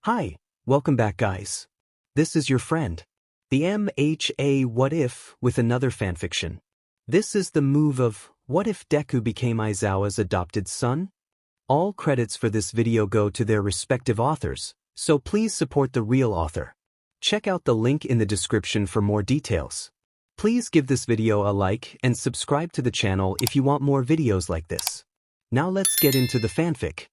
Hi, welcome back guys. This is your friend, the MHA What If with another fanfiction. This is the move of what if Deku became Aizawa's adopted son? All credits for this video go to their respective authors, so please support the real author. Check out the link in the description for more details. Please give this video a like and subscribe to the channel if you want more videos like this. Now let's get into the fanfic.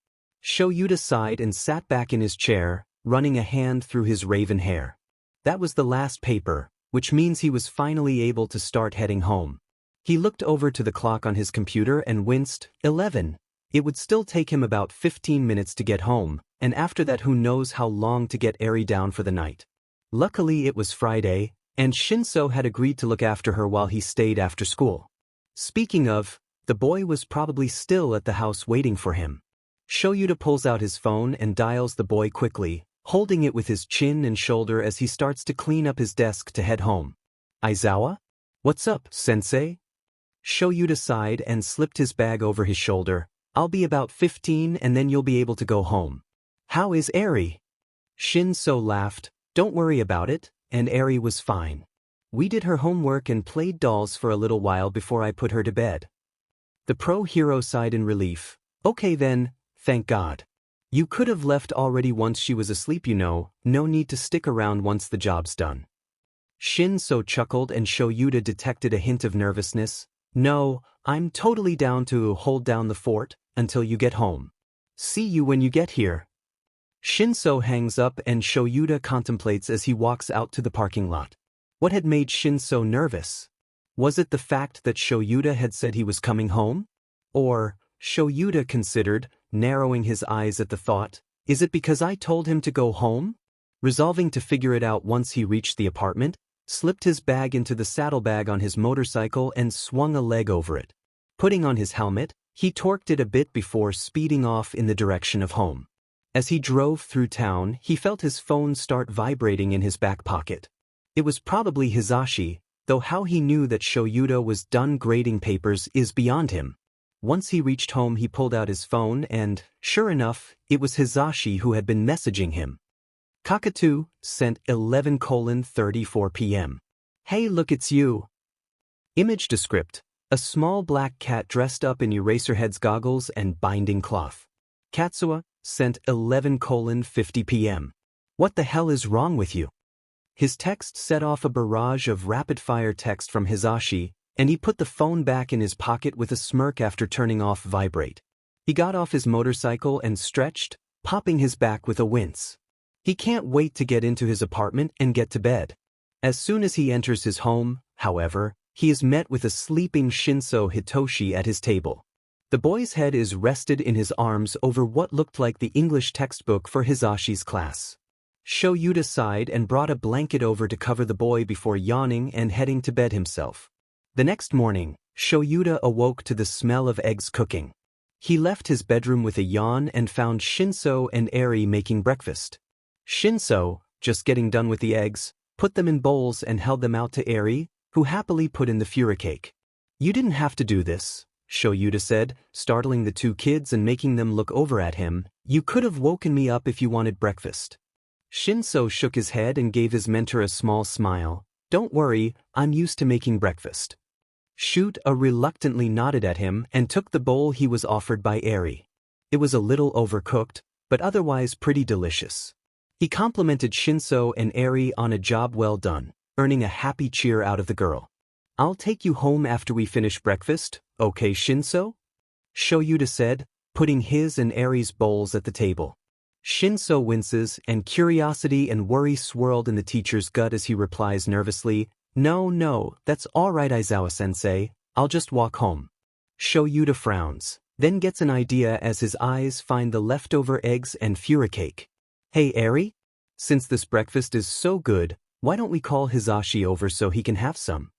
Shoyuta sighed and sat back in his chair, running a hand through his raven hair. That was the last paper, which means he was finally able to start heading home. He looked over to the clock on his computer and winced. 11. It would still take him about 15 minutes to get home, and after that who knows how long to get Eri down for the night. Luckily it was Friday, and Shinso had agreed to look after her while he stayed after school. Speaking of, the boy was probably still at the house waiting for him. Shoyuta pulls out his phone and dials the boy quickly, holding it with his chin and shoulder as he starts to clean up his desk to head home. Aizawa? What's up, sensei? Shoyuta sighed and slipped his bag over his shoulder. I'll be about 15 and then you'll be able to go home. How is Eri? Shinso laughed. Don't worry about it, and Eri was fine. We did her homework and played dolls for a little while before I put her to bed. The pro-hero sighed in relief. Okay then, thank God. You could have left already once she was asleep, you know, no need to stick around once the job's done. Shinso chuckled and Shoyuta detected a hint of nervousness. No, I'm totally down to hold down the fort until you get home. See you when you get here. Shinso hangs up and Shoyuta contemplates as he walks out to the parking lot. What had made Shinso nervous? Was it the fact that Shoyuta had said he was coming home? Or, Shoyuta considered, narrowing his eyes at the thought, is it because I told him to go home? Resolving to figure it out once he reached the apartment, slipped his bag into the saddlebag on his motorcycle and swung a leg over it. Putting on his helmet, he torqued it a bit before speeding off in the direction of home. As he drove through town, he felt his phone start vibrating in his back pocket. It was probably Hizashi, though how he knew that Shoyuta was done grading papers is beyond him. Once he reached home he pulled out his phone and, sure enough, it was Hizashi who had been messaging him. Cockatoo, sent 11:34 p.m. Hey look it's you. Image descript. A small black cat dressed up in Eraserhead's goggles and binding cloth. Katsuki, sent 11:50 p.m. What the hell is wrong with you? His text set off a barrage of rapid-fire text from Hizashi, and he put the phone back in his pocket with a smirk after turning off vibrate. He got off his motorcycle and stretched, popping his back with a wince. He can't wait to get into his apartment and get to bed. As soon as he enters his home, however, he is met with a sleeping Shinso Hitoshi at his table. The boy's head is rested in his arms over what looked like the English textbook for Hizashi's class. Shoyuta sighed and brought a blanket over to cover the boy before yawning and heading to bed himself. The next morning, Shoyuta awoke to the smell of eggs cooking. He left his bedroom with a yawn and found Shinso and Eri making breakfast. Shinso, just getting done with the eggs, put them in bowls and held them out to Eri, who happily put in the furicake. You didn't have to do this, Shoyuta said, startling the two kids and making them look over at him. You could have woken me up if you wanted breakfast. Shinso shook his head and gave his mentor a small smile. Don't worry, I'm used to making breakfast. Shoot reluctantly nodded at him and took the bowl he was offered by Eri. It was a little overcooked, but otherwise pretty delicious. He complimented Shinso and Eri on a job well done, earning a happy cheer out of the girl. I'll take you home after we finish breakfast, okay Shinso? Shoyuta said, putting his and Eri's bowls at the table. Shinso winces and curiosity and worry swirled in the teacher's gut as he replies nervously, No, that's all right Aizawa-sensei, I'll just walk home. Shoyuta frowns, then gets an idea as his eyes find the leftover eggs and furicake. Hey Eri? Since this breakfast is so good, why don't we call Hizashi over so he can have some?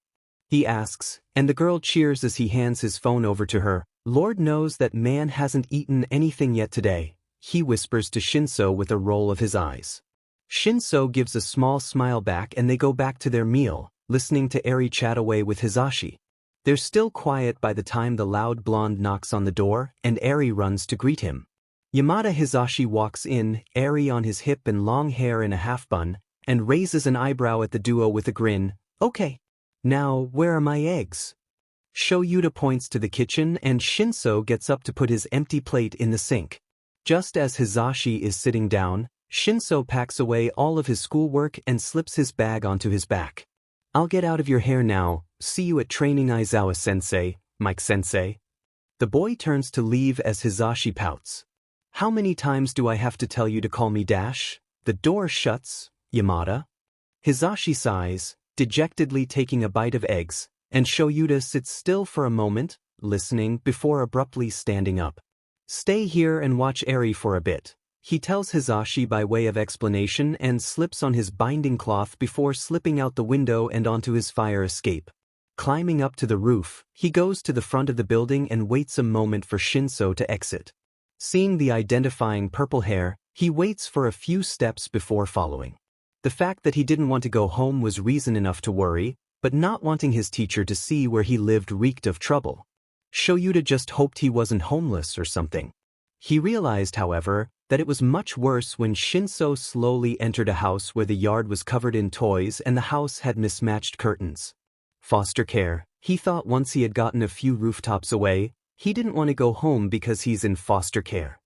He asks, and the girl cheers as he hands his phone over to her. Lord knows that man hasn't eaten anything yet today, he whispers to Shinso with a roll of his eyes. Shinso gives a small smile back and they go back to their meal, listening to Eri chat away with Hizashi. They're still quiet by the time the loud blonde knocks on the door and Eri runs to greet him. Yamada Hisashi walks in, Eri on his hip and long hair in a half-bun, and raises an eyebrow at the duo with a grin. Okay. Now, where are my eggs? Shoyuta points to the kitchen and Shinso gets up to put his empty plate in the sink. Just as Hisashi is sitting down, Shinso packs away all of his schoolwork and slips his bag onto his back. I'll get out of your hair now, see you at training Aizawa-sensei, Mike-sensei. The boy turns to leave as Hisashi pouts. How many times do I have to tell you to call me Dash? The door shuts, Yamada. Hisashi sighs, dejectedly taking a bite of eggs, and Shoyuta sits still for a moment, listening before abruptly standing up. Stay here and watch Eri for a bit. He tells Hisashi by way of explanation and slips on his binding cloth before slipping out the window and onto his fire escape. Climbing up to the roof, he goes to the front of the building and waits a moment for Shinso to exit. Seeing the identifying purple hair, he waits for a few steps before following. The fact that he didn't want to go home was reason enough to worry, but not wanting his teacher to see where he lived reeked of trouble. Shoyuta just hoped he wasn't homeless or something. He realized, however, that it was much worse when Shinso slowly entered a house where the yard was covered in toys and the house had mismatched curtains. Foster care, he thought once he had gotten a few rooftops away, he didn't want to go home because he's in foster care.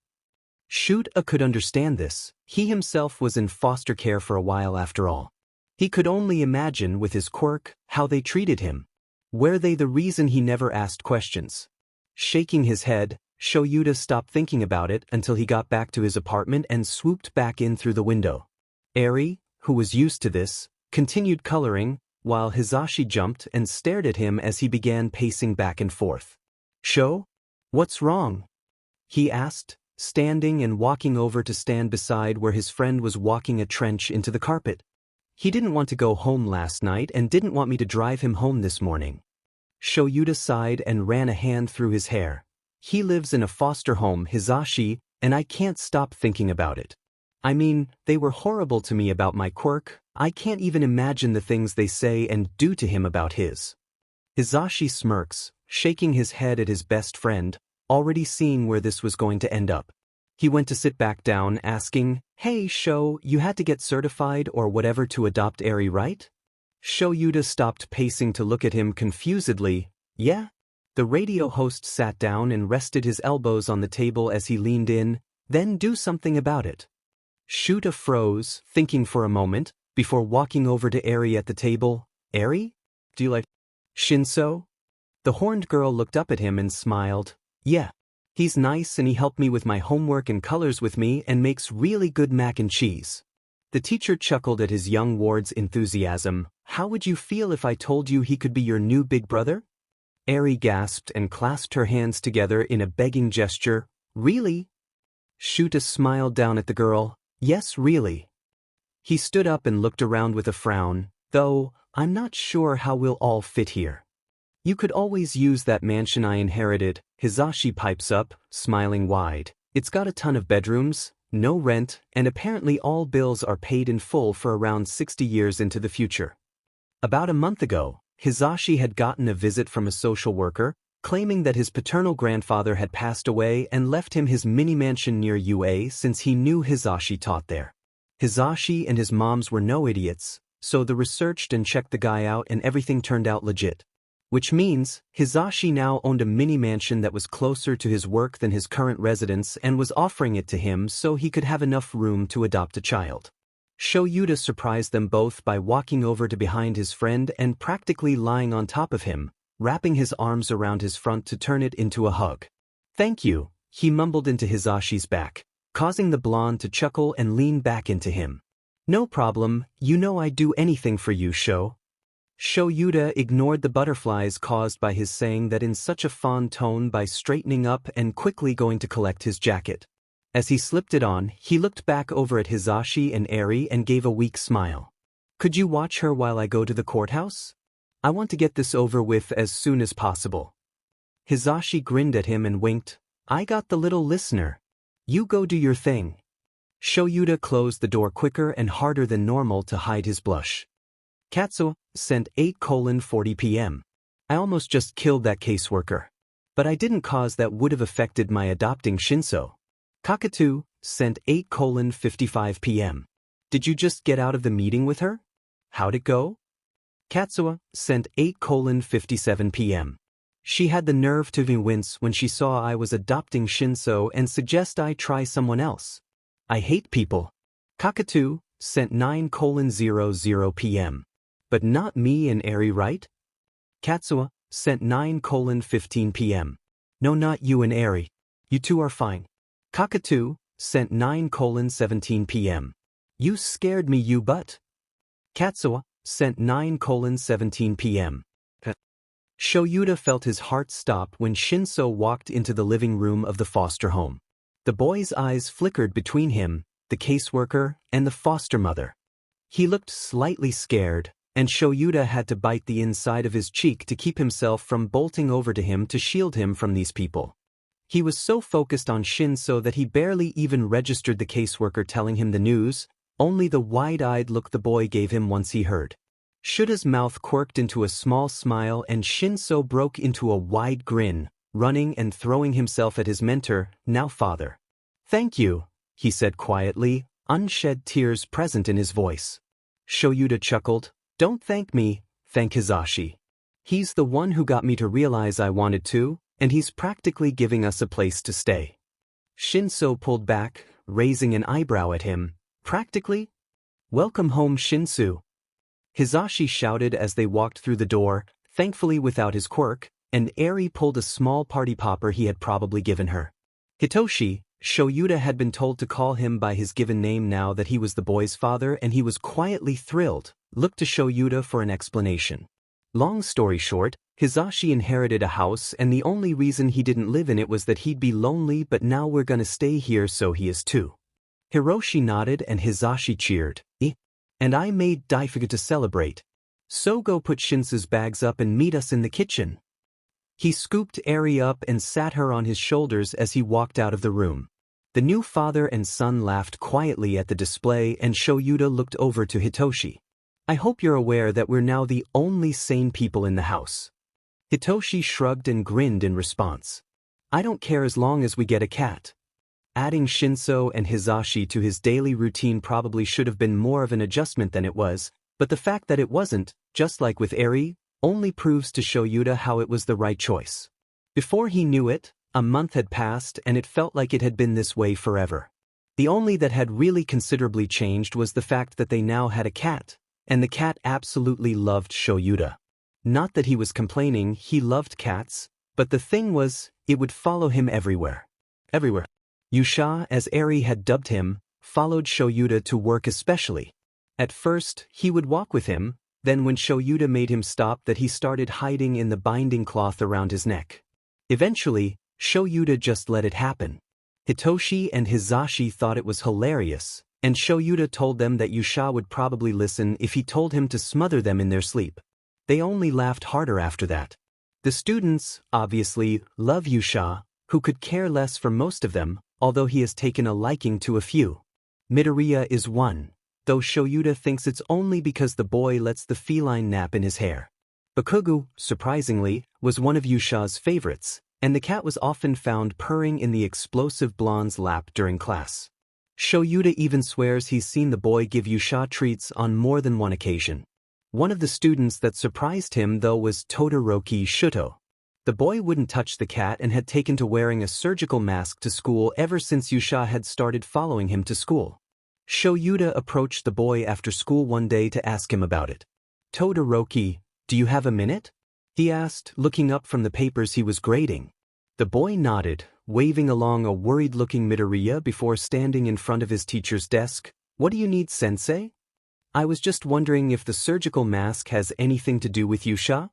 Shuta could understand this, he himself was in foster care for a while after all. He could only imagine with his quirk, how they treated him. Were they the reason he never asked questions? Shaking his head, Shoyuta stopped thinking about it until he got back to his apartment and swooped back in through the window. Eri, who was used to this, continued coloring, while Hisashi jumped and stared at him as he began pacing back and forth. Sho? What's wrong? He asked, standing and walking over to stand beside where his friend was walking a trench into the carpet. He didn't want to go home last night and didn't want me to drive him home this morning. Shoyuta sighed and ran a hand through his hair. He lives in a foster home, Hisashi, and I can't stop thinking about it. I mean, they were horrible to me about my quirk, I can't even imagine the things they say and do to him about his. Hisashi smirks, shaking his head at his best friend, already seeing where this was going to end up. He went to sit back down, asking, Hey Sho, you had to get certified or whatever to adopt Eri, right? Shoyuta stopped pacing to look at him confusedly. Yeah? The radio host sat down and rested his elbows on the table as he leaned in, then do something about it. Shuta froze, thinking for a moment, before walking over to Eri at the table. Eri? Do you like Shinso? The horned girl looked up at him and smiled. Yeah. He's nice and he helped me with my homework and colors with me and makes really good mac and cheese. The teacher chuckled at his young ward's enthusiasm. How would you feel if I told you he could be your new big brother? Eri gasped and clasped her hands together in a begging gesture. Really? Shuta smiled down at the girl. Yes, really. He stood up and looked around with a frown, though, I'm not sure how we'll all fit here. You could always use that mansion I inherited, Hisashi pipes up, smiling wide. It's got a ton of bedrooms, no rent, and apparently all bills are paid in full for around 60 years into the future. About a month ago, Hisashi had gotten a visit from a social worker, claiming that his paternal grandfather had passed away and left him his mini-mansion near UA since he knew Hisashi taught there. Hisashi and his moms were no idiots, so they researched and checked the guy out and everything turned out legit. Which means, Hisashi now owned a mini-mansion that was closer to his work than his current residence and was offering it to him so he could have enough room to adopt a child. Shoyuta surprised them both by walking over to behind his friend and practically lying on top of him, wrapping his arms around his front to turn it into a hug. Thank you, he mumbled into Hisashi's back, causing the blonde to chuckle and lean back into him. No problem, you know I'd do anything for you, Sho. Shoyuta ignored the butterflies caused by his saying that in such a fond tone by straightening up and quickly going to collect his jacket. As he slipped it on, he looked back over at Hisashi and Eri and gave a weak smile. Could you watch her while I go to the courthouse? I want to get this over with as soon as possible. Hisashi grinned at him and winked. I got the little listener. You go do your thing. Shoyuta closed the door quicker and harder than normal to hide his blush. Katsuki sent 8:40 p.m. I almost just killed that caseworker. But I didn't cause that would have affected my adopting Shinso. Cockatoo, sent 8:55 p.m. Did you just get out of the meeting with her? How'd it go? Katsuki, sent 8:57 p.m. She had the nerve to wince when she saw I was adopting Shinso and suggest I try someone else. I hate people. Cockatoo, sent 9:00 p.m. But not me and Eri, right? Katsuki, sent 9:15 p.m. No, not you and Eri. You two are fine. Cockatoo, sent 9:17 p.m. You scared me, you butt. Katsuki, sent 9:17 p.m. Shoyuta felt his heart stop when Shinso walked into the living room of the foster home. The boy's eyes flickered between him, the caseworker, and the foster mother. He looked slightly scared, and Shoyuta had to bite the inside of his cheek to keep himself from bolting over to him to shield him from these people. He was so focused on Shinso that he barely even registered the caseworker telling him the news, only the wide-eyed look the boy gave him once he heard. Shuta's mouth quirked into a small smile and Shinso broke into a wide grin, running and throwing himself at his mentor, now father. Thank you, he said quietly, unshed tears present in his voice. Shoyuta chuckled, don't thank me, thank Hizashi. He's the one who got me to realize I wanted to, and he's practically giving us a place to stay. Shinso pulled back, raising an eyebrow at him. Practically? Welcome home, Shinso. Hizashi shouted as they walked through the door, thankfully without his quirk, and Eri pulled a small party popper he had probably given her. Hitoshi, Shoyuta had been told to call him by his given name now that he was the boy's father, and he was quietly thrilled, looked to Shoyuta for an explanation. Long story short, Hizashi inherited a house and the only reason he didn't live in it was that he'd be lonely, but now we're gonna stay here so he is too. Hiroshi nodded and Hizashi cheered. And I made Daifuku to celebrate. So go put Shinso's bags up and meet us in the kitchen. He scooped Eri up and sat her on his shoulders as he walked out of the room. The new father and son laughed quietly at the display and Shoyuta looked over to Hitoshi. I hope you're aware that we're now the only sane people in the house. Hitoshi shrugged and grinned in response. I don't care as long as we get a cat. Adding Shinso and Hizashi to his daily routine probably should have been more of an adjustment than it was, but the fact that it wasn't, just like with Eri, only proves to Shoyuta how it was the right choice. Before he knew it, a month had passed and it felt like it had been this way forever. The only that had really considerably changed was the fact that they now had a cat, and the cat absolutely loved Shoyuta. Not that he was complaining, he loved cats, but the thing was, it would follow him everywhere. Everywhere. Yusha, as Eri had dubbed him, followed Shoyuta to work especially. At first, he would walk with him, then when Shoyuta made him stop that he started hiding in the binding cloth around his neck. Eventually, Shoyuta just let it happen. Hitoshi and Hizashi thought it was hilarious, and Shoyuta told them that Yusha would probably listen if he told him to smother them in their sleep. They only laughed harder after that. The students, obviously, love Yusha, who could care less for most of them, although he has taken a liking to a few. Midoriya is one, though Shoyuta thinks it's only because the boy lets the feline nap in his hair. Bakugo, surprisingly, was one of Yusha's favorites, and the cat was often found purring in the explosive blonde's lap during class. Shoyuta even swears he's seen the boy give Yusha treats on more than one occasion. One of the students that surprised him though was Todoroki Shoto. The boy wouldn't touch the cat and had taken to wearing a surgical mask to school ever since Yusha had started following him to school. Shoyuta approached the boy after school one day to ask him about it. Todoroki, do you have a minute? He asked, looking up from the papers he was grading. The boy nodded, waving along a worried-looking Midoriya before standing in front of his teacher's desk. What do you need, sensei? I was just wondering if the surgical mask has anything to do with Yusha?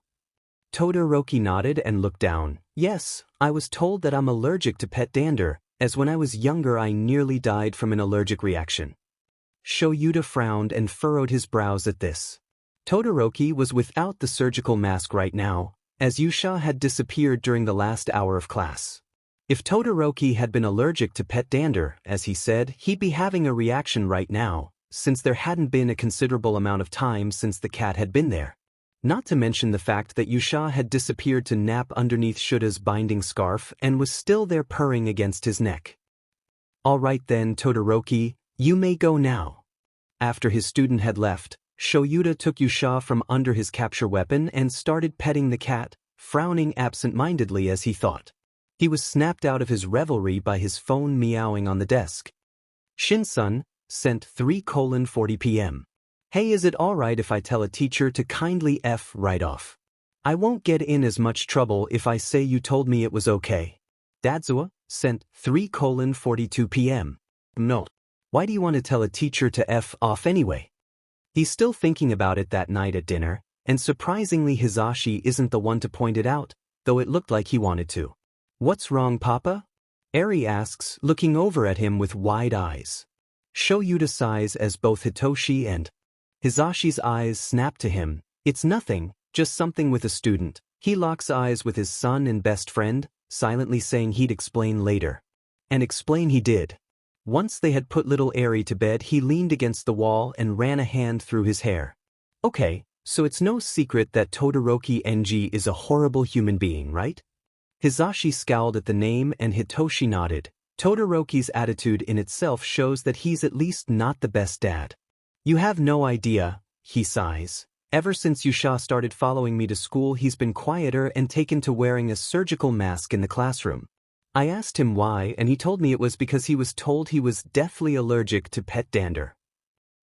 Todoroki nodded and looked down. Yes, I was told that I'm allergic to pet dander, as when I was younger I nearly died from an allergic reaction. Shoyuta frowned and furrowed his brows at this. Todoroki was without the surgical mask right now, as Yusha had disappeared during the last hour of class. If Todoroki had been allergic to pet dander, as he said, he'd be having a reaction right now, since there hadn't been a considerable amount of time since the cat had been there. Not to mention the fact that Yusha had disappeared to nap underneath Shuta's binding scarf and was still there purring against his neck. Alright then, Todoroki, you may go now. After his student had left, Shoyuta took Yusha from under his capture weapon and started petting the cat, frowning absent-mindedly as he thought. He was snapped out of his revelry by his phone meowing on the desk. Shinso sent 3:40 p.m. Hey, is it alright if I tell a teacher to kindly F right off? I won't get in as much trouble if I say you told me it was okay. Aizawa sent 3:42 p.m. No. Why do you want to tell a teacher to F off anyway? He's still thinking about it that night at dinner, and surprisingly Hisashi isn't the one to point it out, though it looked like he wanted to. What's wrong, Papa? Eri asks, looking over at him with wide eyes. Shoyuta sighs as both Hitoshi and Hisashi's eyes snap to him. It's nothing, just something with a student. He locks eyes with his son and best friend, silently saying he'd explain later. And explain he did. Once they had put little Eri to bed, he leaned against the wall and ran a hand through his hair. Okay, so it's no secret that Todoroki NG is a horrible human being, right? Hisashi scowled at the name and Hitoshi nodded. Todoroki's attitude in itself shows that he's at least not the best dad. You have no idea, he sighs. Ever since Yusha started following me to school, he's been quieter and taken to wearing a surgical mask in the classroom. I asked him why, and he told me it was because he was told he was deathly allergic to pet dander.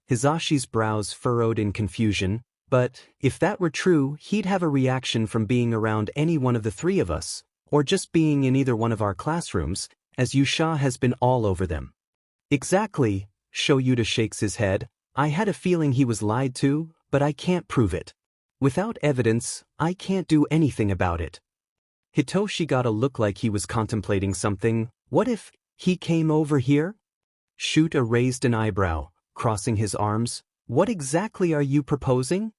Hisashi's brows furrowed in confusion, but if that were true, he'd have a reaction from being around any one of the three of us, or just being in either one of our classrooms, as Yusha has been all over them. Exactly, Shoyuta shakes his head. I had a feeling he was lied to, but I can't prove it. Without evidence, I can't do anything about it. Hitoshi got a look like he was contemplating something. What if he came over here? Shuta raised an eyebrow, crossing his arms. What exactly are you proposing?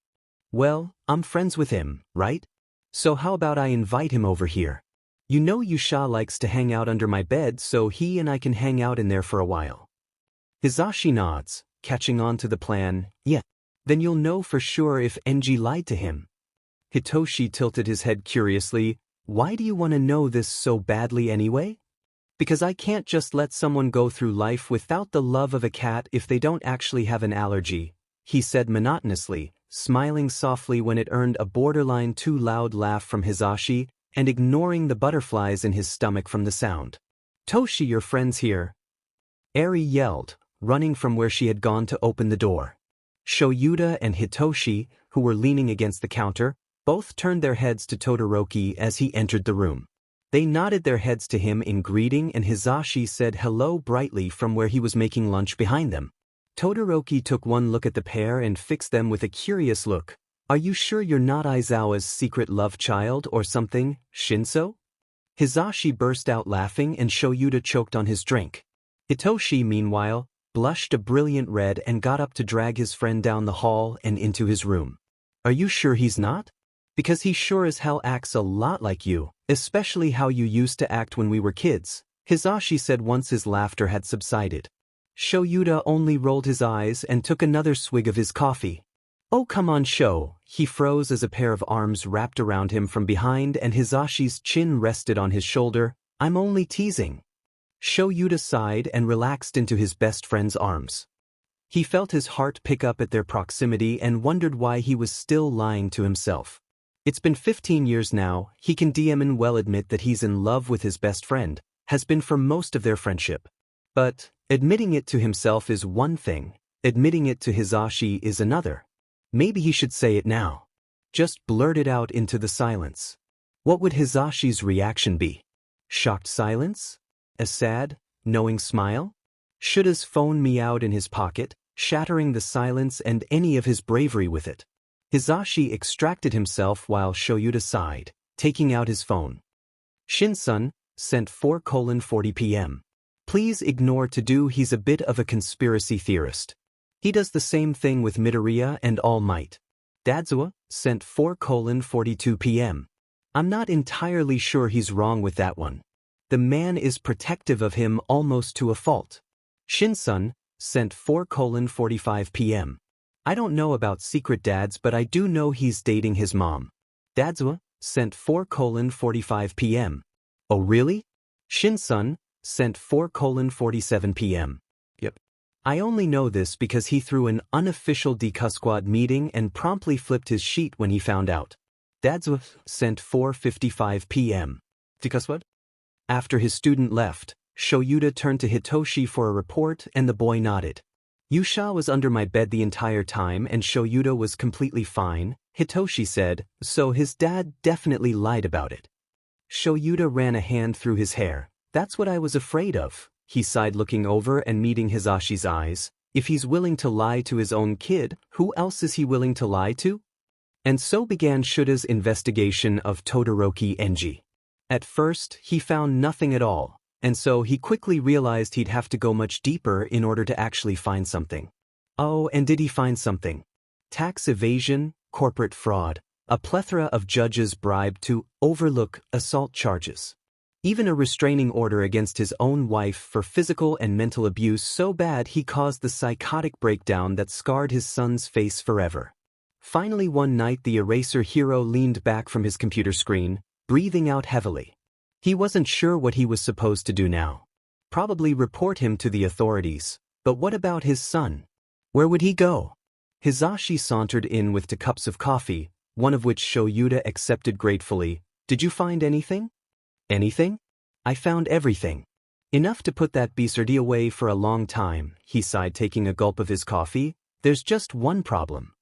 Well, I'm friends with him, right? So how about I invite him over here? You know Yusha likes to hang out under my bed, so he and I can hang out in there for a while. Hisashi nods, catching on to the plan. Yeah. Then you'll know for sure if NG lied to him. Hitoshi tilted his head curiously. Why do you want to know this so badly anyway? Because I can't just let someone go through life without the love of a cat if they don't actually have an allergy, he said monotonously, smiling softly when it earned a borderline too loud laugh from Hisashi, and ignoring the butterflies in his stomach from the sound. Toshi, your friend's here. Eri yelled, running from where she had gone to open the door. Shoyuta and Hitoshi, who were leaning against the counter, both turned their heads to Todoroki as he entered the room. They nodded their heads to him in greeting, and Hisashi said hello brightly from where he was making lunch behind them. Todoroki took one look at the pair and fixed them with a curious look. Are you sure you're not Aizawa's secret love child or something, Shinso? Hisashi burst out laughing and Shoyuta choked on his drink. Hitoshi, meanwhile, blushed a brilliant red and got up to drag his friend down the hall and into his room. Are you sure he's not? Because he sure as hell acts a lot like you, especially how you used to act when we were kids, Hisashi said once his laughter had subsided. Shoyuta only rolled his eyes and took another swig of his coffee. Oh come on Sho, he froze as a pair of arms wrapped around him from behind and Hisashi's chin rested on his shoulder. I'm only teasing. Shoyuta sighed and relaxed into his best friend's arms. He felt his heart pick up at their proximity and wondered why he was still lying to himself. It's been 15 years now, he can DM well admit that he's in love with his best friend, has been for most of their friendship. But admitting it to himself is one thing, admitting it to Hisashi is another. Maybe he should say it now. Just blurt it out into the silence. What would Hisashi's reaction be? Shocked silence? A sad, knowing smile? Shuta's phone meowed in his pocket, shattering the silence and any of his bravery with it. Hisashi extracted himself while Shoyuta sighed, taking out his phone. Shinso sent 4:40 p.m. Please ignore to-do, he's a bit of a conspiracy theorist. He does the same thing with Midoriya and All Might. Aizawa sent 4:42 p.m. I'm not entirely sure he's wrong with that one. The man is protective of him almost to a fault. Shinso sent 4:45 p.m. I don't know about secret dads, but I do know he's dating his mom. Aizawa sent 4:45 p.m. Oh really? Shinso sent 4:47 p.m. Yep. I only know this because he threw an unofficial DK squad meeting and promptly flipped his sheet when he found out. Aizawa sent 4:55 p.m. DK squad? After his student left, Shoyuta turned to Hitoshi for a report and the boy nodded. Yusha was under my bed the entire time and Shoyuta was completely fine, Hitoshi said, so his dad definitely lied about it. Shoyuta ran a hand through his hair. That's what I was afraid of, he sighed looking over and meeting Hizashi's eyes. If he's willing to lie to his own kid, who else is he willing to lie to? And so began Shuta's investigation of Todoroki Enji. At first, he found nothing at all, and so he quickly realized he'd have to go much deeper in order to actually find something. Oh, and did he find something? Tax evasion, corporate fraud, a plethora of judges bribed to overlook assault charges. Even a restraining order against his own wife for physical and mental abuse so bad he caused the psychotic breakdown that scarred his son's face forever. Finally one night the eraser hero leaned back from his computer screen, breathing out heavily. He wasn't sure what he was supposed to do now. Probably report him to the authorities, but what about his son? Where would he go? Hizashi sauntered in with 2 cups of coffee, one of which Shoyuta accepted gratefully. Did you find anything? Anything? I found everything. Enough to put that Bisardi away for a long time, he sighed taking a gulp of his coffee. There's just one problem.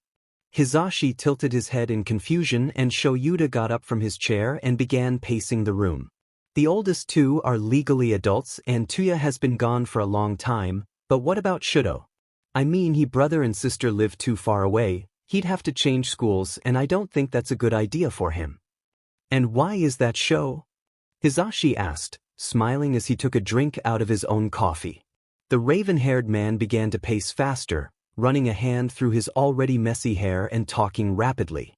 Hizashi tilted his head in confusion and Shoyuta got up from his chair and began pacing the room. The oldest 2 are legally adults and Tuya has been gone for a long time, but what about Shoto? I mean, he brother and sister live too far away, he'd have to change schools and I don't think that's a good idea for him. And why is that Sho? Hizashi asked, smiling as he took a drink out of his own coffee. The raven-haired man began to pace faster, running a hand through his already messy hair and talking rapidly.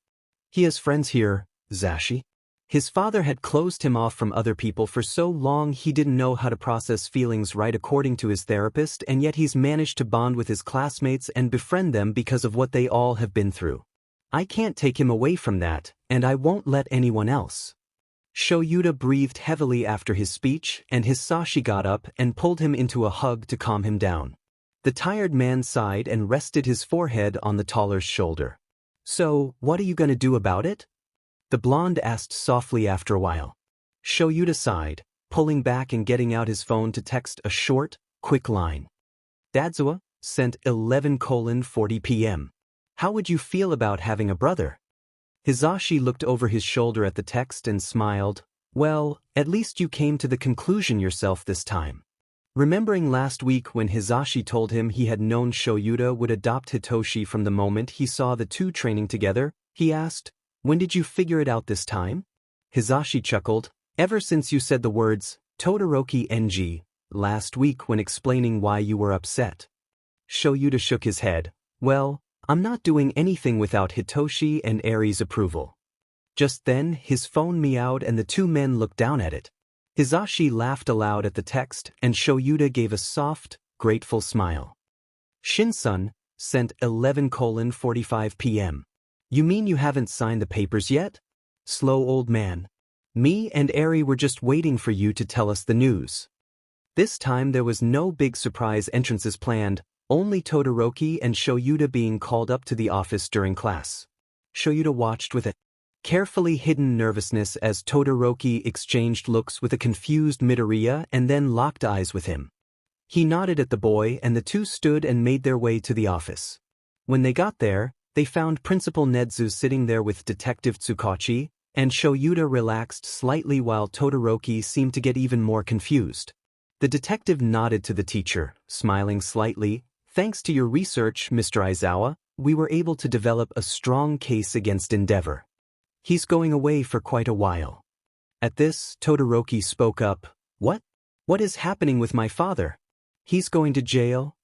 He has friends here, Zashi. His father had closed him off from other people for so long he didn't know how to process feelings right according to his therapist, and yet he's managed to bond with his classmates and befriend them because of what they all have been through. I can't take him away from that, and I won't let anyone else. Shoyuta breathed heavily after his speech, and Hisashi got up and pulled him into a hug to calm him down. The tired man sighed and rested his forehead on the taller's shoulder. So, what are you going to do about it? The blonde asked softly after a while. Shoyuta sighed, pulling back and getting out his phone to text a short, quick line. Aizawa, sent 11:40 p.m. How would you feel about having a brother? Hizashi looked over his shoulder at the text and smiled. Well, at least you came to the conclusion yourself this time. Remembering last week when Hizashi told him he had known Shoyuta would adopt Hitoshi from the moment he saw the 2 training together, he asked, when did you figure it out this time? Hizashi chuckled, ever since you said the words, Todoroki Enji, last week when explaining why you were upset. Shoyuta shook his head. Well, I'm not doing anything without Hitoshi and Eri's approval. Just then, his phone meowed and the 2 men looked down at it. Hizashi laughed aloud at the text and Shoyuta gave a soft, grateful smile. Shinso, sent 11:45 p.m. You mean you haven't signed the papers yet? Slow old man. Me and Eri were just waiting for you to tell us the news. This time there was no big surprise entrances planned, only Todoroki and Shoyuta being called up to the office during class. Shoyuta watched with a carefully hidden nervousness as Todoroki exchanged looks with a confused Midoriya and then locked eyes with him. He nodded at the boy and the 2 stood and made their way to the office. When they got there, they found Principal Nedzu sitting there with Detective Tsukachi, and Shoyuta relaxed slightly while Todoroki seemed to get even more confused. The detective nodded to the teacher, smiling slightly. Thanks to your research, Mr. Aizawa, we were able to develop a strong case against Endeavor. He's going away for quite a while. At this, Todoroki spoke up. What? What is happening with my father? He's going to jail?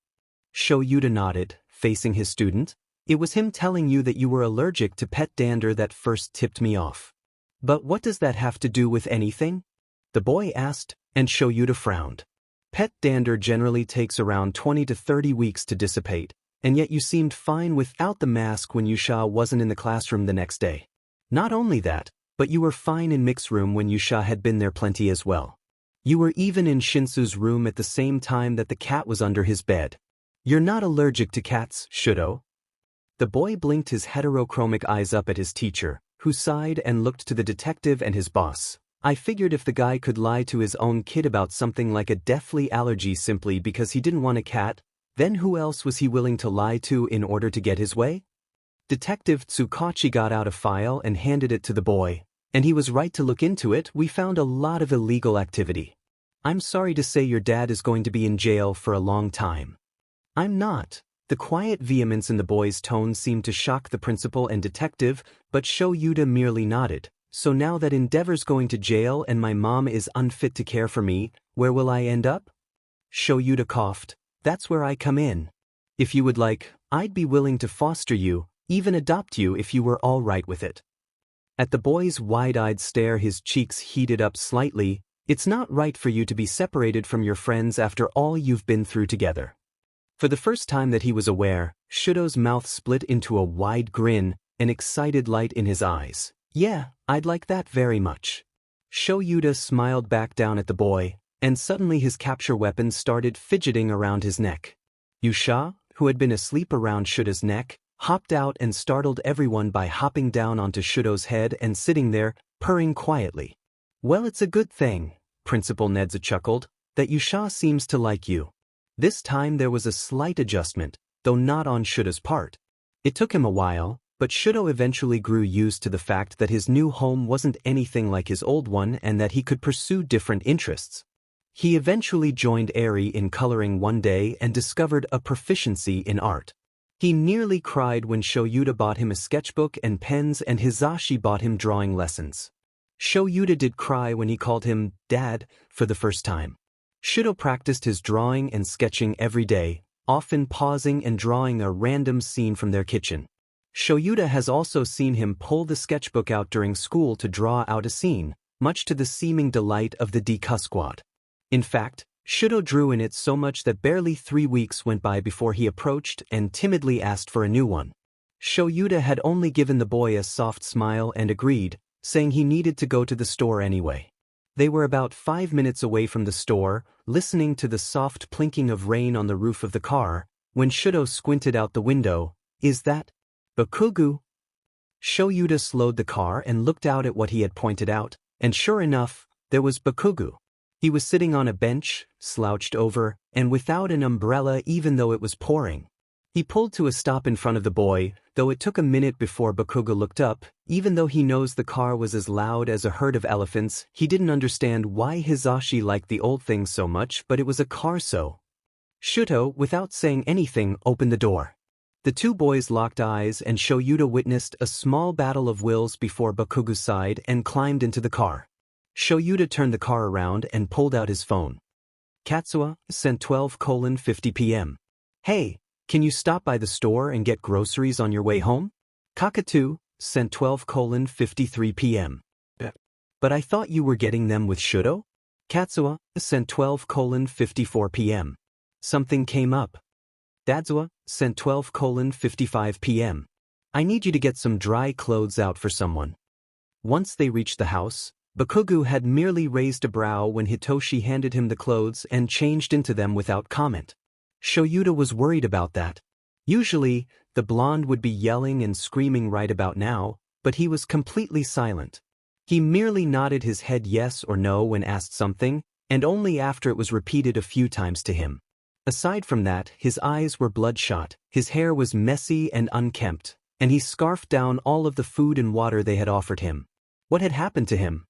Shoyuta nodded, facing his student. It was him telling you that you were allergic to pet dander that first tipped me off. But what does that have to do with anything? The boy asked, and Shoyuta frowned. Pet dander generally takes around 20 to 30 weeks to dissipate, and yet you seemed fine without the mask when Yusha wasn't in the classroom the next day. Not only that, but you were fine in mixed room when Yusha had been there plenty as well. You were even in Shinso's room at the same time that the cat was under his bed. You're not allergic to cats, Shoto? The boy blinked his heterochromic eyes up at his teacher, who sighed and looked to the detective and his boss. I figured if the guy could lie to his own kid about something like a deathly allergy simply because he didn't want a cat, then who else was he willing to lie to in order to get his way? Detective Tsukachi got out a file and handed it to the boy, and he was right to look into it. We found a lot of illegal activity. I'm sorry to say your dad is going to be in jail for a long time. I'm not. The quiet vehemence in the boy's tone seemed to shock the principal and detective, but Shoyuta merely nodded. So now that Endeavor's going to jail and my mom is unfit to care for me, where will I end up? Shoyuta coughed. That's where I come in. If you would like, I'd be willing to foster you, even adopt you if you were all right with it. At the boy's wide-eyed stare, his cheeks heated up slightly. It's not right for you to be separated from your friends after all you've been through together. For the first time that he was aware, Shoto's mouth split into a wide grin, an excited light in his eyes. Yeah, I'd like that very much. Shoyuta smiled back down at the boy, and suddenly his capture weapon started fidgeting around his neck. Yusha, who had been asleep around Shoto's neck, hopped out and startled everyone by hopping down onto Shoto's head and sitting there, purring quietly. Well, it's a good thing, Principal Nedza chuckled, that Yusha seems to like you. This time there was a slight adjustment, though not on Shoto's part. It took him a while, but Shoto eventually grew used to the fact that his new home wasn't anything like his old one and that he could pursue different interests. He eventually joined Eri in coloring one day and discovered a proficiency in art. He nearly cried when Shoyuta bought him a sketchbook and pens and Hizashi bought him drawing lessons. Shoyuta did cry when he called him Dad for the first time. Shoto practiced his drawing and sketching every day, often pausing and drawing a random scene from their kitchen. Shoyuta has also seen him pull the sketchbook out during school to draw out a scene, much to the seeming delight of the Deku squad. In fact, Shoto drew in it so much that barely 3 weeks went by before he approached and timidly asked for a new one. Shoyuta had only given the boy a soft smile and agreed, saying he needed to go to the store anyway. They were about 5 minutes away from the store, listening to the soft plinking of rain on the roof of the car, when Shoto squinted out the window. Is that Bakugo? Shoyuta slowed the car and looked out at what he had pointed out, and sure enough, there was Bakugo. He was sitting on a bench, slouched over, and without an umbrella even though it was pouring. He pulled to a stop in front of the boy, though it took a minute before Bakugo looked up. Even though he knows the car was as loud as a herd of elephants, he didn't understand why Hizashi liked the old thing so much, but it was a car so. Shoto, without saying anything, opened the door. The two boys locked eyes and Shoyuta witnessed a small battle of wills before Bakugo sighed and climbed into the car. Shoyuta turned the car around and pulled out his phone. Katsuki sent 12:50 p.m. Hey, can you stop by the store and get groceries on your way home? Kakatu sent 12:53 p.m. But I thought you were getting them with Shoto? Katsuki sent 12:54 p.m. Something came up. Dadzawa sent 12:55 p.m. I need you to get some dry clothes out for someone. Once they reached the house, Bakugo had merely raised a brow when Hitoshi handed him the clothes and changed into them without comment. Shoyuta was worried about that. Usually, the blonde would be yelling and screaming right about now, but he was completely silent. He merely nodded his head yes or no when asked something, and only after it was repeated a few times to him. Aside from that, his eyes were bloodshot, his hair was messy and unkempt, and he scarfed down all of the food and water they had offered him. What had happened to him?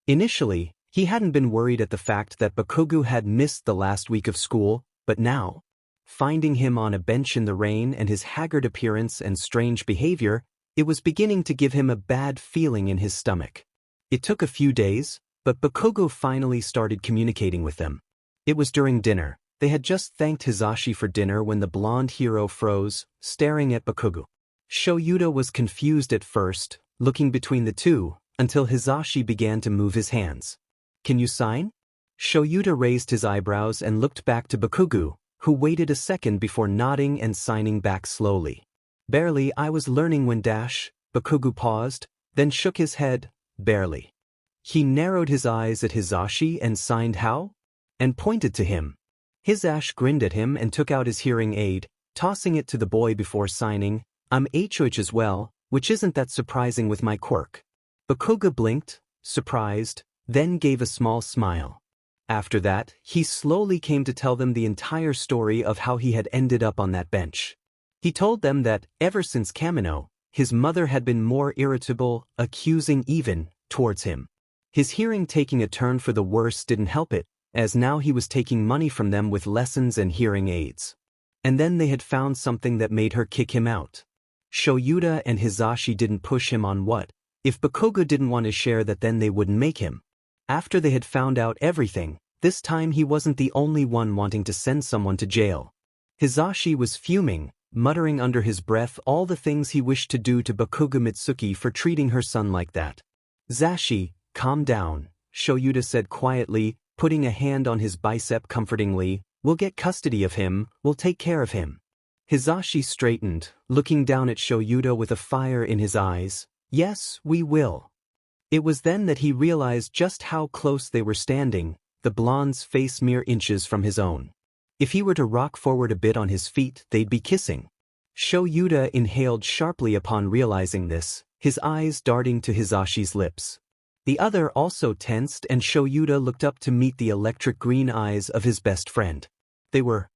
Initially, he hadn't been worried at the fact that Bakugo had missed the last week of school, but now, finding him on a bench in the rain and his haggard appearance and strange behavior, it was beginning to give him a bad feeling in his stomach. It took a few days, but Bakugo finally started communicating with them. It was during dinner. They had just thanked Hizashi for dinner when the blonde hero froze, staring at Bakugo. Shoyuta was confused at first, looking between the two, until Hizashi began to move his hands. Can you sign? Shoyuta raised his eyebrows and looked back to Bakugo, who waited a second before nodding and signing back slowly. Barely, I was learning when Bakugo paused, then shook his head, barely. He narrowed his eyes at Hizashi and signed how? And pointed to him. Hizashi grinned at him and took out his hearing aid, tossing it to the boy before signing, I'm HOH as well, which isn't that surprising with my quirk. Bakugo blinked, surprised, then gave a small smile. After that, he slowly came to tell them the entire story of how he had ended up on that bench. He told them that, ever since Kamino, his mother had been more irritable, accusing even, towards him. His hearing taking a turn for the worse didn't help it, as now he was taking money from them with lessons and hearing aids. And then they had found something that made her kick him out. Shoyuta and Hizashi didn't push him on what, if Bakugo didn't want to share that then they wouldn't make him. After they had found out everything, this time he wasn't the only one wanting to send someone to jail. Hizashi was fuming, muttering under his breath all the things he wished to do to Bakugo Mitsuki for treating her son like that. Zashi, calm down, Shoyuta said quietly, putting a hand on his bicep comfortingly, we'll get custody of him, we'll take care of him. Hizashi straightened, looking down at Shoyuta with a fire in his eyes. Yes, we will. It was then that he realized just how close they were standing, the blonde's face mere inches from his own. If he were to rock forward a bit on his feet, they'd be kissing. Shoyuta inhaled sharply upon realizing this, his eyes darting to Hizashi's lips. The other also tensed and Shoyuta looked up to meet the electric green eyes of his best friend. They were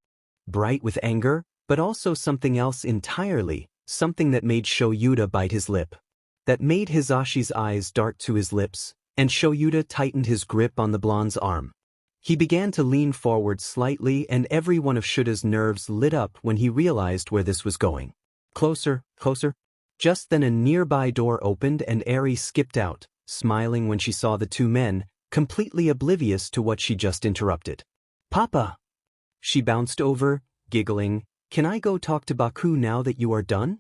bright with anger, but also something else entirely, something that made Shoyuta bite his lip. That made Hizashi's eyes dart to his lips, and Shoyuta tightened his grip on the blonde's arm. He began to lean forward slightly and every one of Shuta's nerves lit up when he realized where this was going. Closer, closer. Just then a nearby door opened and Eri skipped out, smiling when she saw the two men, completely oblivious to what she just interrupted. Papa! She bounced over, giggling, can I go talk to Baku now that you are done?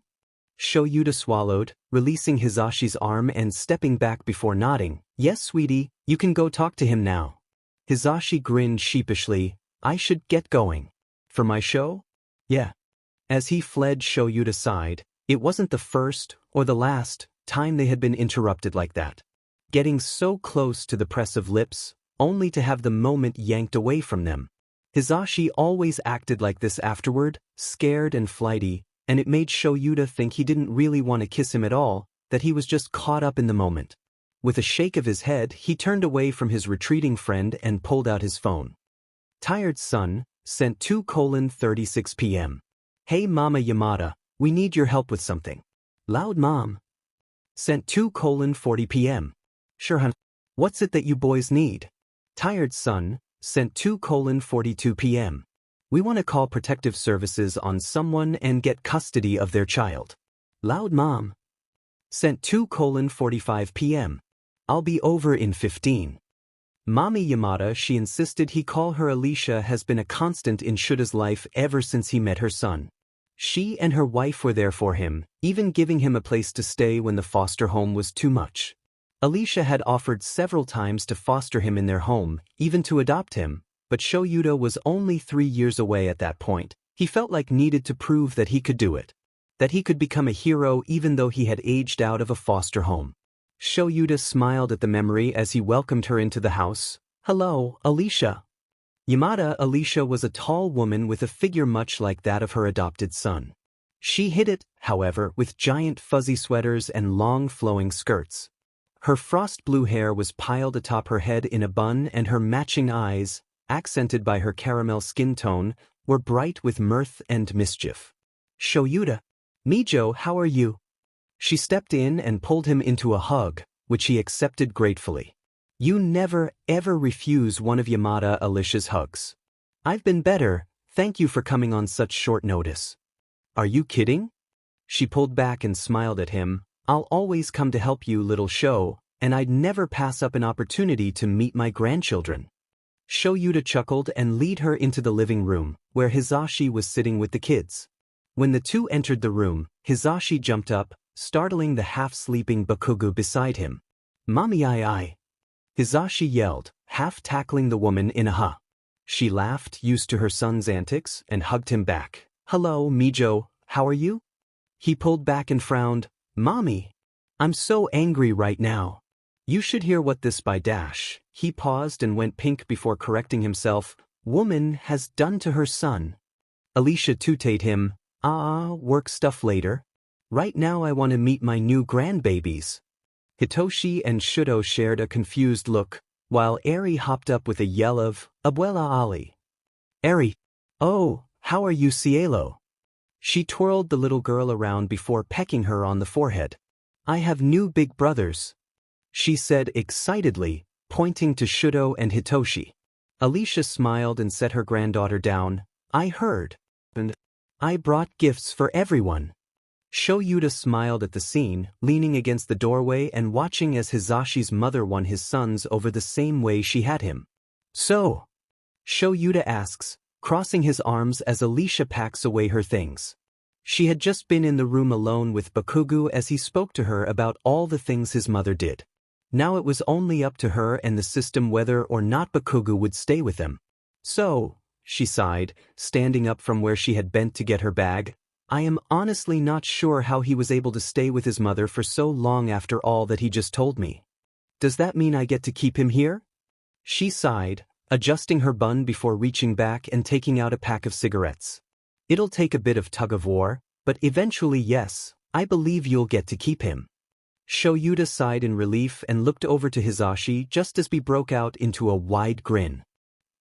Shoyuta swallowed, releasing Hizashi's arm and stepping back before nodding. Yes, sweetie, you can go talk to him now. Hizashi grinned sheepishly. I should get going. For my show? Yeah. As he fled, Shoyuta sighed. It wasn't the first, or the last, time they had been interrupted like that. Getting so close to the press of lips, only to have the moment yanked away from them. Hizashi always acted like this afterward, scared and flighty, and it made Shoyuta think he didn't really want to kiss him at all, that he was just caught up in the moment. With a shake of his head, he turned away from his retreating friend and pulled out his phone. Tired son, sent 2:36 p.m. Hey Mama Yamada, we need your help with something. Loud mom. Sent 2:40 p.m. Sure hun. What's it that you boys need? Tired son, sent 2:42 p.m. We want to call protective services on someone and get custody of their child. Loud mom. Sent 2:45 p.m. I'll be over in 15. Mommy Yamada, she insisted he call her Alicia, has been a constant in Shuta's life ever since he met her son. She and her wife were there for him, even giving him a place to stay when the foster home was too much. Alicia had offered several times to foster him in their home, even to adopt him, but Shoyuta was only 3 years away at that point. He felt like needed to prove that he could do it. That he could become a hero even though he had aged out of a foster home. Shoyuta smiled at the memory as he welcomed her into the house. Hello, Alicia. Yamada Alicia was a tall woman with a figure much like that of her adopted son. She hid it, however, with giant fuzzy sweaters and long flowing skirts. Her frost blue hair was piled atop her head in a bun and her matching eyes, accented by her caramel skin tone, were bright with mirth and mischief. Shoyuta. Mijo, how are you? She stepped in and pulled him into a hug, which he accepted gratefully. You never, ever refuse one of Yamada Alicia's hugs. I've been better, thank you for coming on such short notice. Are you kidding? She pulled back and smiled at him. I'll always come to help you, little Sho, and I'd never pass up an opportunity to meet my grandchildren. Shoyuta chuckled and led her into the living room, where Hizashi was sitting with the kids. When the two entered the room, Hizashi jumped up, startling the half-sleeping Bakugo beside him. Mommy I. Hizashi yelled, half-tackling the woman in a ha. She laughed, used to her son's antics, and hugged him back. Hello, Mijo, how are you? He pulled back and frowned. Mommy, I'm so angry right now. You should hear what this by dash. He paused and went pink before correcting himself. Woman has done to her son. Alicia tutored him. Work stuff later. Right now I want to meet my new grandbabies. Hitoshi and Shoto shared a confused look, while Eri hopped up with a yell of, Abuela Ali. Eri. Oh, how are you, Cielo? She twirled the little girl around before pecking her on the forehead. I have new big brothers, she said excitedly, pointing to Shoto and Hitoshi. Alicia smiled and set her granddaughter down. I heard. And I brought gifts for everyone. Shoyuta smiled at the scene, leaning against the doorway and watching as Hizashi's mother won his sons over the same way she had him. So? Shoyuta asks, crossing his arms as Alicia packs away her things. She had just been in the room alone with Bakugo as he spoke to her about all the things his mother did. Now it was only up to her and the system whether or not Bakugo would stay with them. So, she sighed, standing up from where she had bent to get her bag, I am honestly not sure how he was able to stay with his mother for so long after all that he just told me. Does that mean I get to keep him here? She sighed, adjusting her bun before reaching back and taking out a pack of cigarettes. It'll take a bit of tug-of-war, but eventually yes, I believe you'll get to keep him. Shoyuta sighed in relief and looked over to Hizashi just as he broke out into a wide grin.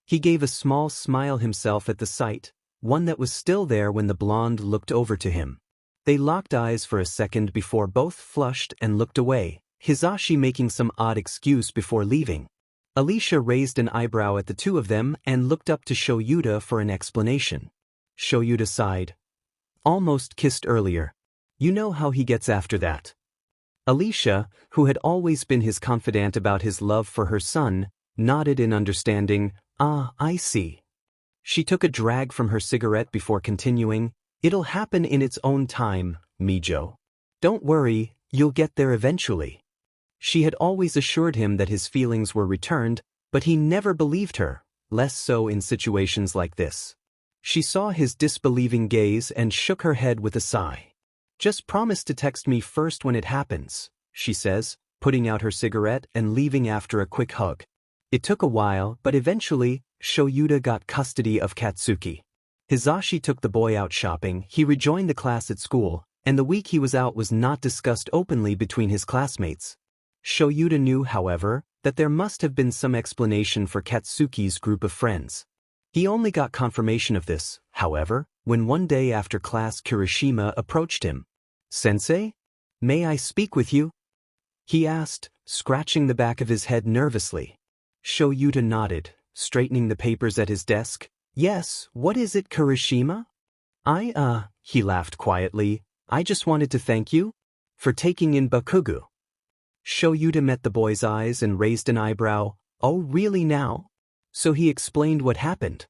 He gave a small smile himself at the sight, one that was still there when the blonde looked over to him. They locked eyes for a second before both flushed and looked away, Hizashi making some odd excuse before leaving. Alicia raised an eyebrow at the two of them and looked up to Shoyuta for an explanation. Shoyuta sighed. Almost kissed earlier. You know how he gets after that. Alicia, who had always been his confidant about his love for her son, nodded in understanding. I see. She took a drag from her cigarette before continuing, It'll happen in its own time, Mijo. Don't worry, you'll get there eventually. She had always assured him that his feelings were returned, but he never believed her, less so in situations like this. She saw his disbelieving gaze and shook her head with a sigh. Just promise to text me first when it happens, she says, putting out her cigarette and leaving after a quick hug. It took a while, but eventually, Shoyuta got custody of Katsuki. Hizashi took the boy out shopping, he rejoined the class at school, and the week he was out was not discussed openly between his classmates. Shoyuta knew, however, that there must have been some explanation for Katsuki's group of friends. He only got confirmation of this, however, when one day after class Kirishima approached him. Sensei? May I speak with you? He asked, scratching the back of his head nervously. Shoyuta nodded, straightening the papers at his desk. Yes, what is it, Kirishima? He laughed quietly. I just wanted to thank you for taking in Bakugo. Shoyuta met the boy's eyes and raised an eyebrow. Oh, really now? So he explained what happened.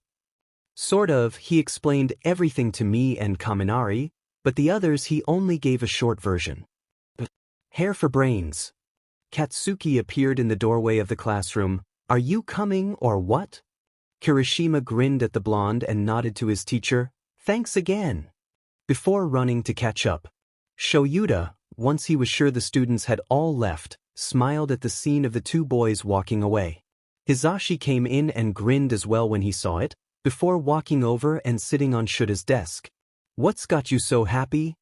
Sort of, he explained everything to me and Kaminari, but the others he only gave a short version. Hair for brains. Katsuki appeared in the doorway of the classroom. Are you coming or what? Kirishima grinned at the blonde and nodded to his teacher. Thanks again. Before running to catch up, Shoyuta, once he was sure the students had all left, smiled at the scene of the two boys walking away. Hizashi came in and grinned as well when he saw it, before walking over and sitting on Shuta's desk. What's got you so happy?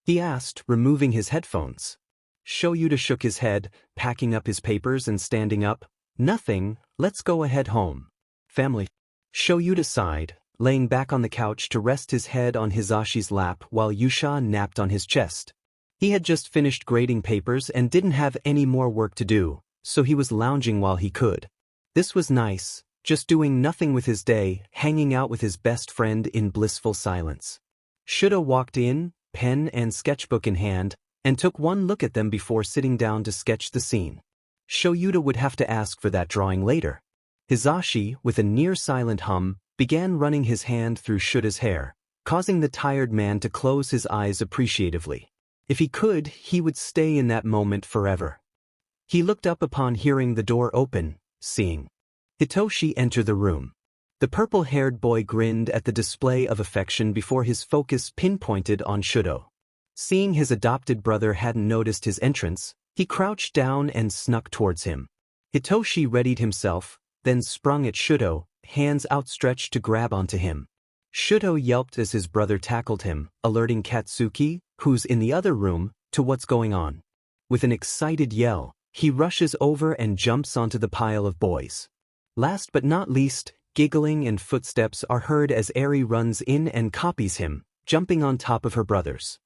He asked, removing his headphones. Shoyuta shook his head, packing up his papers and standing up. Nothing, let's go ahead home. Family. Shoyuta sighed, laying back on the couch to rest his head on Hizashi's lap while Yusha napped on his chest. He had just finished grading papers and didn't have any more work to do, so he was lounging while he could. This was nice, just doing nothing with his day, hanging out with his best friend in blissful silence. Shuta walked in, pen and sketchbook in hand, and took one look at them before sitting down to sketch the scene. Shoyuta would have to ask for that drawing later. Hizashi, with a near-silent hum, began running his hand through Shuta's hair, causing the tired man to close his eyes appreciatively. If he could, he would stay in that moment forever. He looked up upon hearing the door open, seeing Hitoshi enter the room. The purple-haired boy grinned at the display of affection before his focus pinpointed on Shoto. Seeing his adopted brother hadn't noticed his entrance, He crouched down and snuck towards him. Hitoshi readied himself, then sprung at Shoto, hands outstretched to grab onto him. Shoto yelped as his brother tackled him, alerting Katsuki, who's in the other room, to what's going on. With an excited yell, he rushes over and jumps onto the pile of boys. Last but not least, giggling and footsteps are heard as Eri runs in and copies him, jumping on top of her brothers.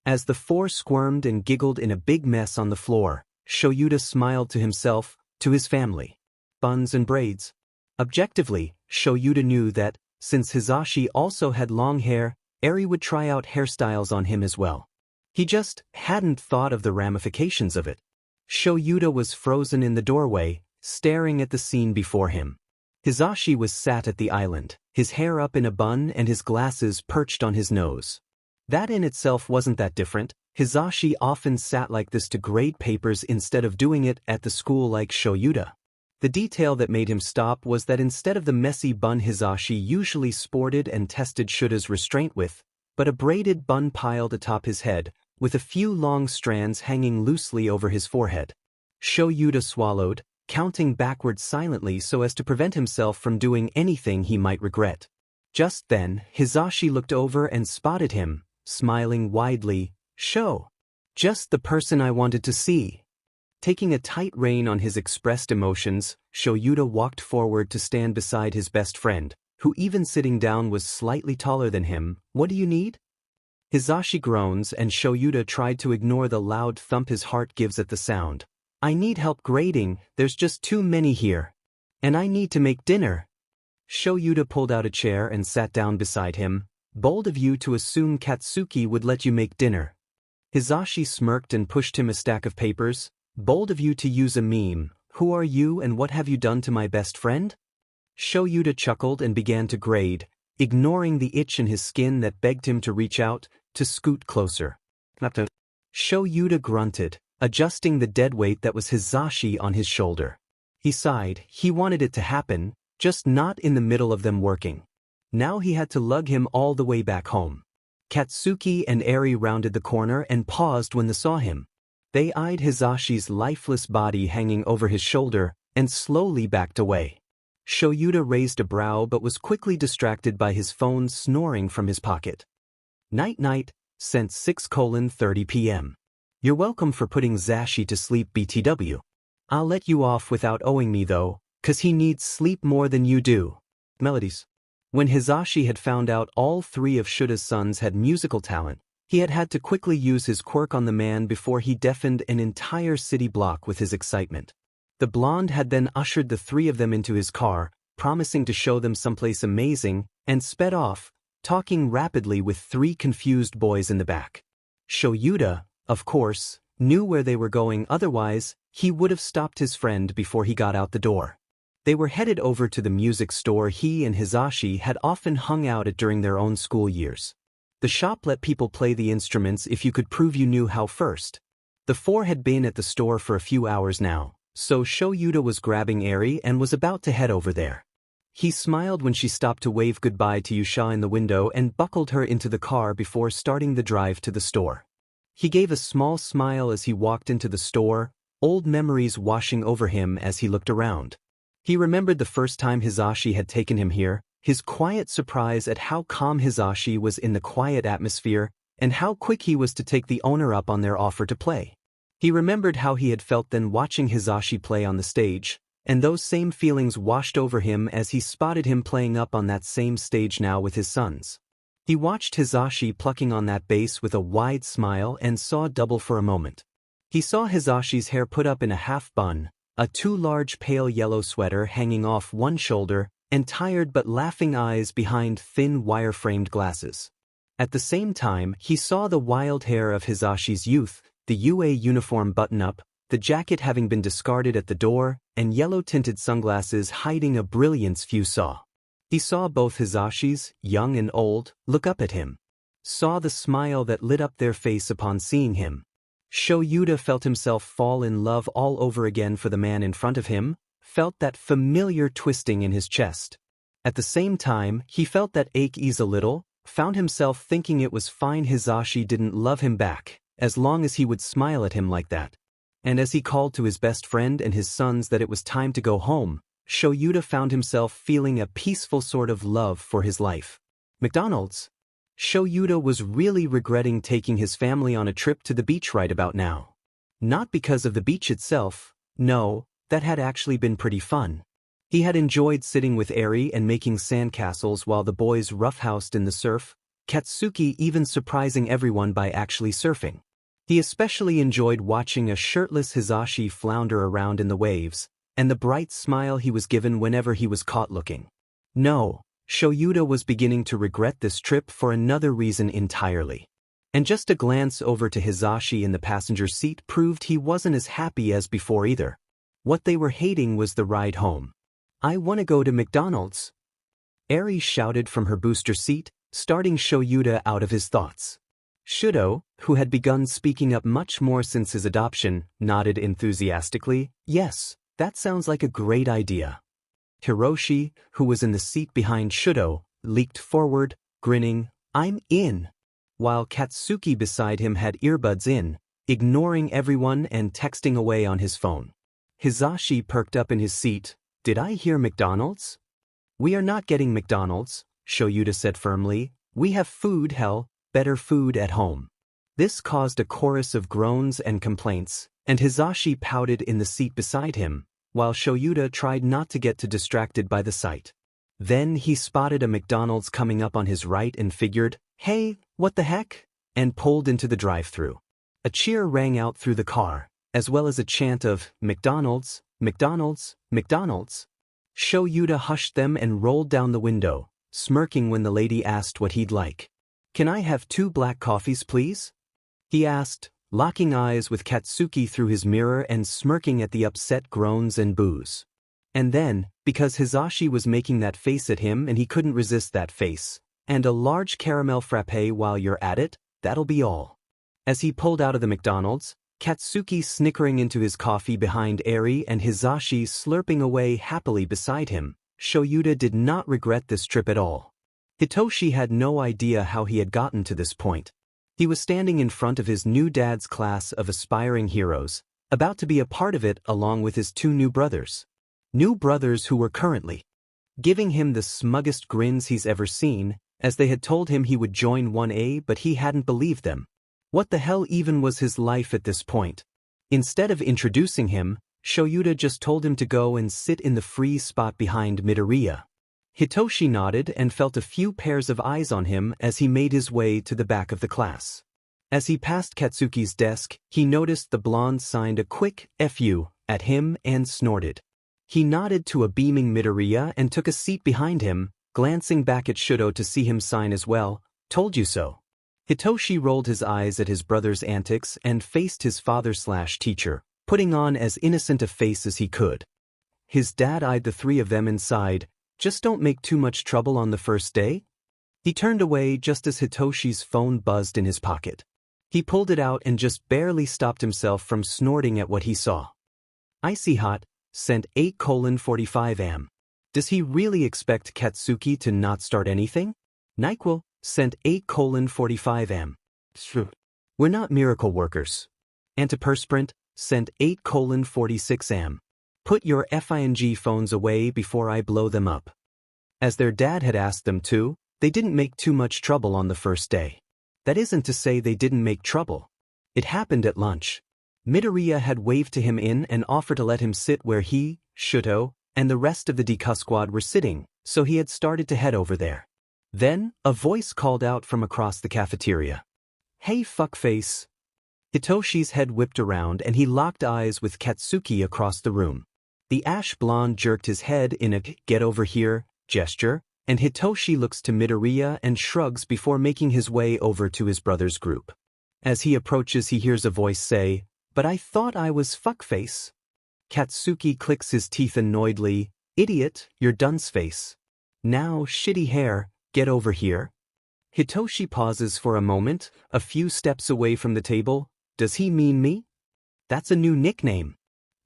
As the four squirmed and giggled in a big mess on the floor, Shoyuta smiled to himself, to his family. Buns and braids. Objectively, Shoyuta knew that, since Hizashi also had long hair, Eri would try out hairstyles on him as well. He just hadn't thought of the ramifications of it. Shoyuta was frozen in the doorway, staring at the scene before him. Hizashi was sat at the island, his hair up in a bun and his glasses perched on his nose. That in itself wasn't that different. Hizashi often sat like this to grade papers instead of doing it at the school like Shoyuta. The detail that made him stop was that instead of the messy bun Hizashi usually sported and tested Shuta's restraint with, but a braided bun piled atop his head, with a few long strands hanging loosely over his forehead. Shoyuta swallowed, counting backwards silently so as to prevent himself from doing anything he might regret. Just then, Hizashi looked over and spotted him, smiling widely. "Sho! Just the person I wanted to see." Taking a tight rein on his expressed emotions, Shoyuta walked forward to stand beside his best friend, who even sitting down was slightly taller than him. "What do you need?" Hizashi groans and Shoyuta tried to ignore the loud thump his heart gives at the sound. "I need help grading, there's just too many here. And I need to make dinner." Shoyuta pulled out a chair and sat down beside him. "Bold of you to assume Katsuki would let you make dinner." Hizashi smirked and pushed him a stack of papers. "Bold of you to use a meme. Who are you and what have you done to my best friend?" Shoyuta chuckled and began to grade, ignoring the itch in his skin that begged him to reach out, to scoot closer. Shoyuta grunted, adjusting the dead weight that was Hizashi on his shoulder. He sighed. He wanted it to happen, just not in the middle of them working. Now he had to lug him all the way back home. Katsuki and Eri rounded the corner and paused when they saw him. They eyed Hizashi's lifeless body hanging over his shoulder and slowly backed away. Shoyuta raised a brow but was quickly distracted by his phone snoring from his pocket. "Night-night, sent 6:30 p.m. You're welcome for putting Zashi to sleep BTW. I'll let you off without owing me though, 'cause he needs sleep more than you do." Melodies. When Hizashi had found out all three of Shuta's sons had musical talent, he had to quickly use his quirk on the man before he deafened an entire city block with his excitement. The blonde had then ushered the three of them into his car, promising to show them someplace amazing, and sped off, talking rapidly with three confused boys in the back. Shoyuta, of course, knew where they were going, otherwise, he would have stopped his friend before he got out the door. They were headed over to the music store he and Hizashi had often hung out at during their own school years. The shop let people play the instruments if you could prove you knew how first. The four had been at the store for a few hours now, so Shoyuta was grabbing Eri and was about to head over there. He smiled when she stopped to wave goodbye to Yusha in the window and buckled her into the car before starting the drive to the store. He gave a small smile as he walked into the store, old memories washing over him as he looked around. He remembered the first time Hizashi had taken him here, his quiet surprise at how calm Hizashi was in the quiet atmosphere, and how quick he was to take the owner up on their offer to play. He remembered how he had felt then watching Hizashi play on the stage, and those same feelings washed over him as he spotted him playing up on that same stage now with his sons. He watched Hizashi plucking on that bass with a wide smile and saw double for a moment. He saw Hizashi's hair put up in a half bun, a too large pale yellow sweater hanging off one shoulder, and tired but laughing eyes behind thin wire-framed glasses. At the same time, he saw the wild hair of Hizashi's youth, the UA uniform button-up, the jacket having been discarded at the door, and yellow-tinted sunglasses hiding a brilliance few saw. He saw both Hizashis, young and old, look up at him. Saw the smile that lit up their face upon seeing him. Shoyuta felt himself fall in love all over again for the man in front of him, felt that familiar twisting in his chest. At the same time, he felt that ache ease a little, found himself thinking it was fine Hizashi didn't love him back, as long as he would smile at him like that. And as he called to his best friend and his sons that it was time to go home, Shoyuta found himself feeling a peaceful sort of love for his life. McDonald's? Shoyuta was really regretting taking his family on a trip to the beach right about now. Not because of the beach itself, no, that had actually been pretty fun. He had enjoyed sitting with Eri and making sandcastles while the boys roughhoused in the surf, Katsuki even surprising everyone by actually surfing. He especially enjoyed watching a shirtless Hisashi flounder around in the waves, and the bright smile he was given whenever he was caught looking. No, Shoyuta was beginning to regret this trip for another reason entirely. And just a glance over to Hisashi in the passenger seat proved he wasn't as happy as before either. What they were hating was the ride home. "I want to go to McDonald's," Eri shouted from her booster seat, starting Shoyuta out of his thoughts. Shoto, who had begun speaking up much more since his adoption, nodded enthusiastically. "Yes, that sounds like a great idea." Hiroshi, who was in the seat behind Shoto, leaped forward, grinning, "I'm in," while Katsuki beside him had earbuds in, ignoring everyone and texting away on his phone. Hisashi perked up in his seat. "Did I hear McDonald's?" "We are not getting McDonald's," Shoyuta said firmly. "We have food, hell, better food at home." This caused a chorus of groans and complaints, and Hisashi pouted in the seat beside him, while Shoyuta tried not to get too distracted by the sight. Then he spotted a McDonald's coming up on his right and figured, "Hey, what the heck?" and pulled into the drive-thru. A cheer rang out through the car, as well as a chant of, "McDonald's, McDonald's, McDonald's." Shoyuta hushed them and rolled down the window, smirking when the lady asked what he'd like. "Can I have 2 black coffees, please?" he asked, locking eyes with Katsuki through his mirror and smirking at the upset groans and boos. And then, because Hisashi was making that face at him and he couldn't resist that face, "And a large caramel frappe while you're at it, that'll be all." As he pulled out of the McDonald's, Katsuki snickering into his coffee behind Eri and Hisashi slurping away happily beside him, Shoyuta did not regret this trip at all. Hitoshi had no idea how he had gotten to this point. He was standing in front of his new dad's class of aspiring heroes, about to be a part of it along with his 2 new brothers. New brothers who were currently giving him the smuggest grins he's ever seen, as they had told him he would join 1A but he hadn't believed them. What the hell even was his life at this point? Instead of introducing him, Shoyuta just told him to go and sit in the free spot behind Midoriya. Hitoshi nodded and felt a few pairs of eyes on him as he made his way to the back of the class. As he passed Katsuki's desk, he noticed the blonde signed a quick "F-U" at him and snorted. He nodded to a beaming Midoriya and took a seat behind him, glancing back at Shoto to see him sign as well. "Told you so." Hitoshi rolled his eyes at his brother's antics and faced his father/teacher, putting on as innocent a face as he could. His dad eyed the 3 of them and sighed, "Just don't make too much trouble on the first day?" He turned away just as Hitoshi's phone buzzed in his pocket. He pulled it out and just barely stopped himself from snorting at what he saw. "Icy hot, sent 8:45 am. Does he really expect Katsuki to not start anything? NyQuil, sent 8:45 am. We're not miracle workers. Antiperspirant, sent 8:46 am. Put your FING phones away before I blow them up." As their dad had asked them to, they didn't make too much trouble on the first day. That isn't to say they didn't make trouble. It happened at lunch. Midoriya had waved to him in and offered to let him sit where he, Shoto, and the rest of the Deku squad were sitting, so he had started to head over there. Then, a voice called out from across the cafeteria. "Hey fuckface." Hitoshi's head whipped around and he locked eyes with Katsuki across the room. The ash blonde jerked his head in a "get over here" gesture, and Hitoshi looks to Midoriya and shrugs before making his way over to his brother's group. As he approaches, he hears a voice say, "But I thought I was fuckface." Katsuki clicks his teeth annoyedly, "Idiot, you're dunceface. Now, shitty hair, get over here." Hitoshi pauses for a moment, a few steps away from the table. "Does he mean me?" "That's a new nickname."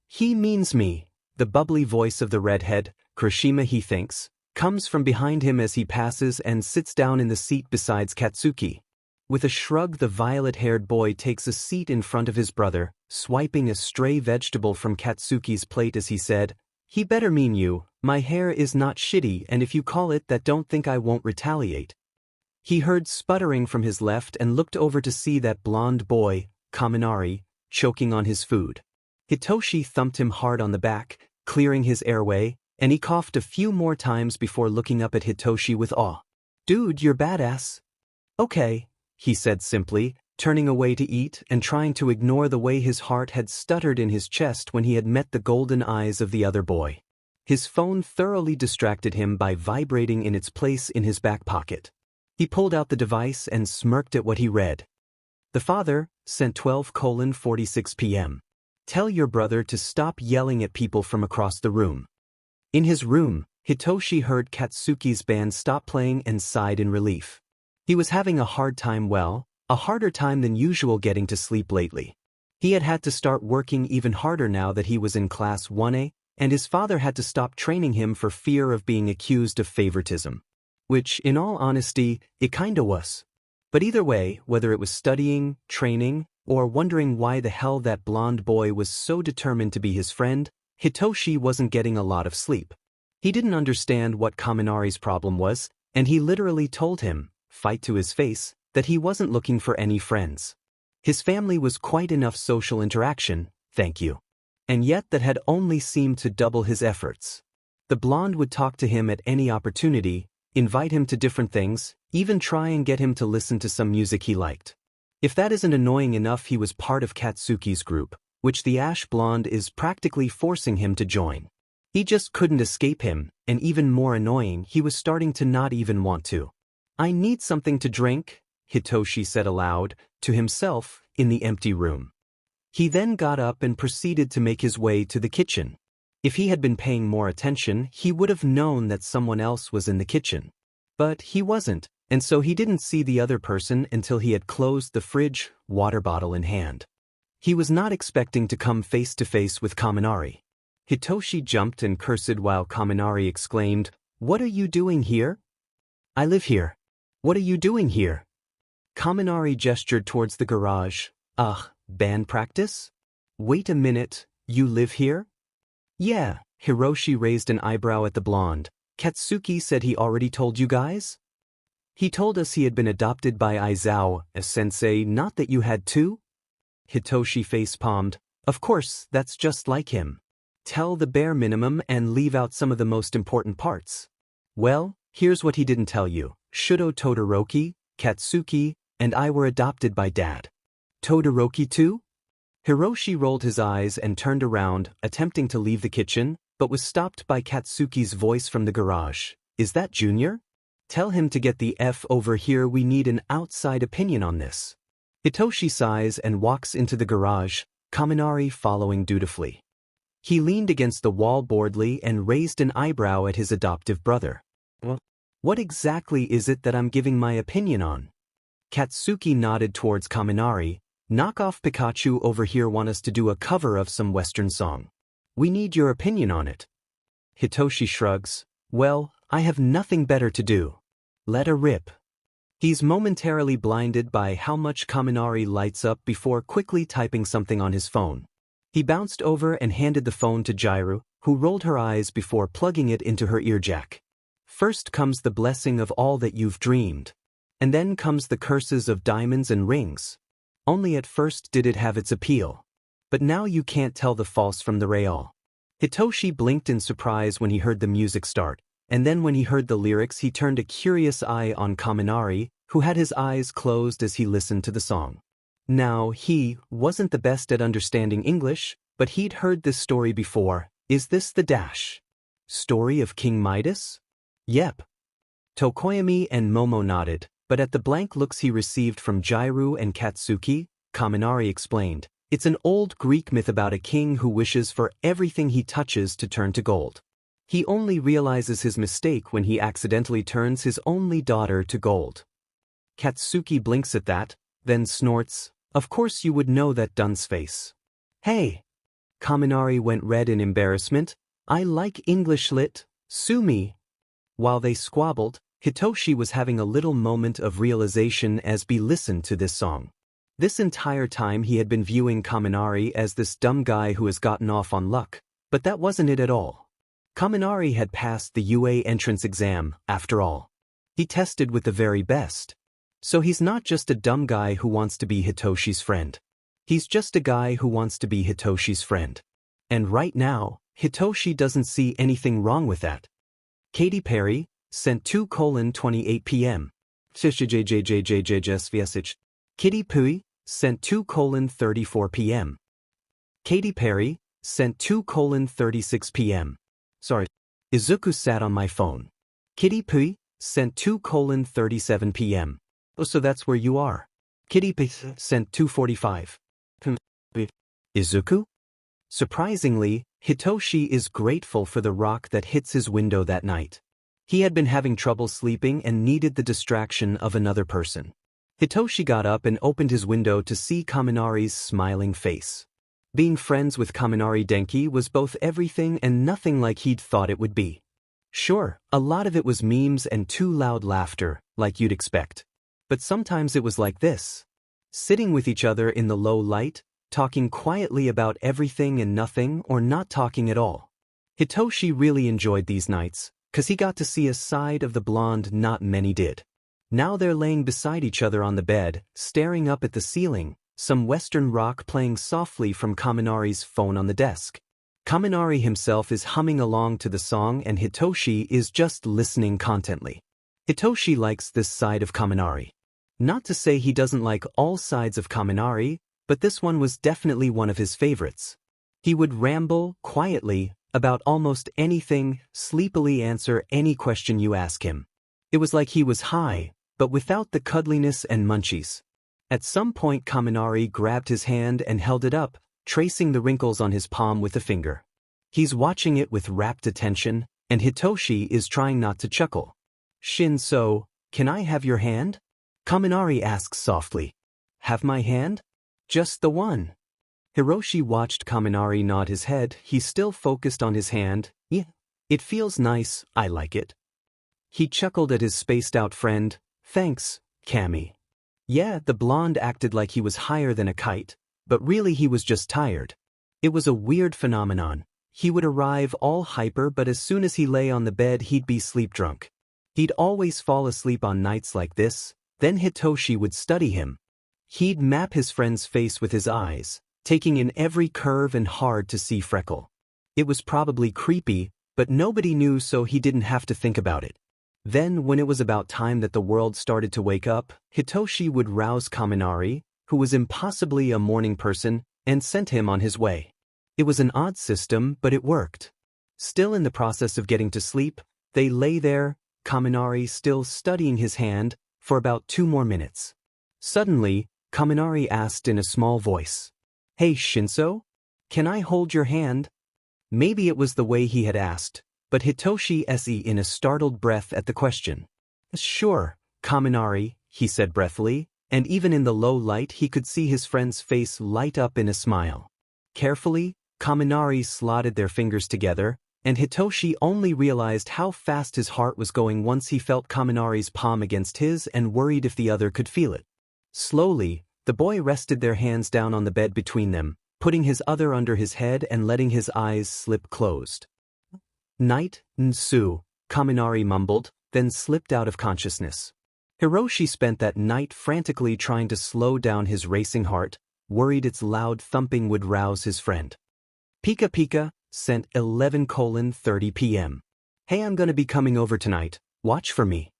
"He means me." The bubbly voice of the redhead, Kirishima he thinks, comes from behind him as he passes and sits down in the seat beside Katsuki. With a shrug, the violet-haired boy takes a seat in front of his brother, swiping a stray vegetable from Katsuki's plate as he said, "He better mean you, my hair is not shitty and if you call it that don't think I won't retaliate." He heard sputtering from his left and looked over to see that blonde boy, Kaminari, choking on his food. Hitoshi thumped him hard on the back, clearing his airway, and he coughed a few more times before looking up at Hitoshi with awe. "Dude, you're badass." "Okay," he said simply, turning away to eat and trying to ignore the way his heart had stuttered in his chest when he had met the golden eyes of the other boy. His phone thoroughly distracted him by vibrating in its place in his back pocket. He pulled out the device and smirked at what he read. "The father sent 12:46 p.m. Tell your brother to stop yelling at people from across the room." In his room, Hitoshi heard Katsuki's band stop playing and sighed in relief. He was having a hard time, a harder time than usual getting to sleep lately. He had to start working even harder now that he was in Class 1A, and his father had to stop training him for fear of being accused of favoritism. Which, in all honesty, it kinda was. But either way, whether it was studying, training, or wondering why the hell that blonde boy was so determined to be his friend, Hitoshi wasn't getting a lot of sleep. He didn't understand what Kaminari's problem was, and he literally told him, fight to his face, that he wasn't looking for any friends. His family was quite enough social interaction, thank you. And yet that had only seemed to double his efforts. The blonde would talk to him at any opportunity, invite him to different things, even try and get him to listen to some music he liked. If that isn't annoying enough, he was part of Katsuki's group, which the ash blonde is practically forcing him to join. He just couldn't escape him, and even more annoying, he was starting to not even want to. "I need something to drink," Hitoshi said aloud, to himself, in the empty room. He then got up and proceeded to make his way to the kitchen. If he had been paying more attention, he would have known that someone else was in the kitchen. But he wasn't, and so he didn't see the other person until he had closed the fridge, water bottle in hand. He was not expecting to come face to face with Kaminari. Hitoshi jumped and cursed while Kaminari exclaimed, "What are you doing here?" "I live here." "What are you doing here?" Kaminari gestured towards the garage. "Ugh, band practice?" "Wait a minute, you live here?" "Yeah." Hiroshi raised an eyebrow at the blonde. "Katsuki said he already told you guys?" "He told us he had been adopted by Aizawa, a sensei, not that you had too?" Hitoshi face-palmed. "Of course, that's just like him. Tell the bare minimum and leave out some of the most important parts." "Well, here's what he didn't tell you. Shoto Todoroki, Katsuki, and I were adopted by Dad." "Todoroki too?" Hiroshi rolled his eyes and turned around, attempting to leave the kitchen, but was stopped by Katsuki's voice from the garage. "Is that Junior? Tell him to get the F over here, we need an outside opinion on this." Hitoshi sighs and walks into the garage, Kaminari following dutifully. He leaned against the wall boredly and raised an eyebrow at his adoptive brother. "Well, what exactly is it that I'm giving my opinion on?" Katsuki nodded towards Kaminari. "Knockoff Pikachu over here want us to do a cover of some Western song. We need your opinion on it." Hitoshi shrugs. "Well, I have nothing better to do. Let her rip." He's momentarily blinded by how much Kaminari lights up before quickly typing something on his phone. He bounced over and handed the phone to Jairu, who rolled her eyes before plugging it into her earjack. "First comes the blessing of all that you've dreamed. And then comes the curses of diamonds and rings. Only at first did it have its appeal. But now you can't tell the false from the real." Hitoshi blinked in surprise when he heard the music start, and then when he heard the lyrics he turned a curious eye on Kaminari, who had his eyes closed as he listened to the song. Now, he wasn't the best at understanding English, but he'd heard this story before. "Is this the story of King Midas?" "Yep." Tokoyami and Momo nodded, but at the blank looks he received from Jairu and Katsuki, Kaminari explained, "It's an old Greek myth about a king who wishes for everything he touches to turn to gold. He only realizes his mistake when he accidentally turns his only daughter to gold." Katsuki blinks at that, then snorts, "Of course you would know that, dunce face." "Hey!" Kaminari went red in embarrassment. "I like English lit, sue me." While they squabbled, Hitoshi was having a little moment of realization as he listened to this song. This entire time he had been viewing Kaminari as this dumb guy who has gotten off on luck, but that wasn't it at all. Kaminari had passed the UA entrance exam, after all. He tested with the very best. So he's not just a dumb guy who wants to be Hitoshi's friend. He's just a guy who wants to be Hitoshi's friend. And right now, Hitoshi doesn't see anything wrong with that. Katy Perry sent 2:28 p.m. Kitty Pui sent 2:34 p.m. Katy Perry sent 2:36 p.m. Sorry. Izuku sat on my phone. Kitty Pui sent 2:37 p.m. Oh, so that's where you are. Kitty Pui sent 2:45. Izuku? Surprisingly, Hitoshi is grateful for the rock that hits his window that night. He had been having trouble sleeping and needed the distraction of another person. Hitoshi got up and opened his window to see Kaminari's smiling face. Being friends with Kaminari Denki was both everything and nothing like he'd thought it would be. Sure, a lot of it was memes and too loud laughter, like you'd expect. But sometimes it was like this. Sitting with each other in the low light, talking quietly about everything and nothing or not talking at all. Hitoshi really enjoyed these nights, 'cause he got to see a side of the blonde not many did. Now they're laying beside each other on the bed, staring up at the ceiling, some western rock playing softly from Kaminari's phone on the desk. Kaminari himself is humming along to the song and Hitoshi is just listening contently. Hitoshi likes this side of Kaminari. Not to say he doesn't like all sides of Kaminari, but this one was definitely one of his favorites. He would ramble, quietly, about almost anything, sleepily answer any question you ask him. It was like he was high, but without the cuddliness and munchies. At some point Kaminari grabbed his hand and held it up, tracing the wrinkles on his palm with a finger. He's watching it with rapt attention, and Hitoshi is trying not to chuckle. Shinso, can I have your hand? Kaminari asks softly. Have my hand? Just the one. Hiroshi watched Kaminari nod his head. He's still focused on his hand. Yeah, it feels nice, I like it. He chuckled at his spaced-out friend. Thanks, Kami. Yeah, the blonde acted like he was higher than a kite, but really he was just tired. It was a weird phenomenon. He would arrive all hyper, but as soon as he lay on the bed he'd be sleep-drunk. He'd always fall asleep on nights like this, then Hitoshi would study him. He'd map his friend's face with his eyes, taking in every curve and hard to see freckle. It was probably creepy, but nobody knew, so he didn't have to think about it. Then, when it was about time that the world started to wake up, Hitoshi would rouse Kaminari, who was impossibly a morning person, and sent him on his way. It was an odd system, but it worked. Still in the process of getting to sleep, they lay there, Kaminari still studying his hand, for about 2 more minutes. Suddenly, Kaminari asked in a small voice, Hey Shinso? Can I hold your hand? Maybe it was the way he had asked, but Hitoshi se in a startled breath at the question. Sure, Kaminari, he said breathily, and even in the low light he could see his friend's face light up in a smile. Carefully, Kaminari slotted their fingers together, and Hitoshi only realized how fast his heart was going once he felt Kaminari's palm against his and worried if the other could feel it. Slowly, the boy rested their hands down on the bed between them, putting his other under his head and letting his eyes slip closed. Night, Nsu, Kaminari mumbled, then slipped out of consciousness. Hiroshi spent that night frantically trying to slow down his racing heart, worried its loud thumping would rouse his friend. Pika Pika sent 11:30 p.m. Hey, I'm gonna be coming over tonight, watch for me.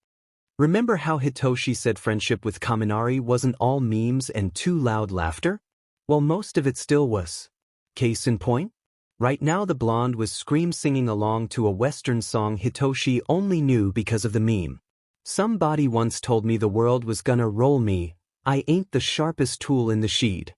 Remember how Hitoshi said friendship with Kaminari wasn't all memes and too loud laughter? Well, most of it still was. Case in point? Right now the blonde was scream-singing along to a Western song Hitoshi only knew because of the meme. Somebody once told me the world was gonna roll me, I ain't the sharpest tool in the shed.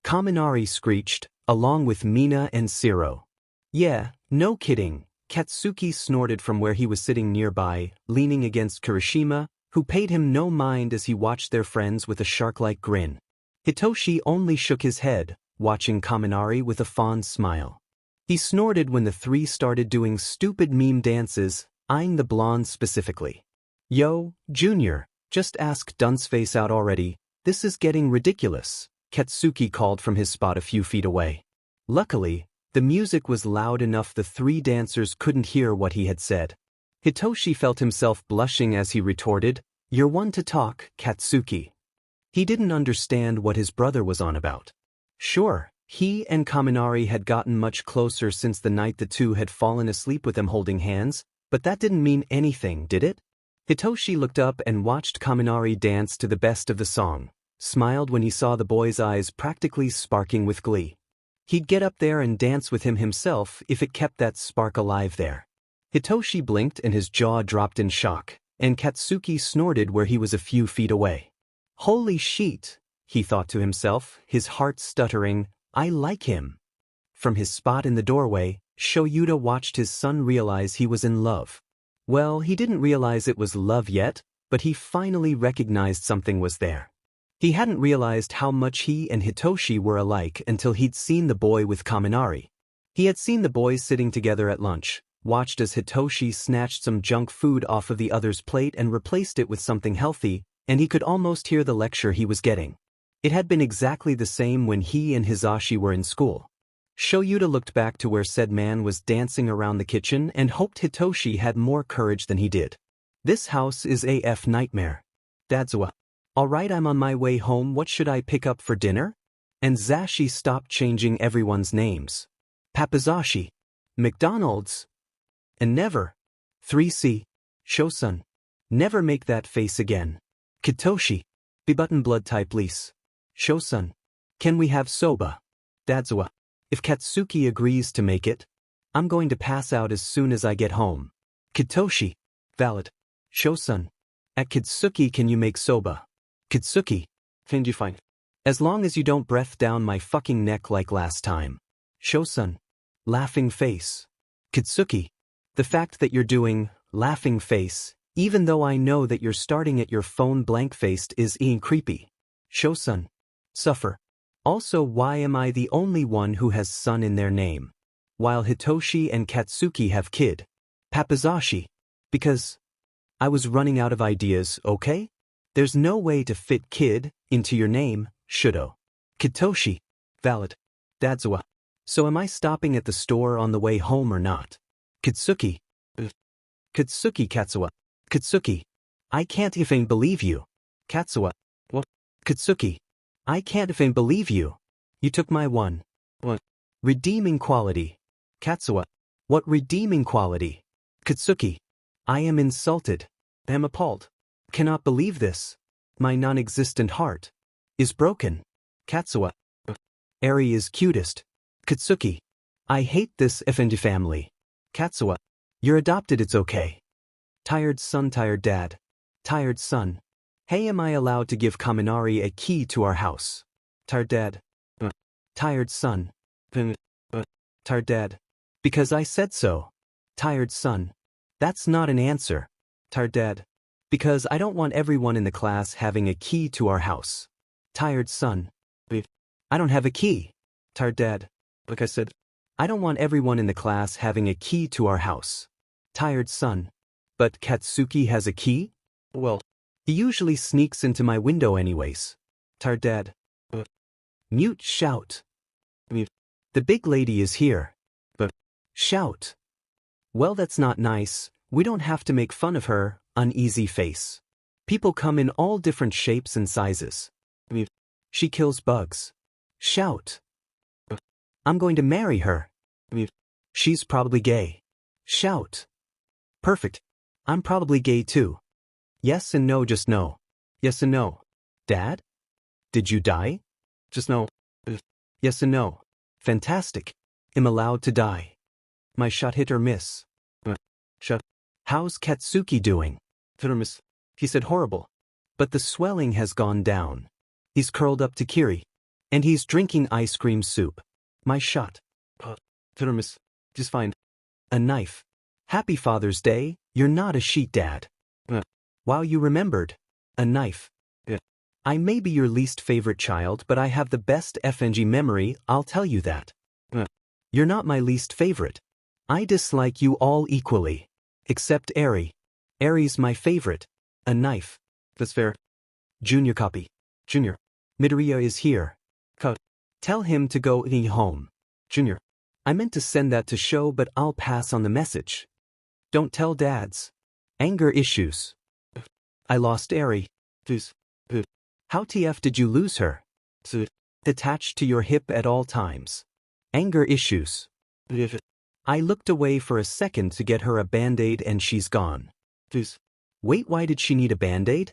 Kaminari screeched, along with Mina and Siro. Yeah, no kidding. Katsuki snorted from where he was sitting nearby, leaning against Kirishima, who paid him no mind as he watched their friends with a shark-like grin. Hitoshi only shook his head, watching Kaminari with a fond smile. He snorted when the three started doing stupid meme dances, eyeing the blonde specifically. Yo, Junior, just ask Dunceface out already, this is getting ridiculous, Katsuki called from his spot a few feet away. Luckily, the music was loud enough the three dancers couldn't hear what he had said. Hitoshi felt himself blushing as he retorted, "You're one to talk, Katsuki." He didn't understand what his brother was on about. Sure, he and Kaminari had gotten much closer since the night the two had fallen asleep with them holding hands, but that didn't mean anything, did it? Hitoshi looked up and watched Kaminari dance to the best of the song, smiled when he saw the boy's eyes practically sparking with glee. He'd get up there and dance with him himself if it kept that spark alive there. Hitoshi blinked and his jaw dropped in shock, and Katsuki snorted where he was a few feet away. Holy shit, he thought to himself, his heart stuttering, I like him. From his spot in the doorway, Shoyuta watched his son realize he was in love. Well, he didn't realize it was love yet, but he finally recognized something was there. He hadn't realized how much he and Hitoshi were alike until he'd seen the boy with Kaminari. He had seen the boys sitting together at lunch, watched as Hitoshi snatched some junk food off of the other's plate and replaced it with something healthy, and he could almost hear the lecture he was getting. It had been exactly the same when he and Hisashi were in school. Shoyuta looked back to where said man was dancing around the kitchen and hoped Hitoshi had more courage than he did. This house is AF nightmare. Aizawa. Alright, I'm on my way home, what should I pick up for dinner? And Zashi stopped changing everyone's names. Papazashi. McDonald's. And never. 3C. Shosun. Never make that face again. Kitoshi. B-button blood type lease. Shosun. Can we have soba? Aizawa. If Katsuki agrees to make it, I'm going to pass out as soon as I get home. Kitoshi. Valid. Shosun. At Katsuki, can you make soba? Katsuki. Can you find? As long as you don't breath down my fucking neck like last time. Shosun. Laughing face. Katsuki. The fact that you're doing laughing face, even though I know that you're starting at your phone blank-faced, is creepy. Shosun. Suffer. Also, why am I the only one who has son in their name, while Hitoshi and Katsuki have kid? Papazashi. Because I was running out of ideas, okay? There's no way to fit kid into your name, Shoto. Kitoshi. Valid. Aizawa. So am I stopping at the store on the way home or not? Katsuki. Katsuki Katsuwa. Katsuki. I can't even believe you. Katsuwa. What? Katsuki. I can't even believe you. You took my one. What? Redeeming quality. Katsuwa. What redeeming quality? Katsuki. I am insulted. Am appalled. Cannot believe this. My non-existent heart is broken. Katsuwa. Eri is cutest. Katsuki. I hate this effing family. Katsuwa. You're adopted, it's okay. Tired son, tired dad. Tired son. Hey, am I allowed to give Kaminari a key to our house? Tired dad. Tired son. Tired dad. Because I said so. Tired son. That's not an answer. Tired dad. Because I don't want everyone in the class having a key to our house. Tired son. I don't have a key. Tired dad. Like I said, I don't want everyone in the class having a key to our house. Tired son. But Katsuki has a key? Well, he usually sneaks into my window anyways. Tired dad. Mute shout. The big lady is here. Shout. Well, that's not nice. We don't have to make fun of her. Uneasy face. People come in all different shapes and sizes. She kills bugs. Shout. I'm going to marry her. She's probably gay. Shout. Perfect. I'm probably gay too. Yes and no, just no. Yes and no. Dad? Did you die? Just no. Yes and no. Fantastic. Am allowed to die. My shot hit or miss. Shot. How's Katsuki doing? Miss. He said horrible. But the swelling has gone down. He's curled up to Kiri. And he's drinking ice cream soup. My shot. Miss. Just fine. A knife. Happy Father's Day. You're not a sheet dad. Wow, you remembered. A knife. I may be your least favorite child, but I have the best FNG memory, I'll tell you that. You're not my least favorite. I dislike you all equally. Except Eri. Eri's my favorite. A knife. That's fair. Junior copy. Junior. Midoriya is here. Cut. Tell him to go home. Junior. I meant to send that to Sho, but I'll pass on the message. Don't tell dads. Anger issues. I lost Eri. How TF did you lose her? Attached to your hip at all times. Anger issues. I looked away for a second to get her a band-aid and she's gone. Wait, why did she need a band-aid?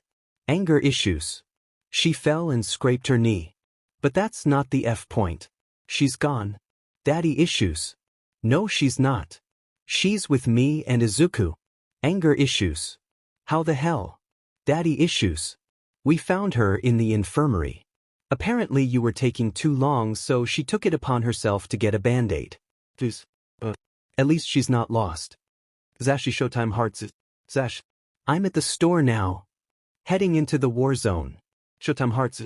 Anger issues. She fell and scraped her knee. But that's not the F point. She's gone. Daddy issues. No, she's not. She's with me and Izuku. Anger issues. How the hell? Daddy issues. We found her in the infirmary. Apparently you were taking too long, so she took it upon herself to get a band-aid. At least she's not lost. Zashi Showtime Hearts. Zash. I'm at the store now. Heading into the war zone. Showtime Hearts.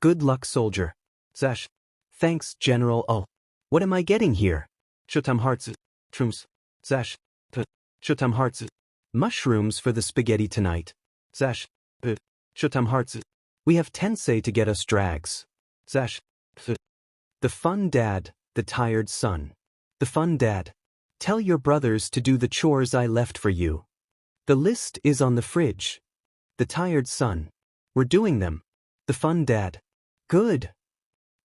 Good luck, soldier. Zash. Thanks, General. Oh. What am I getting here? Showtime Hearts. Shrooms. Zash. Showtime Hearts. Mushrooms for the spaghetti tonight. Zash. Showtime Hearts. We have Tensei to get us drags. Zash. The fun dad, the tired son. The fun dad. Tell your brothers to do the chores I left for you. The list is on the fridge. The tired son. We're doing them. The fun dad. Good.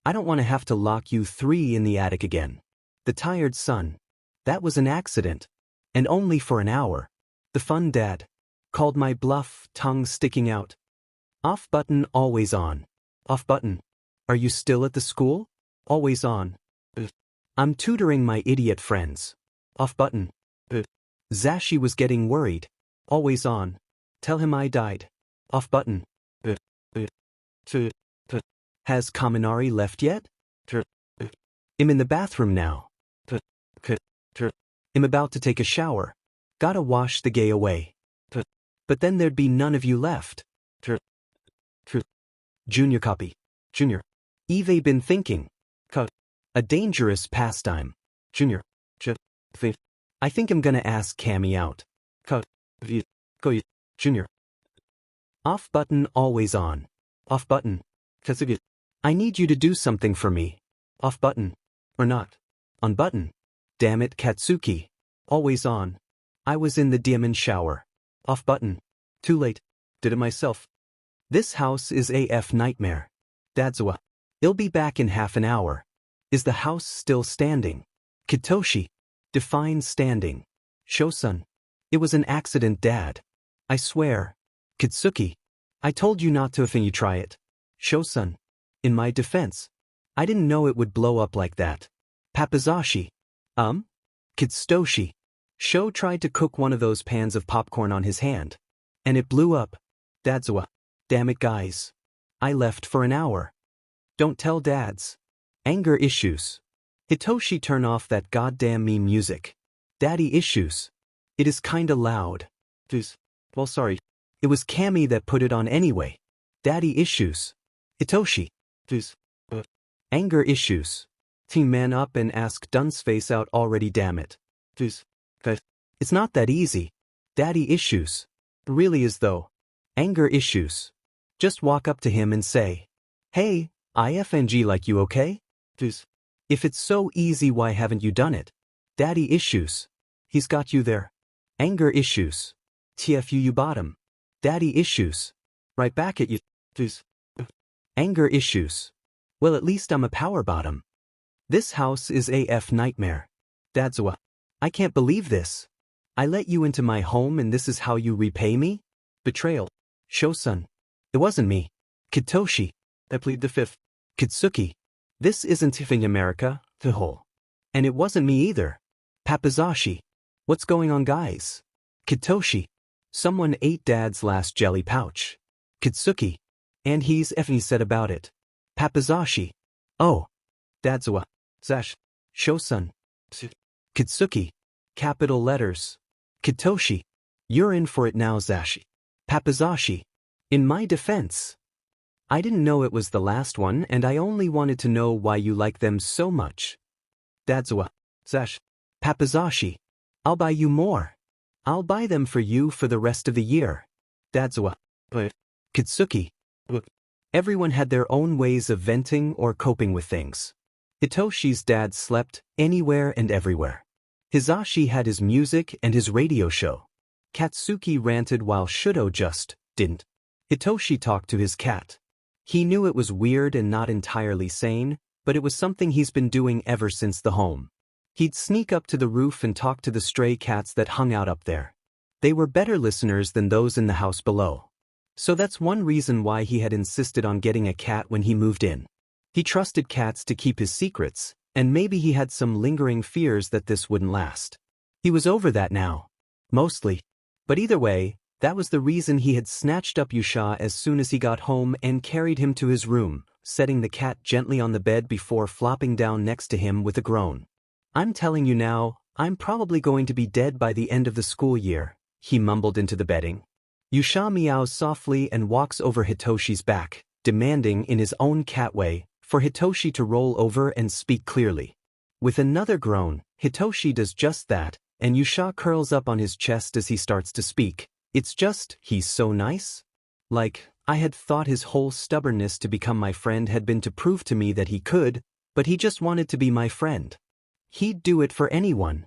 I don't want to have to lock you three in the attic again. The tired son. That was an accident. And only for an hour. The fun dad. Called my bluff, tongue sticking out. Off button always on. Off button. Are you still at the school? Always on. I'm tutoring my idiot friends. Off button. Zashi was getting worried. Always on. Tell him I died. Off button. Has Kaminari left yet? I'm in the bathroom now. I'm about to take a shower. Gotta wash the gay away. But then there'd be none of you left. Junior copy. Junior. Eve been thinking. A dangerous pastime. Junior. I think I'm gonna ask Cammy out. Junior. Off button always on. Off button. Katsuki. I need you to do something for me. Off button. Or not. On button. Damn it, Katsuki. Always on. I was in the diamond shower. Off button. Too late. Did it myself. This house is AF nightmare. Aizawa. I'll be back in half an hour. Is the house still standing? Kitoshi. Define standing. Shosun. It was an accident, Dad. I swear. Katsuki. I told you not to if you try it. Shosun. In my defense. I didn't know it would blow up like that. Papazashi. Kitsutoshi. Sho tried to cook one of those pans of popcorn on his hand. And it blew up. Aizawa. Damn it, guys. I left for an hour. Don't tell dads. Anger issues. Hitoshi, turn off that goddamn meme music. Daddy issues. It is kinda loud. Well, sorry. It was Cammy that put it on anyway. Daddy issues. Hitoshi. Anger issues. Team man up and ask Dunceface out already, damn it. It's not that easy. Daddy issues. Really is though. Anger issues. Just walk up to him and say, hey, IFNG, like, you okay? If it's so easy, why haven't you done it? Daddy issues. He's got you there. Anger issues. TFU, you bottom. Daddy issues. Right back at you. Anger issues. Well, at least I'm a power bottom. This house is AF nightmare. Aizawa. I can't believe this. I let you into my home and this is how you repay me? Betrayal. Shosun. It wasn't me. Kitoshi. I plead the fifth. Katsuki. This isn't Tiffing America, the whole. And it wasn't me either. Papazashi. What's going on, guys? Kitoshi. Someone ate Dad's last jelly pouch. Katsuki. And he's effing said about it. Papazashi. Oh. Aizawa. Zash. Shosun. Katsuki. Capital letters. Kitoshi. You're in for it now, Zashi. Papazashi. In my defense. I didn't know it was the last one and I only wanted to know why you like them so much. Aizawa. Zash. Papazashi. I'll buy you more. I'll buy them for you for the rest of the year. Aizawa. Katsuki. Everyone had their own ways of venting or coping with things. Hitoshi's dad slept anywhere and everywhere. Hisashi had his music and his radio show. Katsuki ranted while Shoto just didn't. Hitoshi talked to his cat. He knew it was weird and not entirely sane, but it was something he's been doing ever since the home. He'd sneak up to the roof and talk to the stray cats that hung out up there. They were better listeners than those in the house below. So that's one reason why he had insisted on getting a cat when he moved in. He trusted cats to keep his secrets, and maybe he had some lingering fears that this wouldn't last. He was over that now. Mostly. But either way, that was the reason he had snatched up Yusha as soon as he got home and carried him to his room, setting the cat gently on the bed before flopping down next to him with a groan. "I'm telling you now, I'm probably going to be dead by the end of the school year," he mumbled into the bedding. Yusha meows softly and walks over Hitoshi's back, demanding in his own cat way for Hitoshi to roll over and speak clearly. With another groan, Hitoshi does just that, and Yusha curls up on his chest as he starts to speak. It's just, he's so nice. Like, I had thought his whole stubbornness to become my friend had been to prove to me that he could, but he just wanted to be my friend. He'd do it for anyone.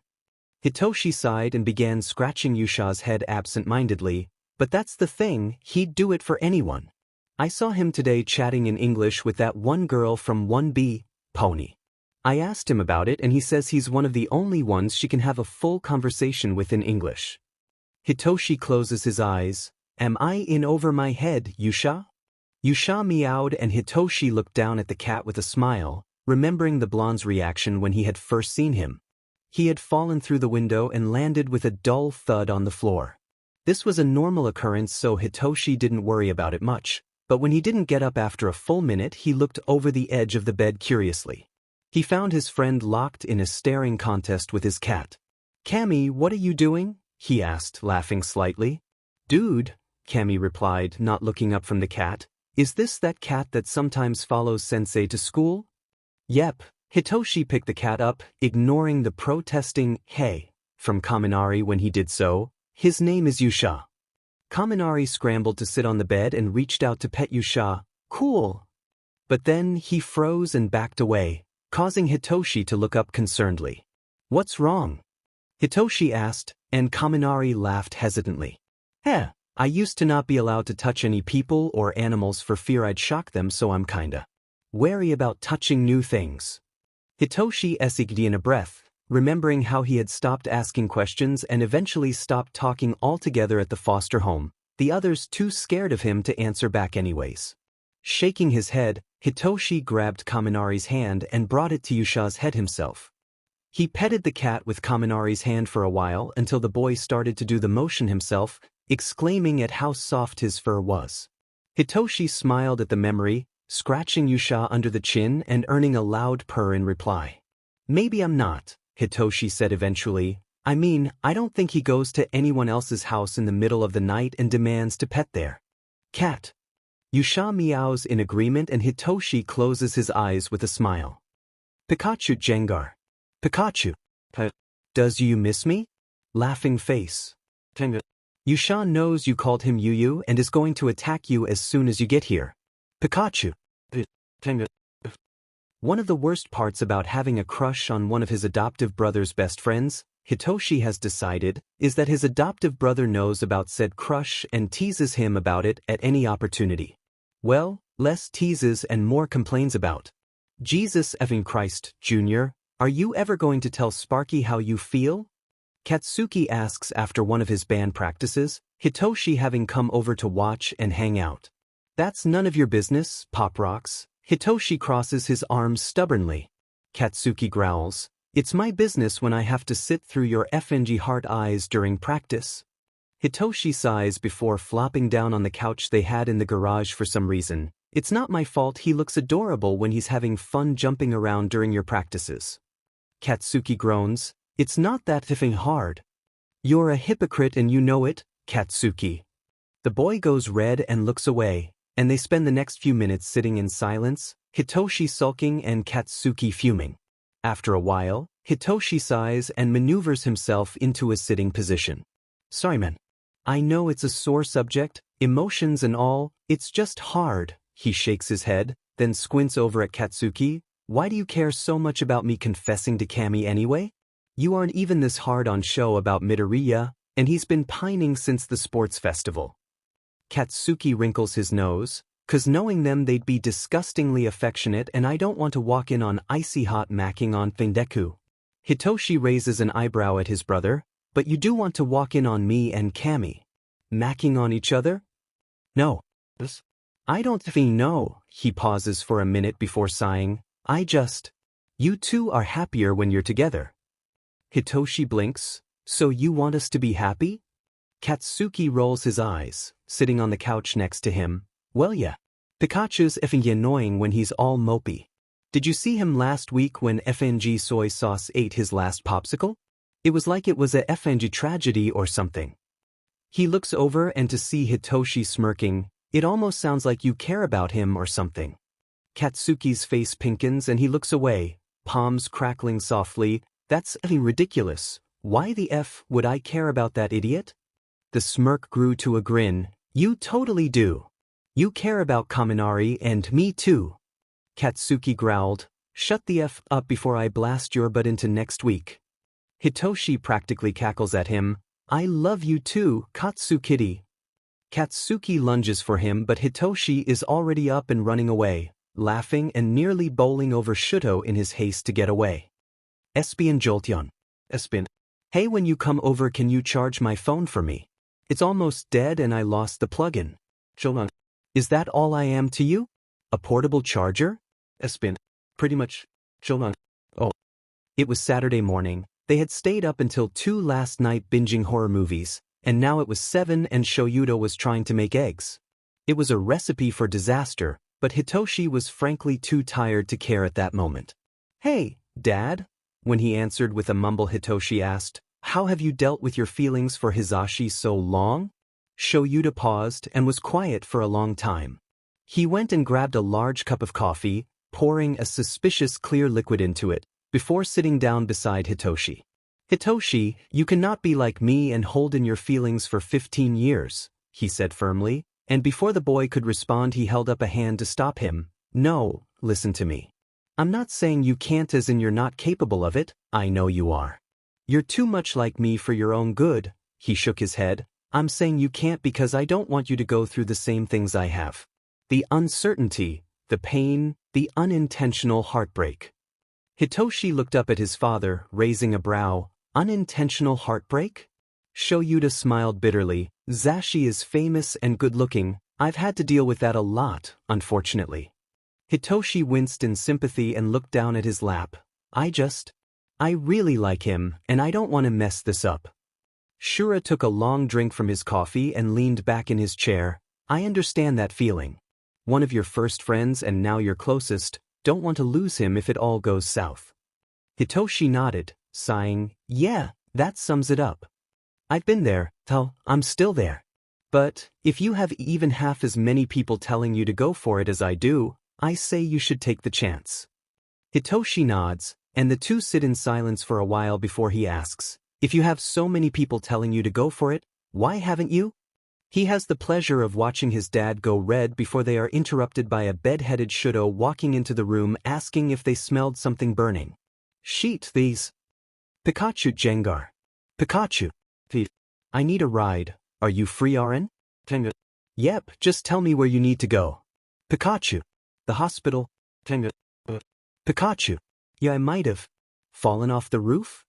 Hitoshi sighed and began scratching Yusha's head absent-mindedly, but that's the thing, he'd do it for anyone. I saw him today chatting in English with that one girl from 1B, Pony. I asked him about it and he says he's one of the only ones she can have a full conversation with in English. Hitoshi closes his eyes. Am I in over my head, Yusha? Yusha meowed and Hitoshi looked down at the cat with a smile, remembering the blonde's reaction when he had first seen him. He had fallen through the window and landed with a dull thud on the floor. This was a normal occurrence, so Hitoshi didn't worry about it much, but when he didn't get up after a full minute, he looked over the edge of the bed curiously. He found his friend locked in a staring contest with his cat. "Cammy, what are you doing?" he asked, laughing slightly. "Dude," Cammy replied, not looking up from the cat, "is this that cat that sometimes follows sensei to school?" "Yep." Hitoshi picked the cat up, ignoring the protesting "hey" from Kaminari when he did so. "His name is Yusha." Kaminari scrambled to sit on the bed and reached out to pet Yusha. "Cool." But then he froze and backed away, causing Hitoshi to look up concernedly. "What's wrong?" Hitoshi asked, and Kaminari laughed hesitantly. I used to not be allowed to touch any people or animals for fear I'd shock them, so I'm kinda wary about touching new things." Hitoshi essayed in a breath, remembering how he had stopped asking questions and eventually stopped talking altogether at the foster home, the others too scared of him to answer back anyways. Shaking his head, Hitoshi grabbed Kaminari's hand and brought it to Yusha's head himself. He petted the cat with Kaminari's hand for a while until the boy started to do the motion himself, exclaiming at how soft his fur was. Hitoshi smiled at the memory, scratching Yusha under the chin and earning a loud purr in reply. "Maybe I'm not," Hitoshi said eventually. "I mean, I don't think he goes to anyone else's house in the middle of the night and demands to pet there." "Cat." Yusha meows in agreement and Hitoshi closes his eyes with a smile. "Pikachu Jengar." "Pikachu. Does you miss me?" Laughing face. "Yusha knows you called him Yu and is going to attack you as soon as you get here." "Pikachu." One of the worst parts about having a crush on one of his adoptive brother's best friends, Hitoshi has decided, is that his adoptive brother knows about said crush and teases him about it at any opportunity. Well, less teases and more complains about. "Jesus effing Christ, Junior, are you ever going to tell Sparky how you feel?" Katsuki asks after one of his band practices, Hitoshi having come over to watch and hang out. "That's none of your business, Pop Rocks." Hitoshi crosses his arms stubbornly. Katsuki growls, "It's my business when I have to sit through your FNG heart eyes during practice." Hitoshi sighs before flopping down on the couch they had in the garage for some reason. "It's not my fault he looks adorable when he's having fun jumping around during your practices." Katsuki groans, "It's not that effing hard." "You're a hypocrite and you know it, Katsuki." The boy goes red and looks away, and they spend the next few minutes sitting in silence, Hitoshi sulking and Katsuki fuming. After a while, Hitoshi sighs and maneuvers himself into a sitting position. "Sorry man. I know it's a sore subject, Emotions and all, it's just hard. He shakes his head, then squints over at Katsuki. Why do you care so much about me confessing to Kami anyway? You aren't even this hard on show about Midoriya, and he's been pining since the sports festival. Katsuki wrinkles his nose, 'cause knowing them they'd be disgustingly affectionate and I don't want to walk in on icy hot macking on Deku. Hitoshi raises an eyebrow at his brother, but you do want to walk in on me and Kami. Macking on each other? No. I don't think no. He pauses for a minute before sighing. You two are happier when you're together. Hitoshi blinks. So you want us to be happy? Katsuki rolls his eyes, sitting on the couch next to him. Well yeah. Pikachu's effing annoying when he's all mopey. Did you see him last week when FNG soy sauce ate his last popsicle? It was like it was a FNG tragedy or something. He looks over and to see Hitoshi smirking, it almost sounds like you care about him or something. Katsuki's face pinkens and he looks away, palms crackling softly. That's effing ridiculous. Why the F would I care about that idiot? The smirk grew to a grin. You totally do. You care about Kaminari and me too. Katsuki growled. Shut the F up before I blast your butt into next week. Hitoshi practically cackles at him. I love you too, Katsukity. Katsuki lunges for him but Hitoshi is already up and running away, laughing and nearly bowling over Shoto in his haste to get away. Espion Jolteon. Espion. Hey, when you come over can you charge my phone for me? It's almost dead and I lost the plug-in. Jolteon. Is that all I am to you? A portable charger? Espion. Pretty much. Jolteon. Oh. It was Saturday morning. They had stayed up until 2 last night binging horror movies, and now it was 7 and Shoyuto was trying to make eggs. It was a recipe for disaster, but Hitoshi was frankly too tired to care at that moment. Hey, Dad? When he answered with a mumble, Hitoshi asked, how have you dealt with your feelings for Hisashi so long? Shoyuta paused and was quiet for a long time. He went and grabbed a large cup of coffee, pouring a suspicious clear liquid into it, before sitting down beside Hitoshi. Hitoshi, you cannot be like me and hold in your feelings for 15 years, he said firmly, and before the boy could respond he held up a hand to stop him. No, listen to me. I'm not saying you can't as in you're not capable of it, I know you are. You're too much like me for your own good, he shook his head. I'm saying you can't because I don't want you to go through the same things I have. The uncertainty, the pain, the unintentional heartbreak. Hitoshi looked up at his father, raising a brow. Unintentional heartbreak? Shoyuta smiled bitterly. Zashi is famous and good-looking. I've had to deal with that a lot, unfortunately. Hitoshi winced in sympathy and looked down at his lap. I really like him, and I don't want to mess this up. Shura took a long drink from his coffee and leaned back in his chair. I understand that feeling. One of your first friends and now your closest, don't want to lose him if it all goes south. Hitoshi nodded, sighing, yeah, that sums it up. I've been there, I'm still there. But, if you have even half as many people telling you to go for it as I do, I say you should take the chance. Hitoshi nods, and the two sit in silence for a while before he asks, if you have so many people telling you to go for it, why haven't you? He has the pleasure of watching his dad go red before they are interrupted by a bed-headed Shoto walking into the room asking if they smelled something burning. Sheet these. Pikachu Jengar. Pikachu. I need a ride. Are you free, RN? Yep, just tell me where you need to go. Pikachu. The hospital. Pikachu. Yeah, I might have. Fallen off the roof?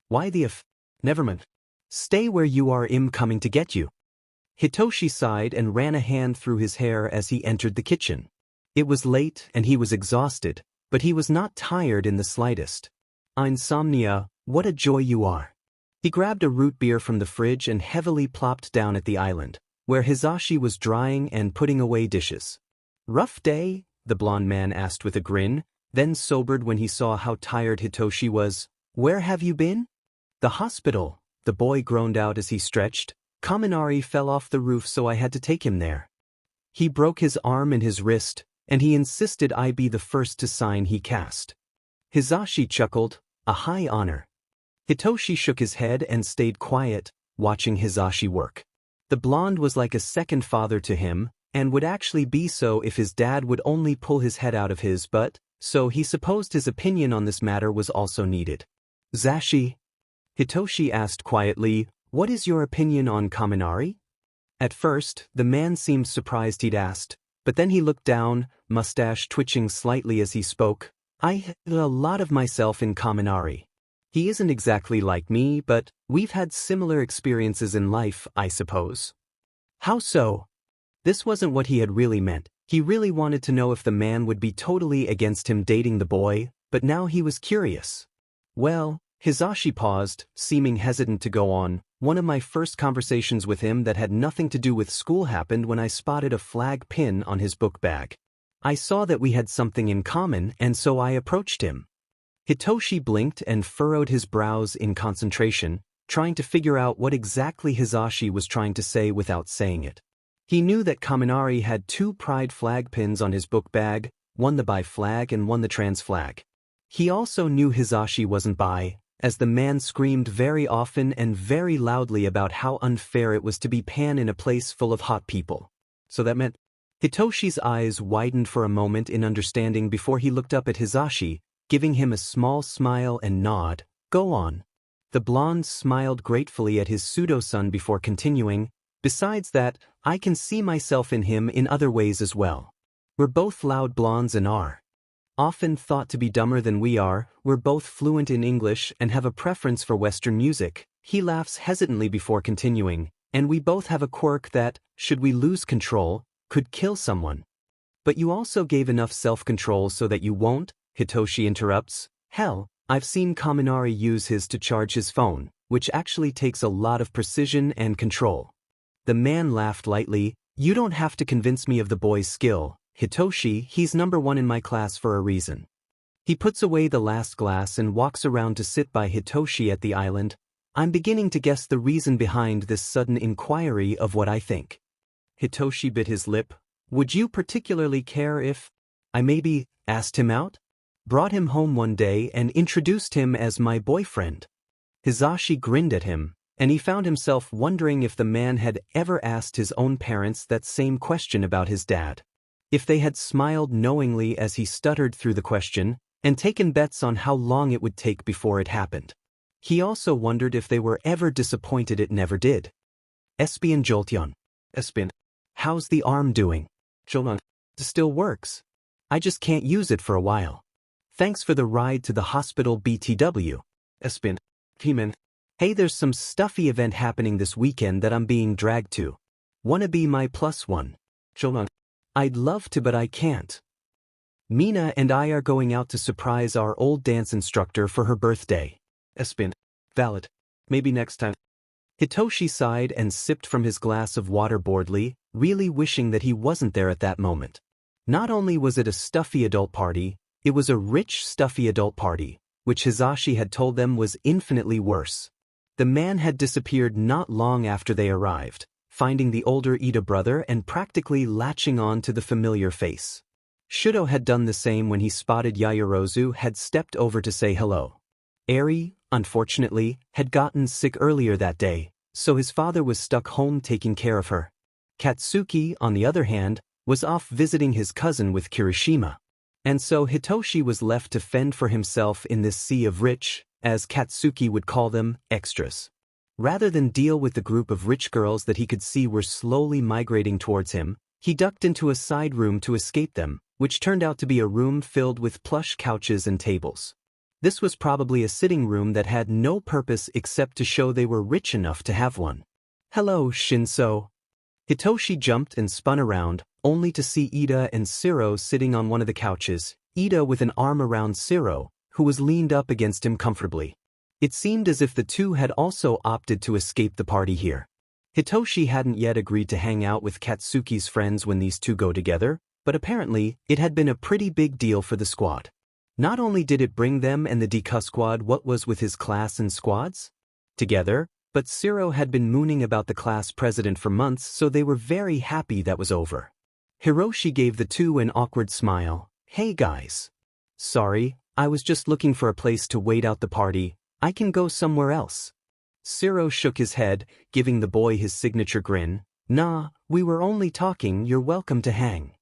Why the if? Never mind. Stay where you are, I'm coming to get you. Hitoshi sighed and ran a hand through his hair as he entered the kitchen. It was late and he was exhausted, but he was not tired in the slightest. Insomnia, what a joy you are. He grabbed a root beer from the fridge and heavily plopped down at the island, where Hisashi was drying and putting away dishes. Rough day? The blond man asked with a grin, then sobered when he saw how tired Hitoshi was. Where have you been? The hospital, the boy groaned out as he stretched. Kaminari fell off the roof so I had to take him there. He broke his arm and his wrist, and he insisted I be the first to sign he cast. Hisashi chuckled, a high honor. Hitoshi shook his head and stayed quiet, watching Hisashi work. The blonde was like a second father to him, and would actually be so if his dad would only pull his head out of his butt, so he supposed his opinion on this matter was also needed. Zashi? Hitoshi asked quietly, what is your opinion on Kaminari? At first, the man seemed surprised he'd asked, but then he looked down, mustache twitching slightly as he spoke. I had a lot of myself in Kaminari. He isn't exactly like me, but we've had similar experiences in life, I suppose. How so? This wasn't what he had really meant. He really wanted to know if the man would be totally against him dating the boy, but now he was curious. Well, Hizashi paused, seeming hesitant to go on. One of my first conversations with him that had nothing to do with school happened when I spotted a flag pin on his book bag. I saw that we had something in common, and so I approached him. Hitoshi blinked and furrowed his brows in concentration, trying to figure out what exactly Hizashi was trying to say without saying it. He knew that Kaminari had 2 pride flag pins on his book bag, one the bi flag and one the trans flag. He also knew Hizashi wasn't bi, as the man screamed very often and very loudly about how unfair it was to be pan in a place full of hot people. So that meant... Hitoshi's eyes widened for a moment in understanding before he looked up at Hizashi, giving him a small smile and nod. Go on. The blonde smiled gratefully at his pseudo-son before continuing. Besides that, I can see myself in him in other ways as well. We're both loud blondes and are often thought to be dumber than we are. We're both fluent in English and have a preference for Western music. He laughs hesitantly before continuing. And we both have a quirk that, should we lose control, could kill someone. But you also gave enough self-control so that you won't, Hitoshi interrupts. Hell, I've seen Kaminari use his to charge his phone, which actually takes a lot of precision and control. The man laughed lightly. You don't have to convince me of the boy's skill, Hitoshi. He's number 1 in my class for a reason. He puts away the last glass and walks around to sit by Hitoshi at the island. I'm beginning to guess the reason behind this sudden inquiry of what I think. Hitoshi bit his lip. Would you particularly care if I maybe asked him out? Brought him home one day and introduced him as my boyfriend? Hizashi grinned at him, and he found himself wondering if the man had ever asked his own parents that same question about his dad. If they had smiled knowingly as he stuttered through the question, and taken bets on how long it would take before it happened. He also wondered if they were ever disappointed it never did. Espion Jolteon. Espion. How's the arm doing? Jolteon. Still works. I just can't use it for a while. Thanks for the ride to the hospital BTW. Espion. He-man. Hey, there's some stuffy event happening this weekend that I'm being dragged to. Wanna be my +1? Jolteon. I'd love to, but I can't. Mina and I are going out to surprise our old dance instructor for her birthday. Espion. Valid. Maybe next time. Hitoshi sighed and sipped from his glass of water boredly, really wishing that he wasn't there at that moment. Not only was it a stuffy adult party, it was a rich, stuffy adult party, which Hizashi had told them was infinitely worse. The man had disappeared not long after they arrived, finding the older Ida brother and practically latching on to the familiar face. Shoto had done the same when he spotted Yaoyorozu had stepped over to say hello. Eri, unfortunately, had gotten sick earlier that day, so his father was stuck home taking care of her. Katsuki, on the other hand, was off visiting his cousin with Kirishima. And so Hitoshi was left to fend for himself in this sea of rich, as Katsuki would call them, extras. Rather than deal with the group of rich girls that he could see were slowly migrating towards him, he ducked into a side room to escape them, which turned out to be a room filled with plush couches and tables. This was probably a sitting room that had no purpose except to show they were rich enough to have one. Hello, Shinso. Hitoshi jumped and spun around, only to see Ida and Shiro sitting on one of the couches, Ida with an arm around Shiro, who was leaned up against him comfortably. It seemed as if the two had also opted to escape the party here. Hitoshi hadn't yet agreed to hang out with Katsuki's friends when these two go together, but apparently it had been a pretty big deal for the squad. Not only did it bring them and the Deku squad what was with his class and squads together, but Shiro had been mooning about the class president for months, so they were very happy that was over. Hiroshi gave the two an awkward smile. Hey guys. Sorry, I was just looking for a place to wait out the party. I can go somewhere else. Shiro shook his head, giving the boy his signature grin. Nah, we were only talking, you're welcome to hang.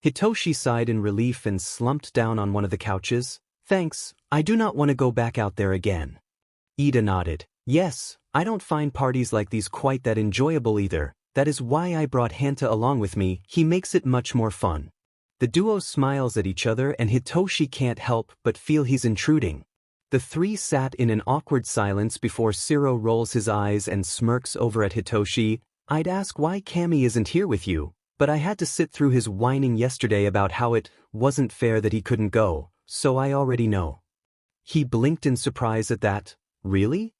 Hitoshi sighed in relief and slumped down on one of the couches. Thanks, I do not want to go back out there again. Ida nodded. Yes, I don't find parties like these quite that enjoyable either. That is why I brought Hanta along with me, he makes it much more fun. The duo smiles at each other and Hitoshi can't help but feel he's intruding. The three sat in an awkward silence before Shiro rolls his eyes and smirks over at Hitoshi. I'd ask why Kami isn't here with you, but I had to sit through his whining yesterday about how it wasn't fair that he couldn't go, so I already know. He blinked in surprise at that. Really?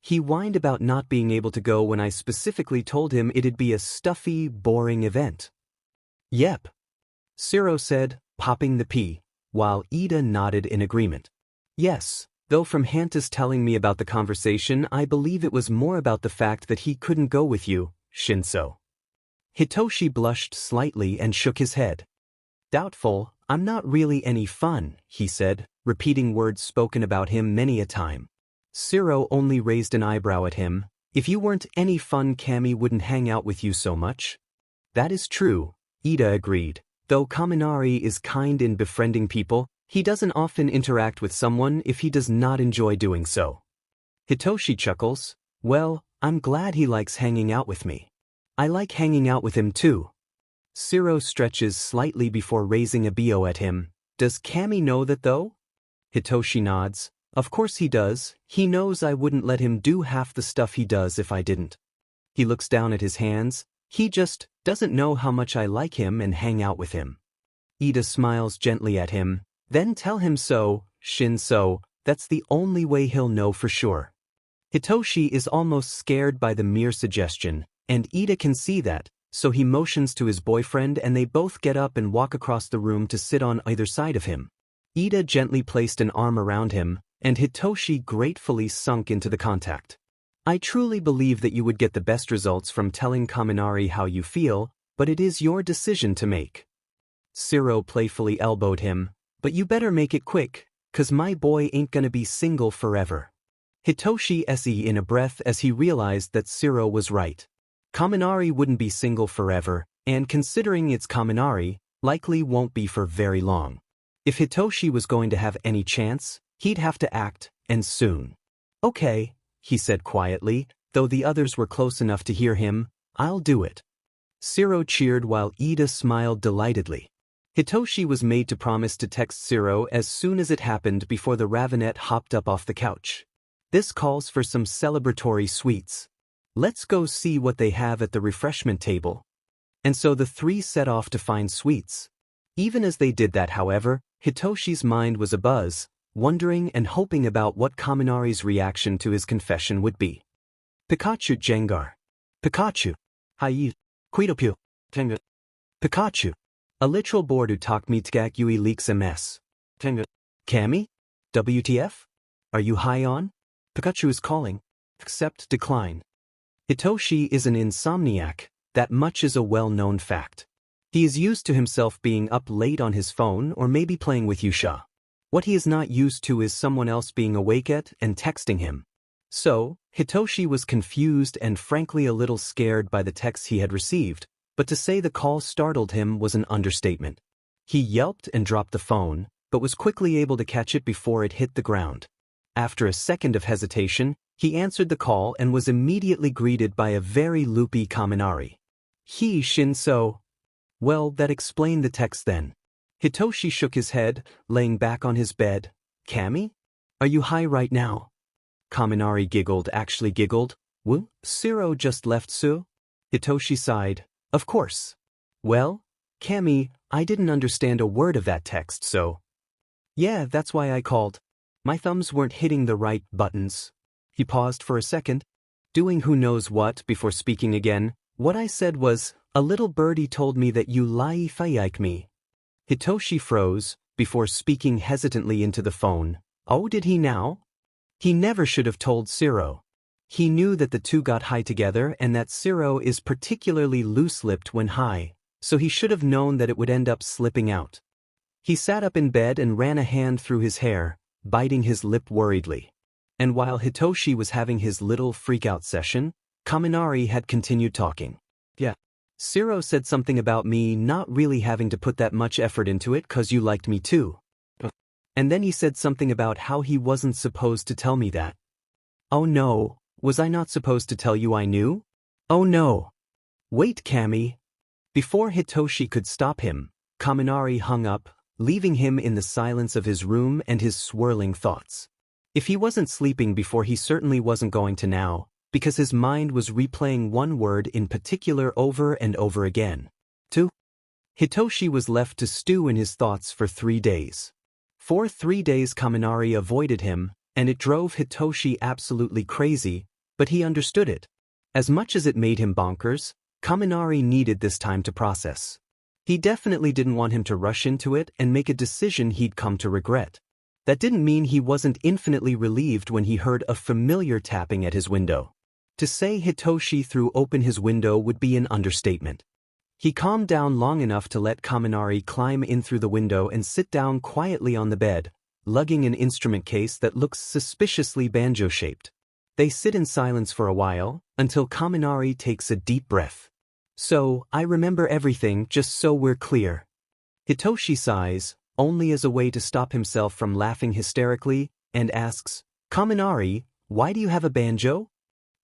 He whined about not being able to go when I specifically told him it'd be a stuffy, boring event. Yep. Shiro said, popping the P, while Ida nodded in agreement. Yes, though from Hanta's telling me about the conversation I believe it was more about the fact that he couldn't go with you, Shinso. Hitoshi blushed slightly and shook his head. Doubtful, I'm not really any fun, he said, repeating words spoken about him many a time. Shiro only raised an eyebrow at him. If you weren't any fun, Kami wouldn't hang out with you so much. That is true, Ida agreed. Though Kaminari is kind in befriending people, he doesn't often interact with someone if he does not enjoy doing so. Hitoshi chuckles. Well, I'm glad he likes hanging out with me. I like hanging out with him too. Shiro stretches slightly before raising a bo at him. Does Kami know that though? Hitoshi nods. Of course he does. He knows I wouldn't let him do half the stuff he does if I didn't. He looks down at his hands. He just doesn't know how much I like him and hang out with him. Ida smiles gently at him. Then tell him so, Shinso. That's the only way he'll know for sure. Hitoshi is almost scared by the mere suggestion, and Ida can see that, so he motions to his boyfriend and they both get up and walk across the room to sit on either side of him. Ida gently placed an arm around him, and Hitoshi gratefully sunk into the contact. I truly believe that you would get the best results from telling Kaminari how you feel, but it is your decision to make. Shiro playfully elbowed him. But you better make it quick, 'cause my boy ain't gonna be single forever. Hitoshi se in a breath as he realized that Shiro was right. Kaminari wouldn't be single forever, and considering it's Kaminari, likely won't be for very long. If Hitoshi was going to have any chance, he'd have to act, and soon. Okay, he said quietly, though the others were close enough to hear him, I'll do it. Shiro cheered while Ida smiled delightedly. Hitoshi was made to promise to text Shiro as soon as it happened before the Ravenet hopped up off the couch. This calls for some celebratory sweets. Let's go see what they have at the refreshment table. And so the three set off to find sweets. Even as they did that, however, Hitoshi's mind was abuzz, wondering and hoping about what Kaminari's reaction to his confession would be. Pikachu Jengar. Pikachu. Hai. Kuidopyu. Tenga. Pikachu. A literal board talk me tgak yui leaks ms. Tenga. Kami? WTF? Are you high on? Pikachu is calling. Accept, decline. Hitoshi is an insomniac, that much is a well-known fact. He is used to himself being up late on his phone or maybe playing with Yusha. What he is not used to is someone else being awake at and texting him. So, Hitoshi was confused and frankly a little scared by the texts he had received, but to say the call startled him was an understatement. He yelped and dropped the phone, but was quickly able to catch it before it hit the ground. After a second of hesitation, he answered the call and was immediately greeted by a very loopy Kaminari. He Shinso. Well, that explained the text then. Hitoshi shook his head, laying back on his bed. Kami? Are you high right now? Kaminari actually giggled. Woo? Shiro just left Su? Hitoshi sighed. Of course. Well, Kami, I didn't understand a word of that text, so. Yeah, that's why I called. My thumbs weren't hitting the right buttons. He paused for a second, doing who knows what before speaking again. What I said was, a little birdie told me that you like me. Hitoshi froze, before speaking hesitantly into the phone. Oh, did he now? He never should have told Shiro. He knew that the two got high together and that Shiro is particularly loose-lipped when high, so he should have known that it would end up slipping out. He sat up in bed and ran a hand through his hair, biting his lip worriedly. And while Hitoshi was having his little freak-out session, Kaminari had continued talking. Yeah. Shiro said something about me not really having to put that much effort into it 'cause you liked me too. And then he said something about how he wasn't supposed to tell me that. Oh no, was I not supposed to tell you I knew? Oh no. Wait, Kami. Before Hitoshi could stop him, Kaminari hung up, leaving him in the silence of his room and his swirling thoughts. If he wasn't sleeping before, he certainly wasn't going to now, because his mind was replaying one word in particular over and over again. Hitoshi was left to stew in his thoughts for 3 days. For 3 days Kaminari avoided him, and it drove Hitoshi absolutely crazy, but he understood it. As much as it made him bonkers, Kaminari needed this time to process. He definitely didn't want him to rush into it and make a decision he'd come to regret. That didn't mean he wasn't infinitely relieved when he heard a familiar tapping at his window. To say Hitoshi threw open his window would be an understatement. He calmed down long enough to let Kaminari climb in through the window and sit down quietly on the bed, lugging an instrument case that looks suspiciously banjo-shaped. They sit in silence for a while, until Kaminari takes a deep breath. So, I remember everything, just so we're clear. Hitoshi sighs, only as a way to stop himself from laughing hysterically, and asks, Kaminari, why do you have a banjo?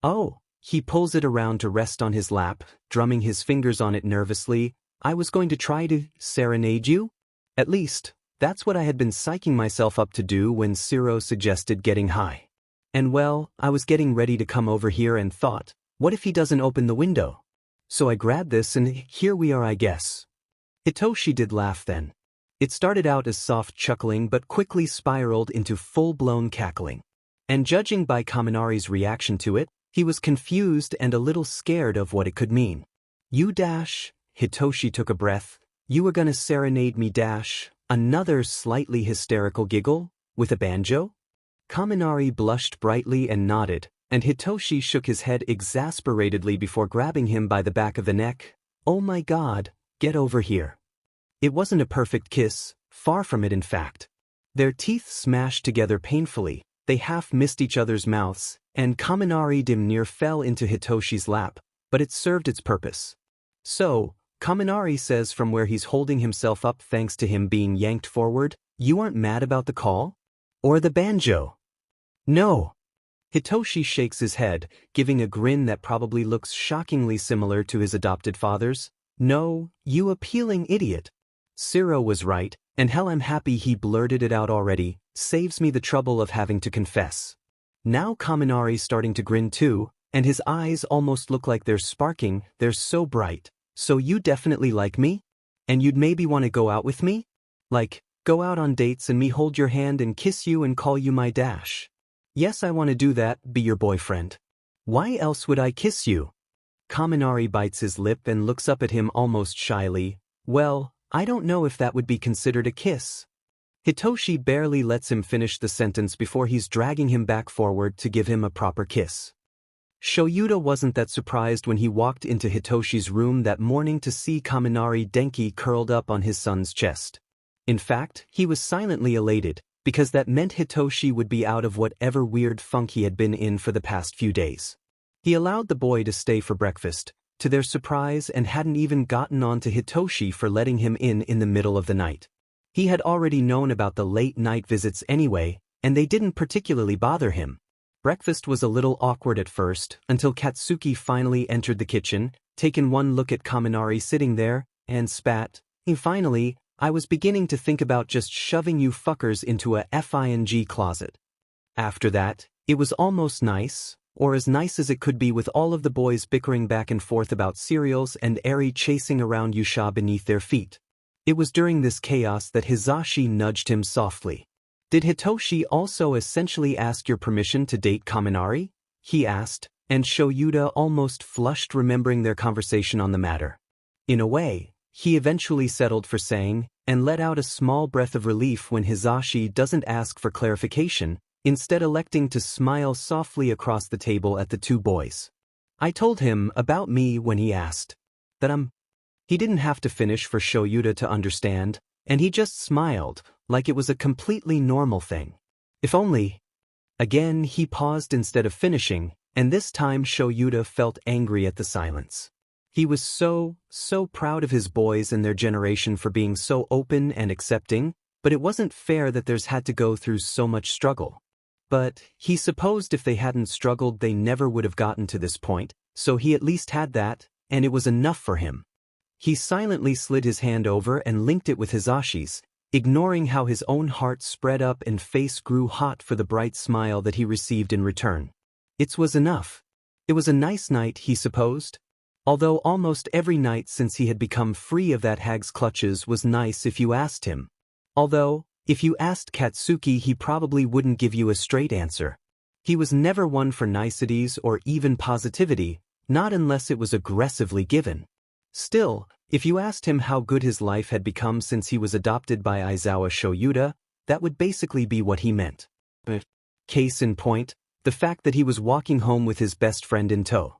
Oh, he pulls it around to rest on his lap, drumming his fingers on it nervously. I was going to try to serenade you? At least, that's what I had been psyching myself up to do when Shiro suggested getting high. And well, I was getting ready to come over here and thought, what if he doesn't open the window? So I grabbed this and here we are, I guess. Hitoshi did laugh then. It started out as soft chuckling but quickly spiraled into full-blown cackling. And judging by Kaminari's reaction to it, he was confused and a little scared of what it could mean. You dash, Hitoshi took a breath, you were gonna serenade me dash, another slightly hysterical giggle, with a banjo? Kaminari blushed brightly and nodded, and Hitoshi shook his head exasperatedly before grabbing him by the back of the neck. Oh my god, get over here. It wasn't a perfect kiss, far from it in fact. Their teeth smashed together painfully, they half missed each other's mouths, and Kaminari dim near fell into Hitoshi's lap, but it served its purpose. So, Kaminari says from where he's holding himself up thanks to him being yanked forward, you aren't mad about the call? Or the banjo? No. Hitoshi shakes his head, giving a grin that probably looks shockingly similar to his adopted father's. No, you appealing idiot. Shiro was right, and hell I'm happy he blurted it out already, saves me the trouble of having to confess. Now Kaminari's starting to grin too, and his eyes almost look like they're sparking, they're so bright. So you definitely like me? And you'd maybe want to go out with me? Like, go out on dates and me hold your hand and kiss you and call you my dash. Yes, I want to do that, be your boyfriend. Why else would I kiss you? Kaminari bites his lip and looks up at him almost shyly. Well, I don't know if that would be considered a kiss. Hitoshi barely lets him finish the sentence before he's dragging him back forward to give him a proper kiss. Shoyuta wasn't that surprised when he walked into Hitoshi's room that morning to see Kaminari Denki curled up on his son's chest. In fact, he was silently elated, because that meant Hitoshi would be out of whatever weird funk he had been in for the past few days. He allowed the boy to stay for breakfast, to their surprise, and hadn't even gotten on to Hitoshi for letting him in the middle of the night. He had already known about the late-night visits anyway, and they didn't particularly bother him. Breakfast was a little awkward at first, until Katsuki finally entered the kitchen, taken one look at Kaminari sitting there, and spat. Finally, I was beginning to think about just shoving you fuckers into a FING closet. After that, it was almost nice, or as nice as it could be with all of the boys bickering back and forth about cereals and Eri chasing around Yusha beneath their feet. It was during this chaos that Hizashi nudged him softly. Did Hitoshi also essentially ask your permission to date Kaminari? He asked, and Shoyuta almost flushed remembering their conversation on the matter. In a way, he eventually settled for saying, and let out a small breath of relief when Hizashi doesn't ask for clarification, instead electing to smile softly across the table at the two boys. I told him about me when he asked. That He didn't have to finish for Shoyuta to understand, and he just smiled, like it was a completely normal thing. If only. Again he paused instead of finishing, and this time Shoyuta felt angry at the silence. He was so proud of his boys and their generation for being so open and accepting, but it wasn't fair that theirs had to go through so much struggle. But he supposed if they hadn't struggled they never would have gotten to this point, so he at least had that, and it was enough for him. He silently slid his hand over and linked it with Hisashi's, ignoring how his own heart spread up and face grew hot for the bright smile that he received in return. It was enough. It was a nice night, he supposed. Although almost every night since he had become free of that hag's clutches was nice if you asked him. Although, if you asked Katsuki he probably wouldn't give you a straight answer. He was never one for niceties or even positivity, not unless it was aggressively given. Still, if you asked him how good his life had become since he was adopted by Aizawa Shoyuta, that would basically be what he meant. Case in point, the fact that he was walking home with his best friend in tow.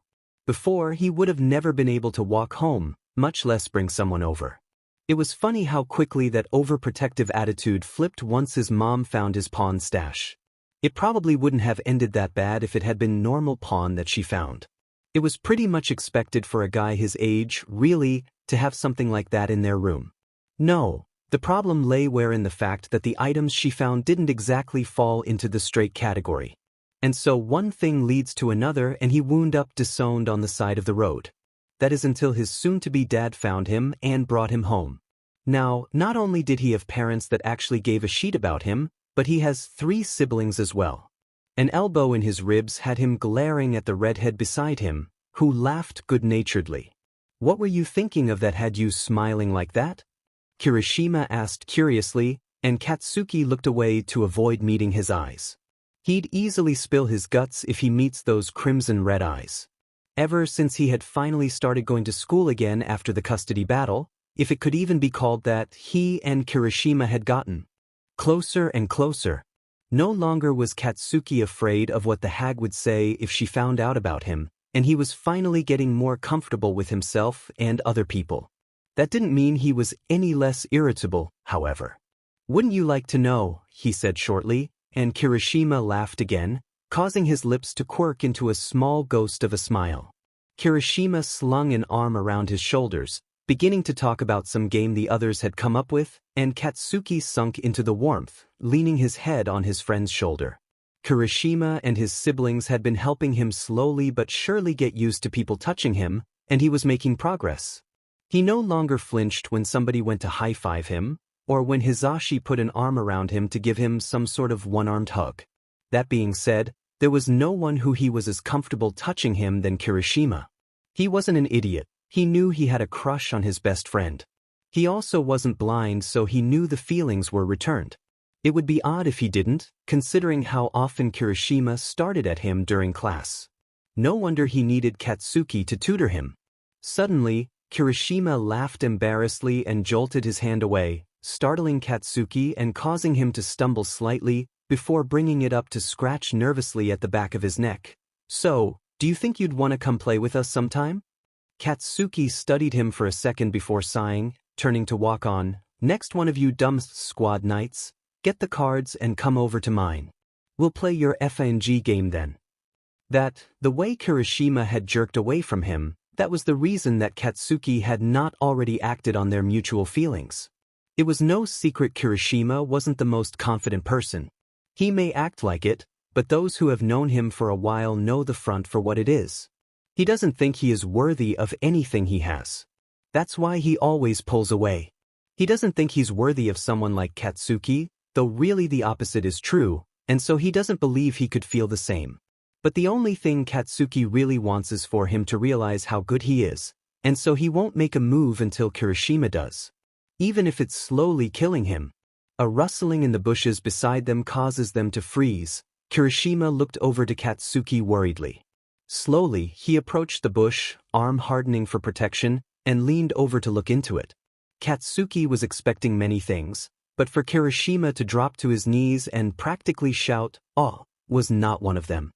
Before, he would have never been able to walk home, much less bring someone over. It was funny how quickly that overprotective attitude flipped once his mom found his pawn stash. It probably wouldn't have ended that bad if it had been normal pawn that she found. It was pretty much expected for a guy his age, really, to have something like that in their room. No, the problem lay in the fact that the items she found didn't exactly fall into the straight category. And so one thing leads to another and he wound up disowned on the side of the road. That is until his soon-to-be dad found him and brought him home. Now, not only did he have parents that actually gave a shit about him, but he has 3 siblings as well. An elbow in his ribs had him glaring at the redhead beside him, who laughed good-naturedly. "What were you thinking of that had you smiling like that?" Kirishima asked curiously, and Katsuki looked away to avoid meeting his eyes. He'd easily spill his guts if he meets those crimson-red eyes. Ever since he had finally started going to school again after the custody battle, if it could even be called that, he and Kirishima had gotten closer and closer. No longer was Katsuki afraid of what the hag would say if she found out about him, and he was finally getting more comfortable with himself and other people. That didn't mean he was any less irritable, however. "Wouldn't you like to know?" he said shortly, and Kirishima laughed again, causing his lips to quirk into a small ghost of a smile. Kirishima slung an arm around his shoulders, beginning to talk about some game the others had come up with, and Katsuki sunk into the warmth, leaning his head on his friend's shoulder. Kirishima and his siblings had been helping him slowly but surely get used to people touching him, and he was making progress. He no longer flinched when somebody went to high-five him, or when Hisashi put an arm around him to give him some sort of one-armed hug. That being said, there was no one who he was as comfortable touching him than Kirishima. He wasn't an idiot. He knew he had a crush on his best friend. He also wasn't blind, so he knew the feelings were returned. It would be odd if he didn't, considering how often Kirishima started at him during class. No wonder he needed Katsuki to tutor him. Suddenly, Kirishima laughed embarrassedly and jolted his hand away, startling Katsuki and causing him to stumble slightly, before bringing it up to scratch nervously at the back of his neck. "So, do you think you'd want to come play with us sometime?" Katsuki studied him for a second before sighing, turning to walk on. "Next one of you dumb squad nights, get the cards and come over to mine. We'll play your FNG game then." The way Kirishima had jerked away from him, that was the reason that Katsuki had not already acted on their mutual feelings. It was no secret Kirishima wasn't the most confident person. He may act like it, but those who have known him for a while know the front for what it is. He doesn't think he is worthy of anything he has. That's why he always pulls away. He doesn't think he's worthy of someone like Katsuki, though really the opposite is true, and so he doesn't believe he could feel the same. But the only thing Katsuki really wants is for him to realize how good he is, and so he won't make a move until Kirishima does. Even if it's slowly killing him. A rustling in the bushes beside them causes them to freeze. Kirishima looked over to Katsuki worriedly. Slowly, he approached the bush, arm hardening for protection, and leaned over to look into it. Katsuki was expecting many things, but for Kirishima to drop to his knees and practically shout, "Oh," was not one of them.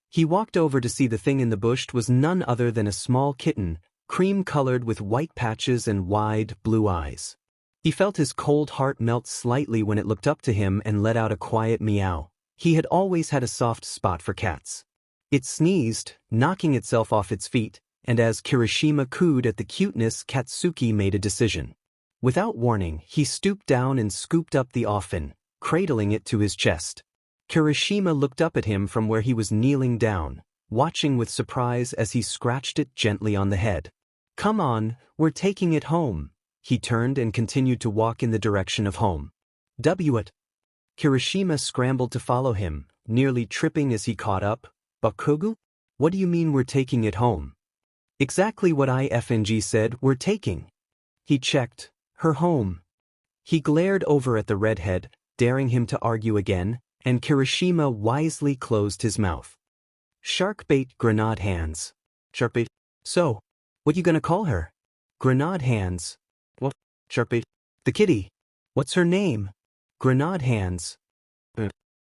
He walked over to see the thing in the bush was none other than a small kitten, cream-colored with white patches and wide, blue eyes. He felt his cold heart melt slightly when it looked up to him and let out a quiet meow. He had always had a soft spot for cats. It sneezed, knocking itself off its feet, and as Kirishima cooed at the cuteness, Katsuki made a decision. Without warning, he stooped down and scooped up the offin, cradling it to his chest. Kirishima looked up at him from where he was kneeling down, watching with surprise as he scratched it gently on the head. "Come on, we're taking it home." He turned and continued to walk in the direction of home. It. Kirishima scrambled to follow him, nearly tripping as he caught up. "Bakugo? What do you mean we're taking it home?" "Exactly what IFNG said, we're taking." He checked. "Her home." He glared over at the redhead, daring him to argue again, and Kirishima wisely closed his mouth. "Sharkbait Grenade Hands." "Sharkbait? So, what you gonna call her?" "Grenade Hands." "What? Sharkbait? The kitty. What's her name?" "Grenade Hands."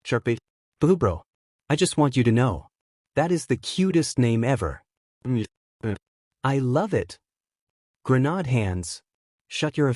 "Sharkbait? Bro, I just want you to know. That is the cutest name ever." "I love it." "Grenade Hands. Shut your..."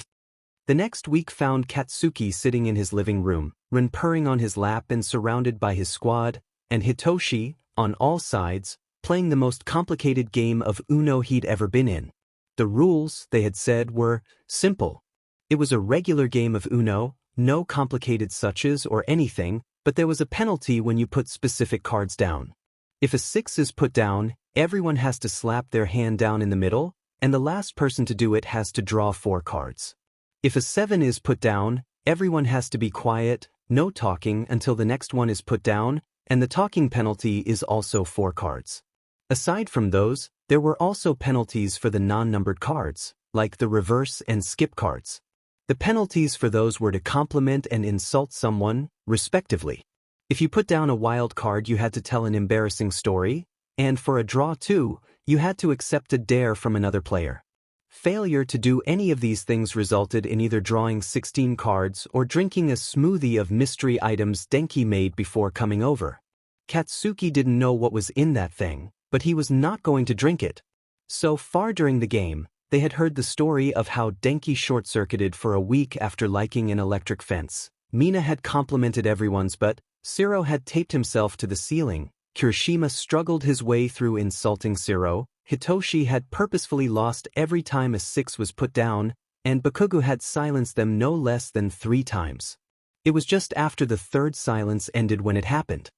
The next week found Katsuki sitting in his living room, Rin purring on his lap and surrounded by his squad, and Hitoshi, on all sides, playing the most complicated game of Uno he'd ever been in. The rules, they had said, were simple. It was a regular game of Uno, no complicated suches or anything, but there was a penalty when you put specific cards down. If a 6 is put down, everyone has to slap their hand down in the middle, and the last person to do it has to draw 4 cards. If a 7 is put down, everyone has to be quiet, no talking until the next one is put down, and the talking penalty is also 4 cards. Aside from those, there were also penalties for the non-numbered cards, like the reverse and skip cards. The penalties for those were to compliment and insult someone, respectively. If you put down a wild card, you had to tell an embarrassing story, and for a draw too, you had to accept a dare from another player. Failure to do any of these things resulted in either drawing 16 cards or drinking a smoothie of mystery items Denki made before coming over. Katsuki didn't know what was in that thing, but he was not going to drink it. So far during the game, they had heard the story of how Denki short-circuited for a week after liking an electric fence. Mina had complimented everyone's, but Siro had taped himself to the ceiling. Kirishima struggled his way through insulting Siro. Hitoshi had purposefully lost every time a 6 was put down, and Bakugo had silenced them no less than 3 times. It was just after the 3rd silence ended when it happened.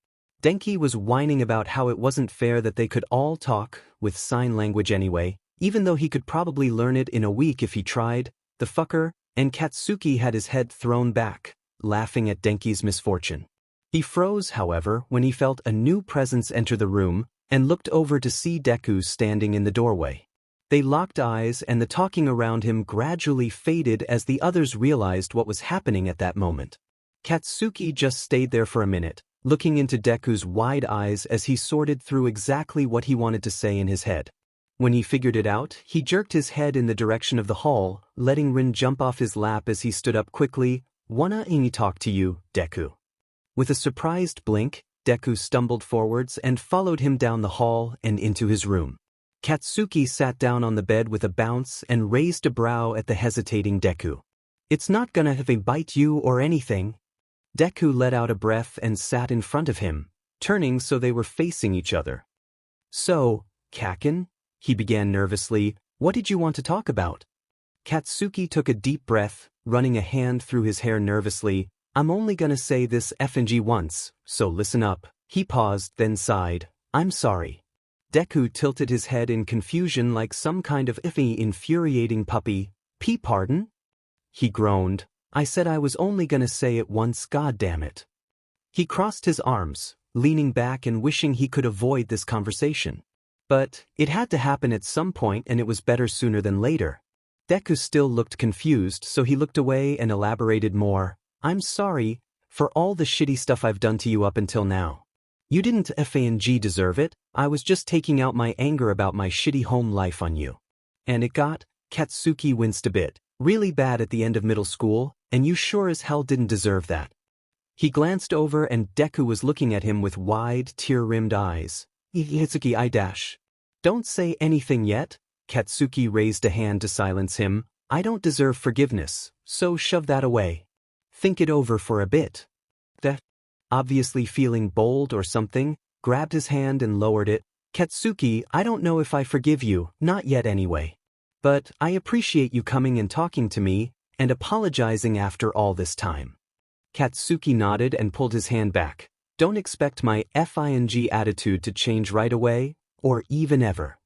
Denki was whining about how it wasn't fair that they could all talk with sign language anyway, even though he could probably learn it in a week if he tried, the fucker, and Katsuki had his head thrown back, laughing at Denki's misfortune. He froze, however, when he felt a new presence enter the room, and looked over to see Deku standing in the doorway. They locked eyes and the talking around him gradually faded as the others realized what was happening at that moment. Katsuki just stayed there for a minute, looking into Deku's wide eyes as he sorted through exactly what he wanted to say in his head. When he figured it out, he jerked his head in the direction of the hall, letting Rin jump off his lap as he stood up quickly. "Wanna talk to you, Deku?" With a surprised blink, Deku stumbled forwards and followed him down the hall and into his room. Katsuki sat down on the bed with a bounce and raised a brow at the hesitating Deku. "It's not gonna have a bite you or anything." Deku let out a breath and sat in front of him, turning so they were facing each other. "So, Kaken?" he began nervously, "what did you want to talk about?" Katsuki took a deep breath, running a hand through his hair nervously. "I'm only gonna say this FNG once, so listen up." He paused, then sighed. "I'm sorry." Deku tilted his head in confusion like some kind of iffy, infuriating puppy. Pardon?" He groaned. "I said I was only gonna say it once, goddammit." He crossed his arms, leaning back and wishing he could avoid this conversation. But it had to happen at some point, and it was better sooner than later. Deku still looked confused, so he looked away and elaborated more. "I'm sorry for all the shitty stuff I've done to you up until now. You didn't FANG deserve it. I was just taking out my anger about my shitty home life on you. And it got," Katsuki winced a bit, "really bad at the end of middle school, and you sure as hell didn't deserve that." He glanced over and Deku was looking at him with wide, tear-rimmed eyes. "Itsuki, Don't say anything yet." Katsuki raised a hand to silence him. "I don't deserve forgiveness, so shove that away. Think it over for a bit." obviously feeling bold or something, grabbed his hand and lowered it. Katsuki, I don't know if I forgive you, not yet anyway. But I appreciate you coming and talking to me, and apologizing after all this time. Katsuki nodded and pulled his hand back. Don't expect my FING attitude to change right away, or even ever.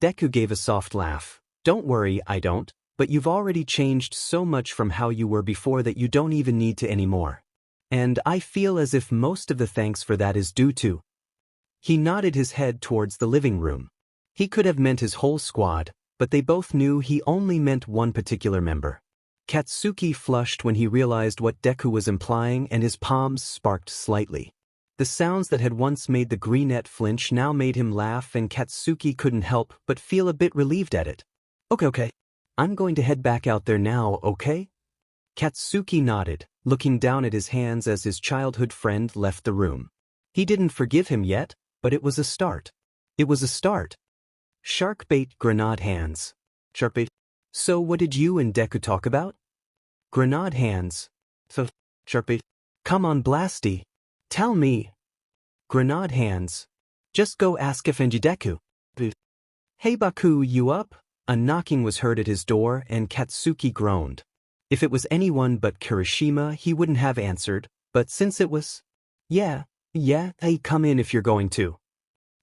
Deku gave a soft laugh. Don't worry, I don't, but you've already changed so much from how you were before that you don't even need to anymore. And I feel as if most of the thanks for that is due to. He nodded his head towards the living room. He could have meant his whole squad, but they both knew he only meant one particular member. Katsuki flushed when he realized what Deku was implying, and his palms sparked slightly. The sounds that had once made the greenette flinch now made him laugh, and Katsuki couldn't help but feel a bit relieved at it. Okay. I'm going to head back out there now, okay? Katsuki nodded, looking down at his hands as his childhood friend left the room. He didn't forgive him yet, but it was a start. It was a start. Sharkbait Grenade hands. Sharkbait. So what did you and Deku talk about? Grenade hands. So, Sharkbait. Come on, Blasty. Tell me. Grenade hands. Just go ask Ifenji Deku. Hey Baku, you up? A knocking was heard at his door, and Katsuki groaned. If it was anyone but Kirishima, he wouldn't have answered, but since it was... Yeah, hey, come in if you're going to.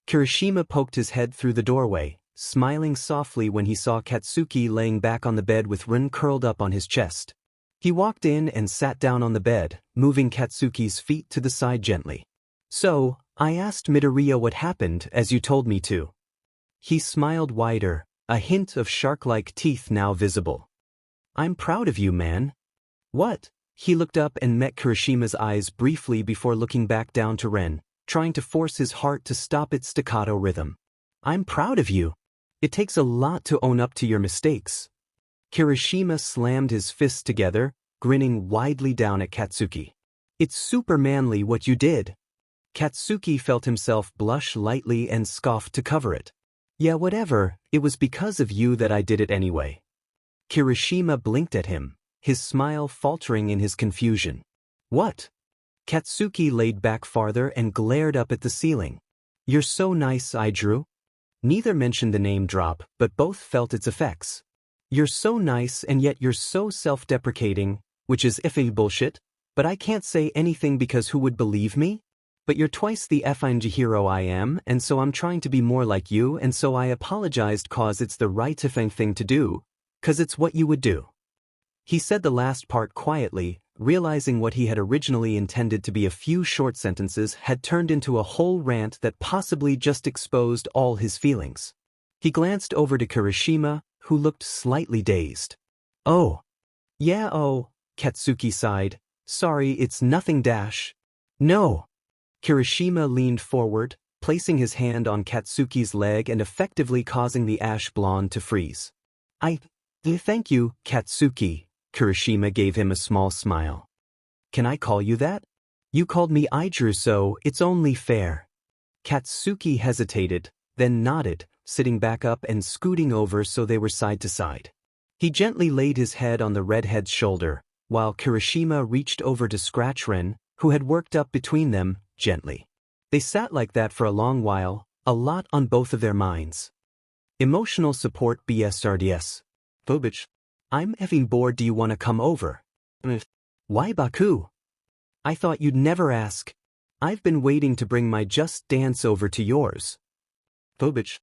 Kirishima poked his head through the doorway, smiling softly when he saw Katsuki laying back on the bed with Rin curled up on his chest. He walked in and sat down on the bed, moving Katsuki's feet to the side gently. So, I asked Midoriya what happened, as you told me to. He smiled wider, a hint of shark-like teeth now visible. I'm proud of you, man. What? He looked up and met Kirishima's eyes briefly before looking back down to Ren, trying to force his heart to stop its staccato rhythm. I'm proud of you. It takes a lot to own up to your mistakes. Kirishima slammed his fists together, grinning widely down at Katsuki. It's super manly what you did. Katsuki felt himself blush lightly and scoffed to cover it. Yeah, whatever, it was because of you that I did it anyway. Kirishima blinked at him, his smile faltering in his confusion. What? Katsuki laid back farther and glared up at the ceiling. You're so nice, Aidru. Neither mentioned the name drop, but both felt its effects. You're so nice and yet you're so self-deprecating, which is iffy bullshit, but I can't say anything because who would believe me? But you're twice the FING hero I am, and so I'm trying to be more like you, and so I apologized cause it's the right thing to do, cause it's what you would do. He said the last part quietly, realizing what he had originally intended to be a few short sentences had turned into a whole rant that possibly just exposed all his feelings. He glanced over to Kirishima, who looked slightly dazed. Oh. Yeah, oh, Katsuki sighed. Sorry, it's nothing dash. No. Kirishima leaned forward, placing his hand on Katsuki's leg and effectively causing the ash blonde to freeze. Thank you, Katsuki. Kirishima gave him a small smile. Can I call you that? You called me Aidru, so it's only fair. Katsuki hesitated, then nodded, sitting back up and scooting over so they were side to side. He gently laid his head on the redhead's shoulder, while Kirishima reached over to scratch Ren, who had worked up between them, gently. They sat like that for a long while, a lot on both of their minds. Emotional support BSRDS. Phobich. I'm effing bored, do you want to come over? Why Baku? I thought you'd never ask. I've been waiting to bring my Just Dance over to yours. Phobich.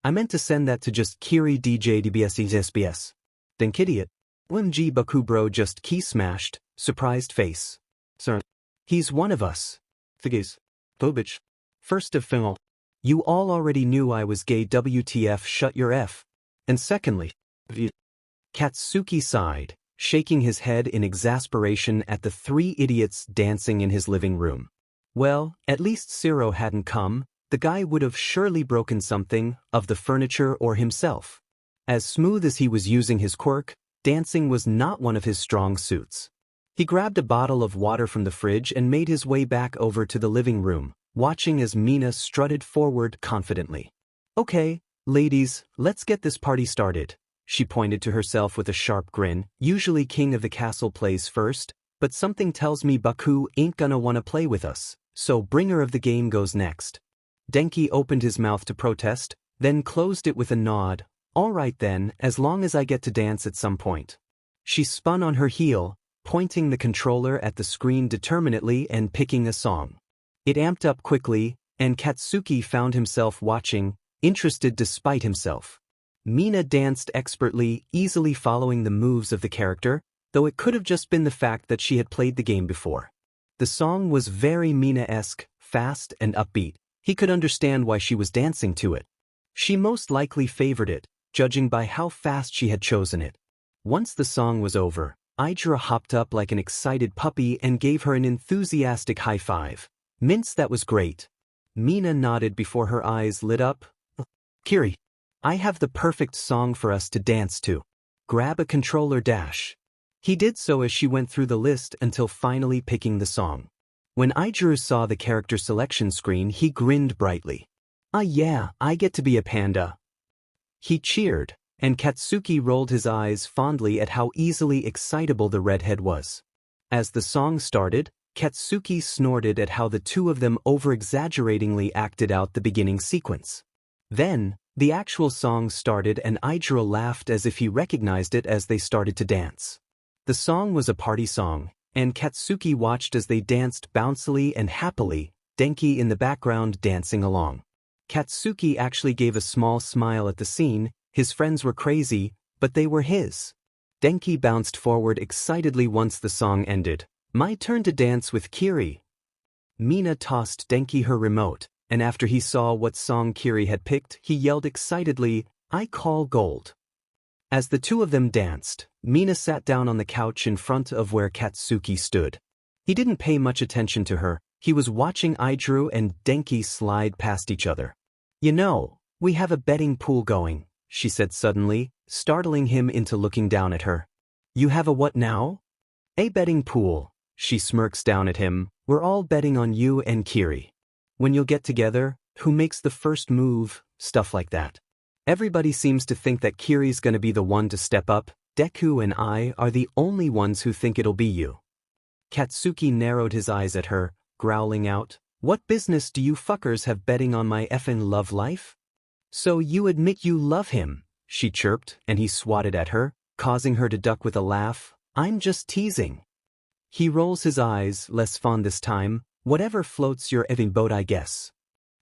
I meant to send that to just Kiri DJ DBS SBS. Then idiot. OMG Baku bro just key smashed, surprised face. Sir. He's one of us. Figures. Phobich. First of all, you all already knew I was gay WTF shut your F. And secondly, Katsuki sighed, shaking his head in exasperation at the three idiots dancing in his living room. Well, at least Zero hadn't come, the guy would have surely broken something, of the furniture or himself. As smooth as he was using his quirk, dancing was not one of his strong suits. He grabbed a bottle of water from the fridge and made his way back over to the living room, watching as Mina strutted forward confidently. Okay, ladies, let's get this party started. She pointed to herself with a sharp grin. Usually King of the Castle plays first, But something tells me Baku ain't gonna wanna play with us, so bringer of the game goes next. Denki opened his mouth to protest, then closed it with a nod. Alright then, as long as I get to dance at some point. She spun on her heel, pointing the controller at the screen determinedly and picking a song. It amped up quickly, and Katsuki found himself watching, interested despite himself. Mina danced expertly, easily following the moves of the character, though it could have just been the fact that she had played the game before. The song was very Mina-esque, fast and upbeat. He could understand why she was dancing to it. She most likely favored it, judging by how fast she had chosen it. Once the song was over, Aizawa hopped up like an excited puppy and gave her an enthusiastic high five. Mince, that was great. Mina nodded before her eyes lit up. Kiri, I have the perfect song for us to dance to. Grab a controller dash. He did so as she went through the list until finally picking the song. When Aizawa saw the character selection screen, he grinned brightly. Ah yeah, I get to be a panda. He cheered, and Katsuki rolled his eyes fondly at how easily excitable the redhead was. As the song started, Katsuki snorted at how the two of them over-exaggeratingly acted out the beginning sequence. Then, the actual song started and Aizawa laughed as if he recognized it as they started to dance. The song was a party song, and Katsuki watched as they danced bouncily and happily, Denki in the background dancing along. Katsuki actually gave a small smile at the scene. His friends were crazy, but they were his. Denki bounced forward excitedly once the song ended. My turn to dance with Kiri. Mina tossed Denki her remote, and after he saw what song Kiri had picked, he yelled excitedly, I call gold. As the two of them danced, Mina sat down on the couch in front of where Katsuki stood. He didn't pay much attention to her. He was watching Aizawa and Denki slide past each other. You know, we have a betting pool going, she said suddenly, startling him into looking down at her. You have a what now? A betting pool, she smirks down at him. We're all betting on you and Kiri. When you'll get together, who makes the first move, stuff like that. Everybody seems to think that Kiri's gonna be the one to step up. Deku and I are the only ones who think it'll be you. Katsuki narrowed his eyes at her, growling out, what business do you fuckers have betting on my effing love life? So you admit you love him, she chirped, and he swatted at her, causing her to duck with a laugh. I'm just teasing. He rolls his eyes, less fond this time. Whatever floats your effing boat, I guess.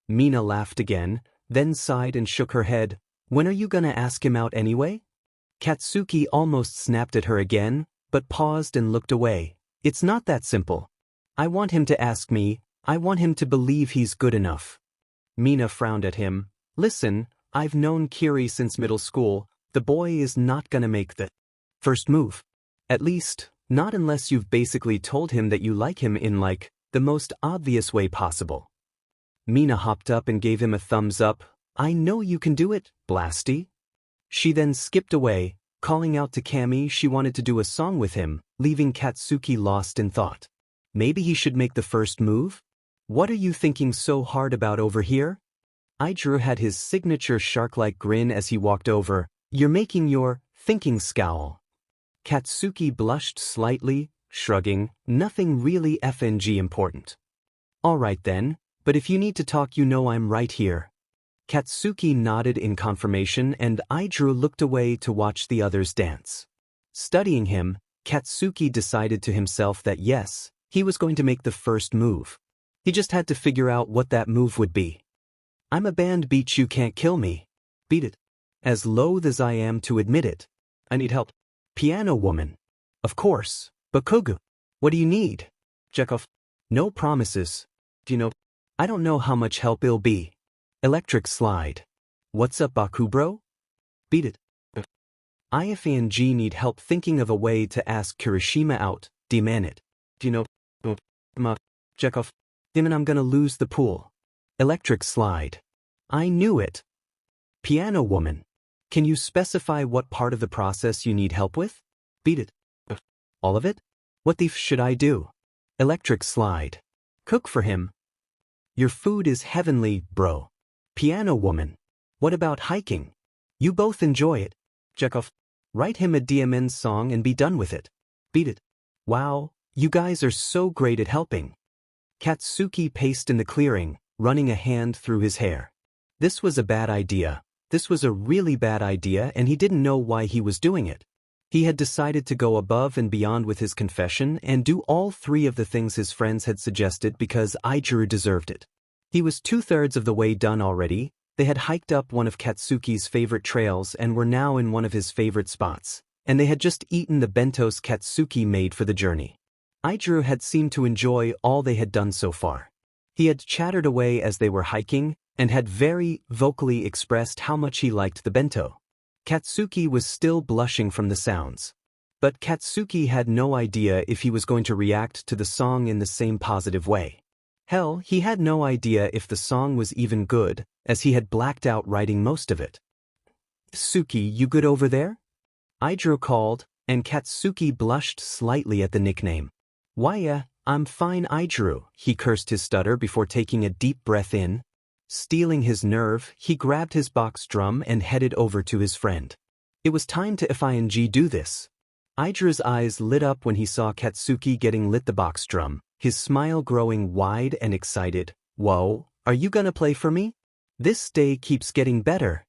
Mina laughed again, then sighed and shook her head. When are you gonna ask him out anyway? Katsuki almost snapped at her again, but paused and looked away. It's not that simple. I want him to ask me. I want him to believe he's good enough. Mina frowned at him. Listen, I've known Kiri since middle school. The boy is not gonna make the first move. At least, not unless you've basically told him that you like him in like, the most obvious way possible. Mina hopped up and gave him a thumbs up. I know you can do it, Blasty. She then skipped away, calling out to Kami she wanted to do a song with him, leaving Katsuki lost in thought. Maybe he should make the first move? What are you thinking so hard about over here? Aizawa had his signature shark-like grin as he walked over. You're making your thinking scowl. Katsuki blushed slightly, shrugging, nothing really FNG important. Alright then, but if you need to talk you know I'm right here. Katsuki nodded in confirmation and Aizawa looked away to watch the others dance. Studying him, Katsuki decided to himself that yes, he was going to make the first move. He just had to figure out what that move would be. I'm a band beat you can't kill me. Beat it. As loath as I am to admit it. I need help. Piano woman. Of course. Bakugo. What do you need? Chekhov. No promises. Do you know? I don't know how much help it'll be. Electric slide. What's up Baku bro? Beat it. IFNG need help thinking of a way to ask Kirishima out. Demand it. Do you know? Chekhov. Dimon I'm gonna lose the pool. Electric slide. I knew it. Piano woman. Can you specify what part of the process you need help with? Beat it. All of it? What the f should I do? Electric slide. Cook for him. Your food is heavenly, bro. Piano woman. What about hiking? You both enjoy it. Chekhov. Write him a DMN song and be done with it. Beat it. Wow, You guys are so great at helping. Katsuki paced in the clearing, running a hand through his hair. This was a bad idea. This was a really bad idea, and he didn't know why he was doing it. He had decided to go above and beyond with his confession and do all three of the things his friends had suggested because Aizawa deserved it. He was 2/3 of the way done already. They had hiked up one of Katsuki's favorite trails and were now in one of his favorite spots, and they had just eaten the bentos Katsuki made for the journey. Aizawa had seemed to enjoy all they had done so far. He had chattered away as they were hiking, and had very vocally expressed how much he liked the bento. Katsuki was still blushing from the sounds. But Katsuki had no idea if he was going to react to the song in the same positive way. Hell, he had no idea if the song was even good, as he had blacked out writing most of it. "Suki, you good over there?" Aizawa called, and Katsuki blushed slightly at the nickname. "Why, I'm fine, Aizawa," he cursed his stutter before taking a deep breath in. Stealing his nerve, he grabbed his box drum and headed over to his friend. It was time to FING do this. Aizawa's eyes lit up when he saw Katsuki getting lit the box drum, his smile growing wide and excited. "Whoa, are you gonna play for me? This day keeps getting better."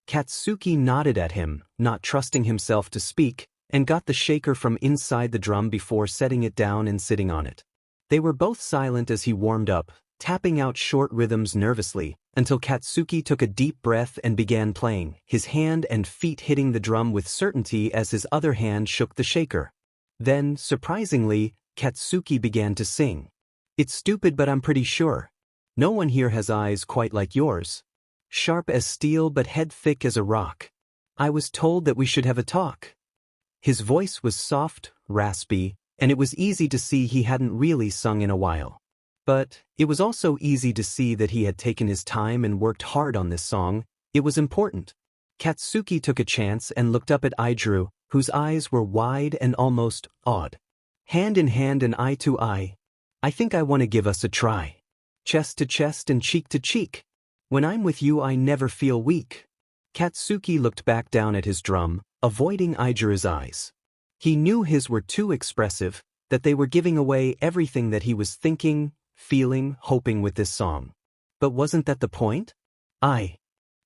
Katsuki nodded at him, not trusting himself to speak, and got the shaker from inside the drum before setting it down and sitting on it. They were both silent as he warmed up, tapping out short rhythms nervously, until Katsuki took a deep breath and began playing, his hand and feet hitting the drum with certainty as his other hand shook the shaker. Then, surprisingly, Katsuki began to sing. "It's stupid, but I'm pretty sure. No one here has eyes quite like yours. Sharp as steel but head thick as a rock. I was told that we should have a talk." His voice was soft, raspy, and it was easy to see he hadn't really sung in a while. But it was also easy to see that he had taken his time and worked hard on this song. It was important. Katsuki took a chance and looked up at Aizawa, whose eyes were wide and almost awed. "Hand in hand and eye to eye. I think I want to give us a try. Chest to chest and cheek to cheek. When I'm with you I never feel weak." Katsuki looked back down at his drum, avoiding Aizawa's eyes. He knew his were too expressive, that they were giving away everything that he was thinking, feeling, hoping with this song. But wasn't that the point?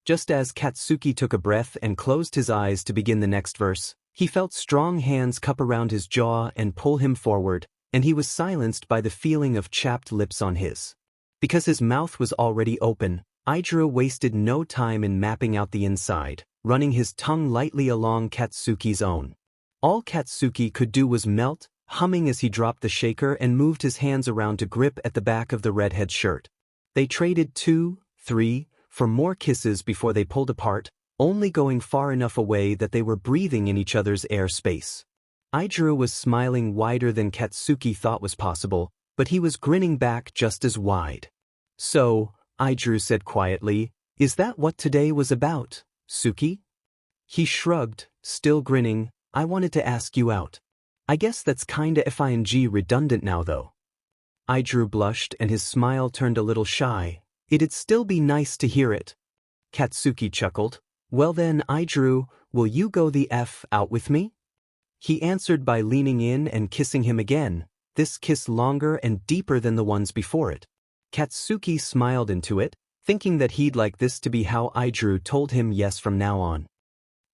Just as Katsuki took a breath and closed his eyes to begin the next verse, he felt strong hands cup around his jaw and pull him forward, and he was silenced by the feeling of chapped lips on his. Because his mouth was already open, Aizawa wasted no time in mapping out the inside, running his tongue lightly along Katsuki's own. All Katsuki could do was melt, humming as he dropped the shaker and moved his hands around to grip at the back of the redhead's shirt. They traded 2, 3, for more kisses before they pulled apart, only going far enough away that they were breathing in each other's air space. Aizawa was smiling wider than Katsuki thought was possible, but he was grinning back just as wide. "So," Aizawa said quietly, "is that what today was about, Suki?" He shrugged, still grinning. "I wanted to ask you out. I guess that's kinda FING redundant now though." Aizawa blushed and his smile turned a little shy. "It'd still be nice to hear it." Katsuki chuckled. "Well then, Aizawa, will you go the F out with me?" He answered by leaning in and kissing him again, this kiss longer and deeper than the ones before it. Katsuki smiled into it, thinking that he'd like this to be how Aizawa told him yes from now on.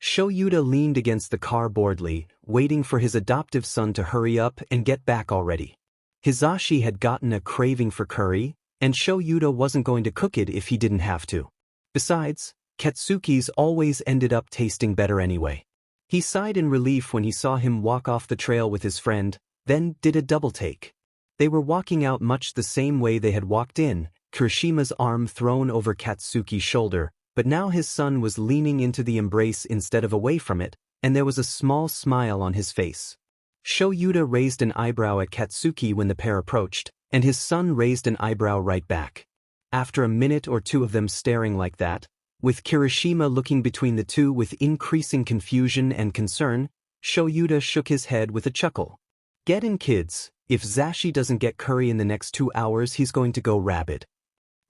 Shoyuta leaned against the car boredly, waiting for his adoptive son to hurry up and get back already. Hizashi had gotten a craving for curry, and Shoyuta wasn't going to cook it if he didn't have to. Besides, Katsuki's always ended up tasting better anyway. He sighed in relief when he saw him walk off the trail with his friend, then did a double take. They were walking out much the same way they had walked in, Kirishima's arm thrown over Katsuki's shoulder, but now his son was leaning into the embrace instead of away from it, and there was a small smile on his face. Shoyuta raised an eyebrow at Katsuki when the pair approached, and his son raised an eyebrow right back. After a minute or two of them staring like that, with Kirishima looking between the two with increasing confusion and concern, Shoyuta shook his head with a chuckle. "Get in, kids. If Zashi doesn't get curry in the next 2 hours, he's going to go rabid."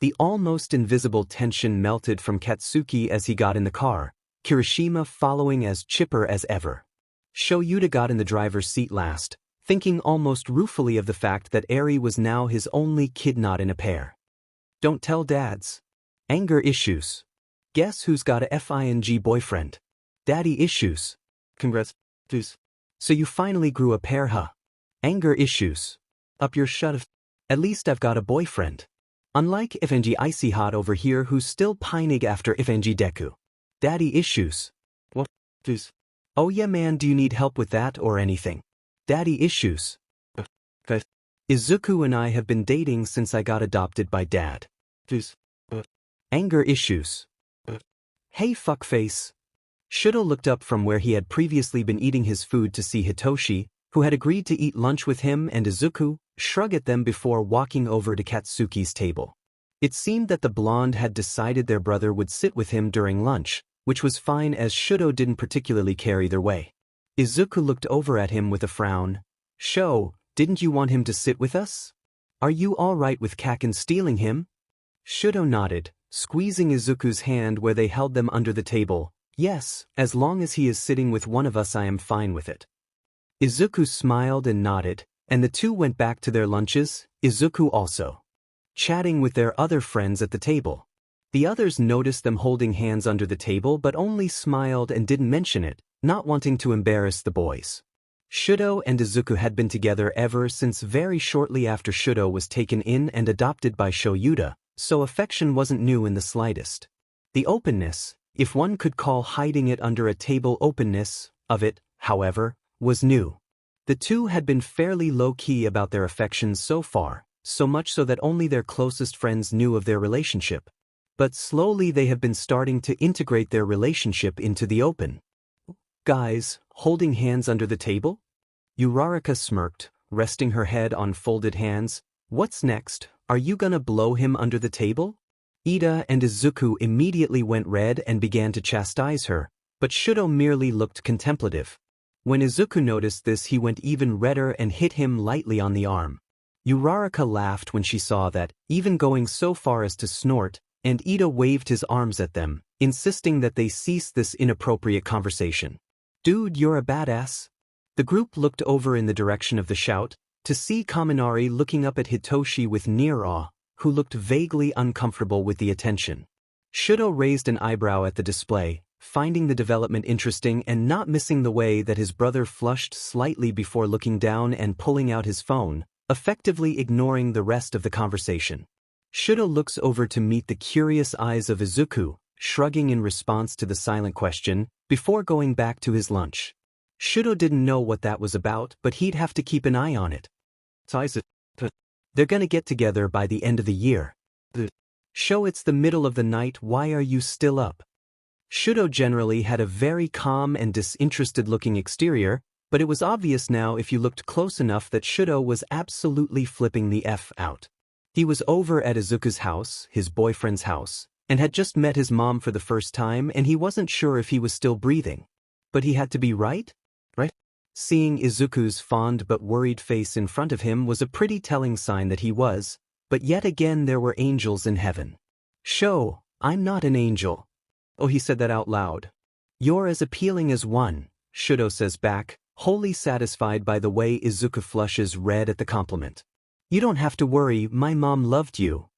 The almost invisible tension melted from Katsuki as he got in the car, Kirishima following as chipper as ever. Shoyuta got in the driver's seat last, thinking almost ruefully of the fact that Eri was now his only kid not in a pair. Don't tell dads. Anger issues. Guess who's got a FING boyfriend? Daddy issues. Congrats. So you finally grew a pair, huh? Anger issues. Up your shut. At least I've got a boyfriend. Unlike FNG Icy Hot over here who's still pining after FNG Deku. Daddy issues. What? Oh yeah man, do you need help with that or anything? Daddy issues. Izuku and I have been dating since I got adopted by dad. Anger issues. Hey fuckface. Shoto looked up from where he had previously been eating his food to see Hitoshi, who had agreed to eat lunch with him and Izuku, shrug at them before walking over to Katsuki's table. It seemed that the blonde had decided their brother would sit with him during lunch, which was fine as Shoto didn't particularly care either way. Izuku looked over at him with a frown. Sho, didn't you want him to sit with us? Are you alright with Kaken stealing him? Shoto nodded, squeezing Izuku's hand where they held them under the table. Yes, as long as he is sitting with one of us I am fine with it. Izuku smiled and nodded, and the two went back to their lunches, Izuku also chatting with their other friends at the table. The others noticed them holding hands under the table but only smiled and didn't mention it, not wanting to embarrass the boys. Shoto and Izuku had been together ever since very shortly after Shoto was taken in and adopted by Shoyuta, so affection wasn't new in the slightest. The openness, if one could call hiding it under a table openness, of it, however, was new. The two had been fairly low-key about their affections so far, so much so that only their closest friends knew of their relationship. But slowly they have been starting to integrate their relationship into the open. Guys, holding hands under the table? Uraraka smirked, resting her head on folded hands. What's next? Are you gonna blow him under the table? Ida and Izuku immediately went red and began to chastise her, but Shoto merely looked contemplative. When Izuku noticed this he went even redder and hit him lightly on the arm. Uraraka laughed when she saw that, even going so far as to snort, and Ida waved his arms at them, insisting that they cease this inappropriate conversation. Dude, you're a badass. The group looked over in the direction of the shout, to see Kaminari looking up at Hitoshi with near awe, who looked vaguely uncomfortable with the attention. Shoto raised an eyebrow at the display, finding the development interesting and not missing the way that his brother flushed slightly before looking down and pulling out his phone, effectively ignoring the rest of the conversation. Shoto looks over to meet the curious eyes of Izuku, shrugging in response to the silent question, before going back to his lunch. Shoto didn't know what that was about, but he'd have to keep an eye on it. They're gonna get together by the end of the year. Sho, it's the middle of the night, why are you still up? Shoto generally had a very calm and disinterested-looking exterior, but it was obvious now if you looked close enough that Shoto was absolutely flipping the F out. He was over at Izuku's house, his boyfriend's house, and had just met his mom for the first time and he wasn't sure if he was still breathing. But he had to be right? Seeing Izuku's fond but worried face in front of him was a pretty telling sign that he was, but yet again there were angels in heaven. Sho, I'm not an angel. Oh, he said that out loud. You're as appealing as one, Shoto says back, wholly satisfied by the way Izuku flushes red at the compliment. You don't have to worry, my mom loved you.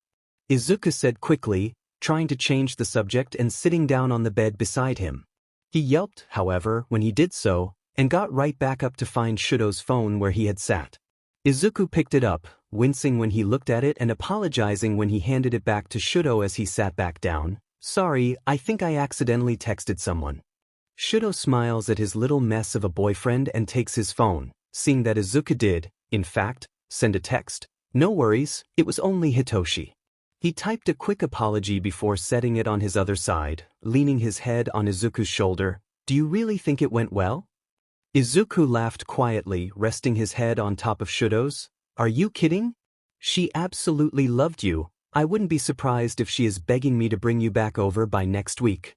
Izuku said quickly, trying to change the subject and sitting down on the bed beside him. He yelped, however, when he did so, and got right back up to find Shoto's phone where he had sat. Izuku picked it up, wincing when he looked at it and apologizing when he handed it back to Shoto as he sat back down. Sorry, I think I accidentally texted someone. Shoto smiles at his little mess of a boyfriend and takes his phone, seeing that Izuku did, in fact, send a text. No worries, it was only Hitoshi. He typed a quick apology before setting it on his other side, leaning his head on Izuku's shoulder. Do you really think it went well? Izuku laughed quietly, resting his head on top of Shoto's. Are you kidding? She absolutely loved you. I wouldn't be surprised if she is begging me to bring you back over by next week.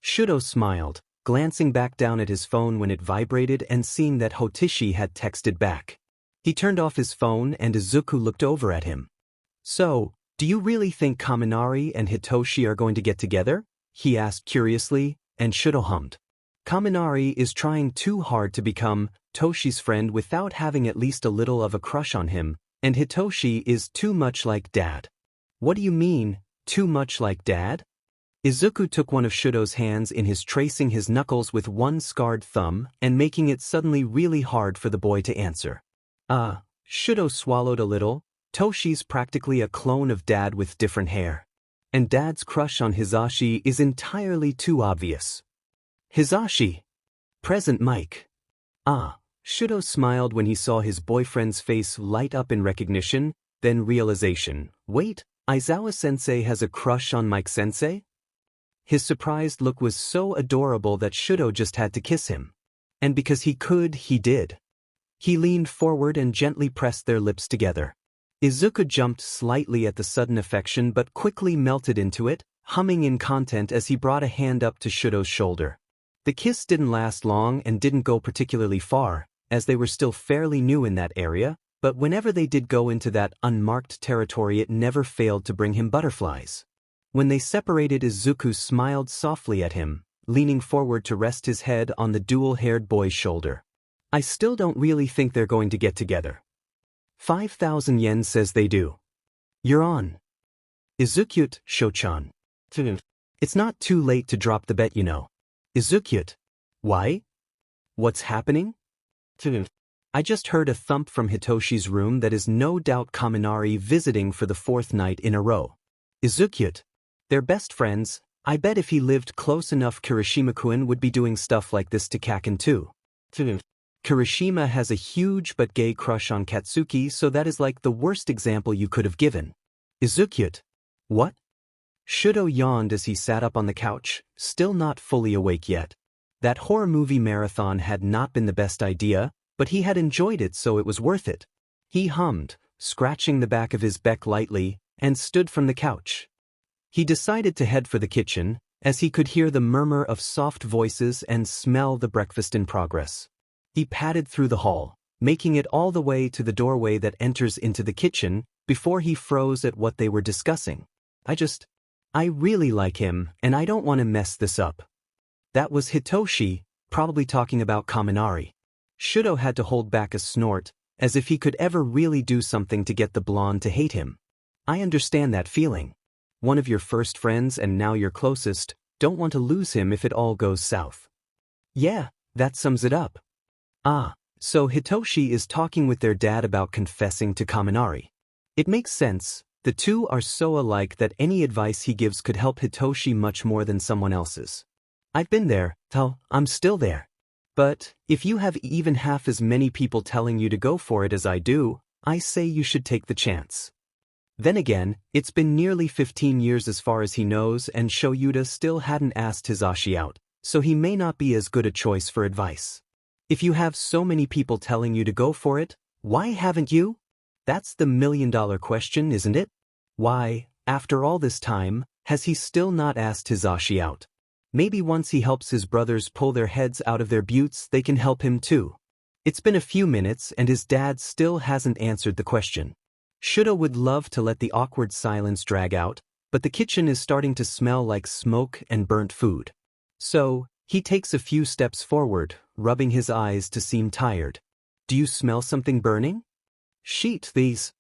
Shoto smiled, glancing back down at his phone when it vibrated and seeing that Hitoshi had texted back. He turned off his phone and Izuku looked over at him. So, do you really think Kaminari and Hitoshi are going to get together? He asked curiously, and Shoto hummed. Kaminari is trying too hard to become Toshi's friend without having at least a little of a crush on him, and Hitoshi is too much like Dad. What do you mean, too much like Dad? Izuku took one of Shoto's hands in his, tracing his knuckles with one scarred thumb and making it suddenly really hard for the boy to answer. Shoto swallowed a little. Toshi's practically a clone of Dad with different hair. And Dad's crush on Hisashi is entirely too obvious. Hisashi. Present Mike. Shoto smiled when he saw his boyfriend's face light up in recognition, then realization. Wait, Aizawa-sensei has a crush on Mike-sensei? His surprised look was so adorable that Shoto just had to kiss him. And because he could, he did. He leaned forward and gently pressed their lips together. Izuku jumped slightly at the sudden affection but quickly melted into it, humming in content as he brought a hand up to Shoto's shoulder. The kiss didn't last long and didn't go particularly far, as they were still fairly new in that area, but whenever they did go into that unmarked territory it never failed to bring him butterflies. When they separated, Izuku smiled softly at him, leaning forward to rest his head on the dual-haired boy's shoulder. I still don't really think they're going to get together. 5,000 yen says they do. You're on. Izuku, Shochan. It's not too late to drop the bet, you know. Izuku. Why? What's happening? I just heard a thump from Hitoshi's room that is no doubt Kaminari visiting for the 4th night in a row. Izuku. They're best friends. I bet if he lived close enough Kirishima-kun would be doing stuff like this to Kaken too. Kirishima has a huge but gay crush on Katsuki, so that is like the worst example you could have given. Izuku. What? Shoto yawned as he sat up on the couch, still not fully awake yet. That horror movie marathon had not been the best idea, but he had enjoyed it, so it was worth it. He hummed, scratching the back of his back lightly, and stood from the couch. He decided to head for the kitchen, as he could hear the murmur of soft voices and smell the breakfast in progress. He padded through the hall, making it all the way to the doorway that enters into the kitchen, before he froze at what they were discussing. I really like him, and I don't want to mess this up. That was Hitoshi, probably talking about Kaminari. Shoto had to hold back a snort, as if he could ever really do something to get the blonde to hate him. I understand that feeling. One of your first friends and now your closest, don't want to lose him if it all goes south. Yeah, that sums it up. So Hitoshi is talking with their dad about confessing to Kaminari. It makes sense. The two are so alike that any advice he gives could help Hitoshi much more than someone else's. I've been there, I'm still there. But if you have even half as many people telling you to go for it as I do, I say you should take the chance. Then again, it's been nearly 15 years as far as he knows, and Shoyuta still hadn't asked Hisashi out, so he may not be as good a choice for advice. If you have so many people telling you to go for it, why haven't you? That's the million-dollar question, isn't it? Why, after all this time, has he still not asked Hisashi out? Maybe once he helps his brothers pull their heads out of their buttes, they can help him too. It's been a few minutes and his dad still hasn't answered the question. Shoto would love to let the awkward silence drag out, but the kitchen is starting to smell like smoke and burnt food. So, he takes a few steps forward, rubbing his eyes to seem tired. Do you smell something burning? Sheet these.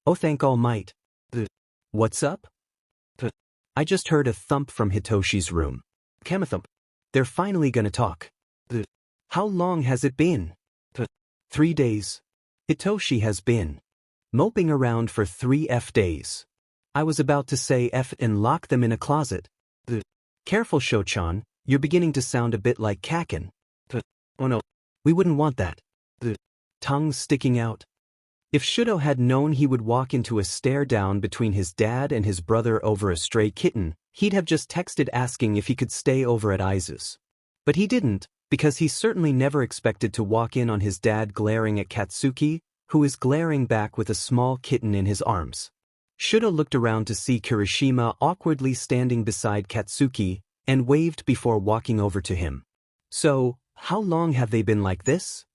Oh, thank all might. What's up? I just heard a thump from Hitoshi's room. Kamathump. They're finally gonna talk. How long has it been? 3 days. Hitoshi has been moping around for 3 days. I was about to say F and lock them in a closet. Careful, Shochan, you're beginning to sound a bit like Kaken. Oh no, we wouldn't want that. Tongue sticking out. If Shoto had known he would walk into a stare down between his dad and his brother over a stray kitten, he'd have just texted asking if he could stay over at Aiza's. But he didn't, because he certainly never expected to walk in on his dad glaring at Katsuki, who is glaring back with a small kitten in his arms. Shoto looked around to see Kirishima awkwardly standing beside Katsuki, and waved before walking over to him. So, how long have they been like this?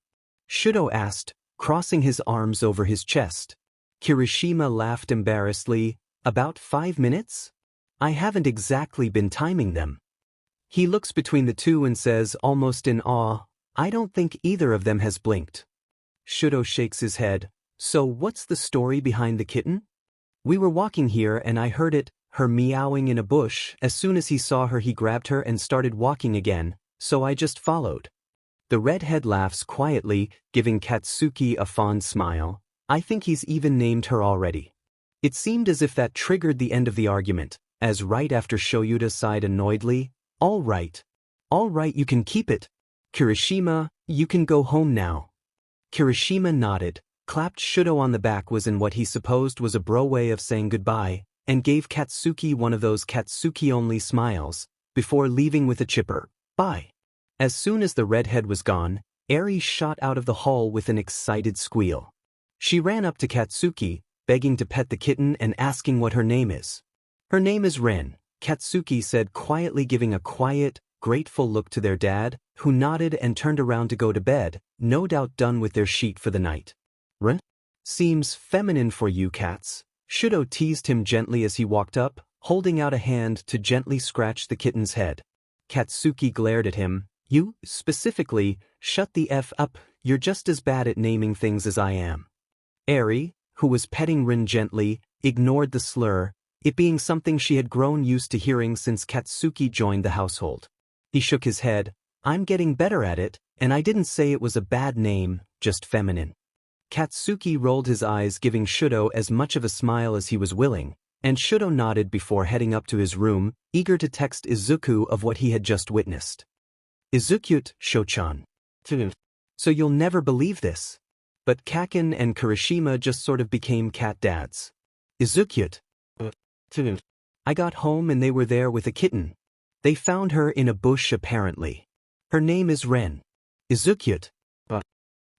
Shoto asked, crossing his arms over his chest. Kirishima laughed embarrassedly. About 5 minutes? I haven't exactly been timing them. He looks between the two and says, almost in awe, I don't think either of them has blinked. Shoto shakes his head. So what's the story behind the kitten? We were walking here and I heard her meowing in a bush. As soon as he saw her he grabbed her and started walking again, so I just followed. The redhead laughs quietly, giving Katsuki a fond smile. I think he's even named her already. It seemed as if that triggered the end of the argument, as right after Shoyuta sighed annoyedly, All right, you can keep it. Kirishima, you can go home now. Kirishima nodded, clapped Shoto on the back was in what he supposed was a bro way of saying goodbye, and gave Katsuki one of those Katsuki-only smiles, before leaving with a chipper, bye. As soon as the redhead was gone, Eri shot out of the hall with an excited squeal. She ran up to Katsuki, begging to pet the kitten and asking what her name is. Her name is Ren, Katsuki said quietly, giving a quiet, grateful look to their dad, who nodded and turned around to go to bed, no doubt done with their sheet for the night. Ren? Seems feminine for you cats. Shoto teased him gently as he walked up, holding out a hand to gently scratch the kitten's head. Katsuki glared at him. You, specifically, shut the F up, you're just as bad at naming things as I am. Eri, who was petting Rin gently, ignored the slur, it being something she had grown used to hearing since Katsuki joined the household. He shook his head. I'm getting better at it, and I didn't say it was a bad name, just feminine. Katsuki rolled his eyes, giving Shoto as much of a smile as he was willing, and Shoto nodded before heading up to his room, eager to text Izuku of what he had just witnessed. Izukute, Shochan. So you'll never believe this. But Kaken and Kirishima just sort of became cat dads. Izukute. I got home and they were there with a kitten. They found her in a bush apparently. Her name is Ren. Izukute.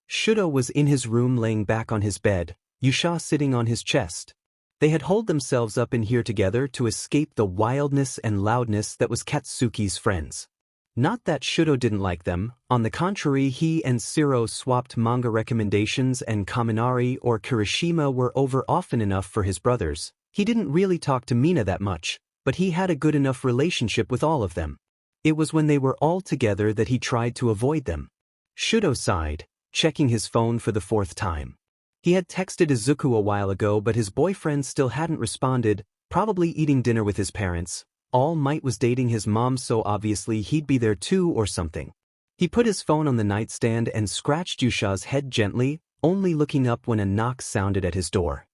Shoto was in his room laying back on his bed, Yusha sitting on his chest. They had holed themselves up in here together to escape the wildness and loudness that was Katsuki's friends. Not that Shoto didn't like them, on the contrary he and Shiro swapped manga recommendations and Kaminari or Kirishima were over often enough for his brothers. He didn't really talk to Mina that much, but he had a good enough relationship with all of them. It was when they were all together that he tried to avoid them. Shoto sighed, checking his phone for the fourth time. He had texted Izuku a while ago but his boyfriend still hadn't responded, probably eating dinner with his parents. All Might was dating his mom so obviously he'd be there too or something. He put his phone on the nightstand and scratched Yusha's head gently, only looking up when a knock sounded at his door.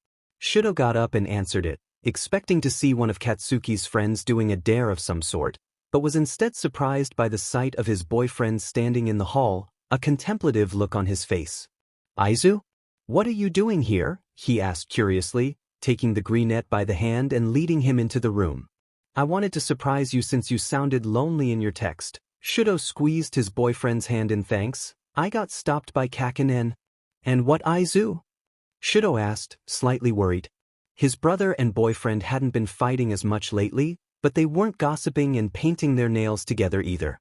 Shoto got up and answered it, expecting to see one of Katsuki's friends doing a dare of some sort, but was instead surprised by the sight of his boyfriend standing in the hall, a contemplative look on his face. Aizu? What are you doing here? He asked curiously, taking the greenette by the hand and leading him into the room. I wanted to surprise you since you sounded lonely in your text. Shoto squeezed his boyfriend's hand in thanks. I got stopped by Kaken and what Aizu? Shoto asked, slightly worried. His brother and boyfriend hadn't been fighting as much lately, but they weren't gossiping and painting their nails together either.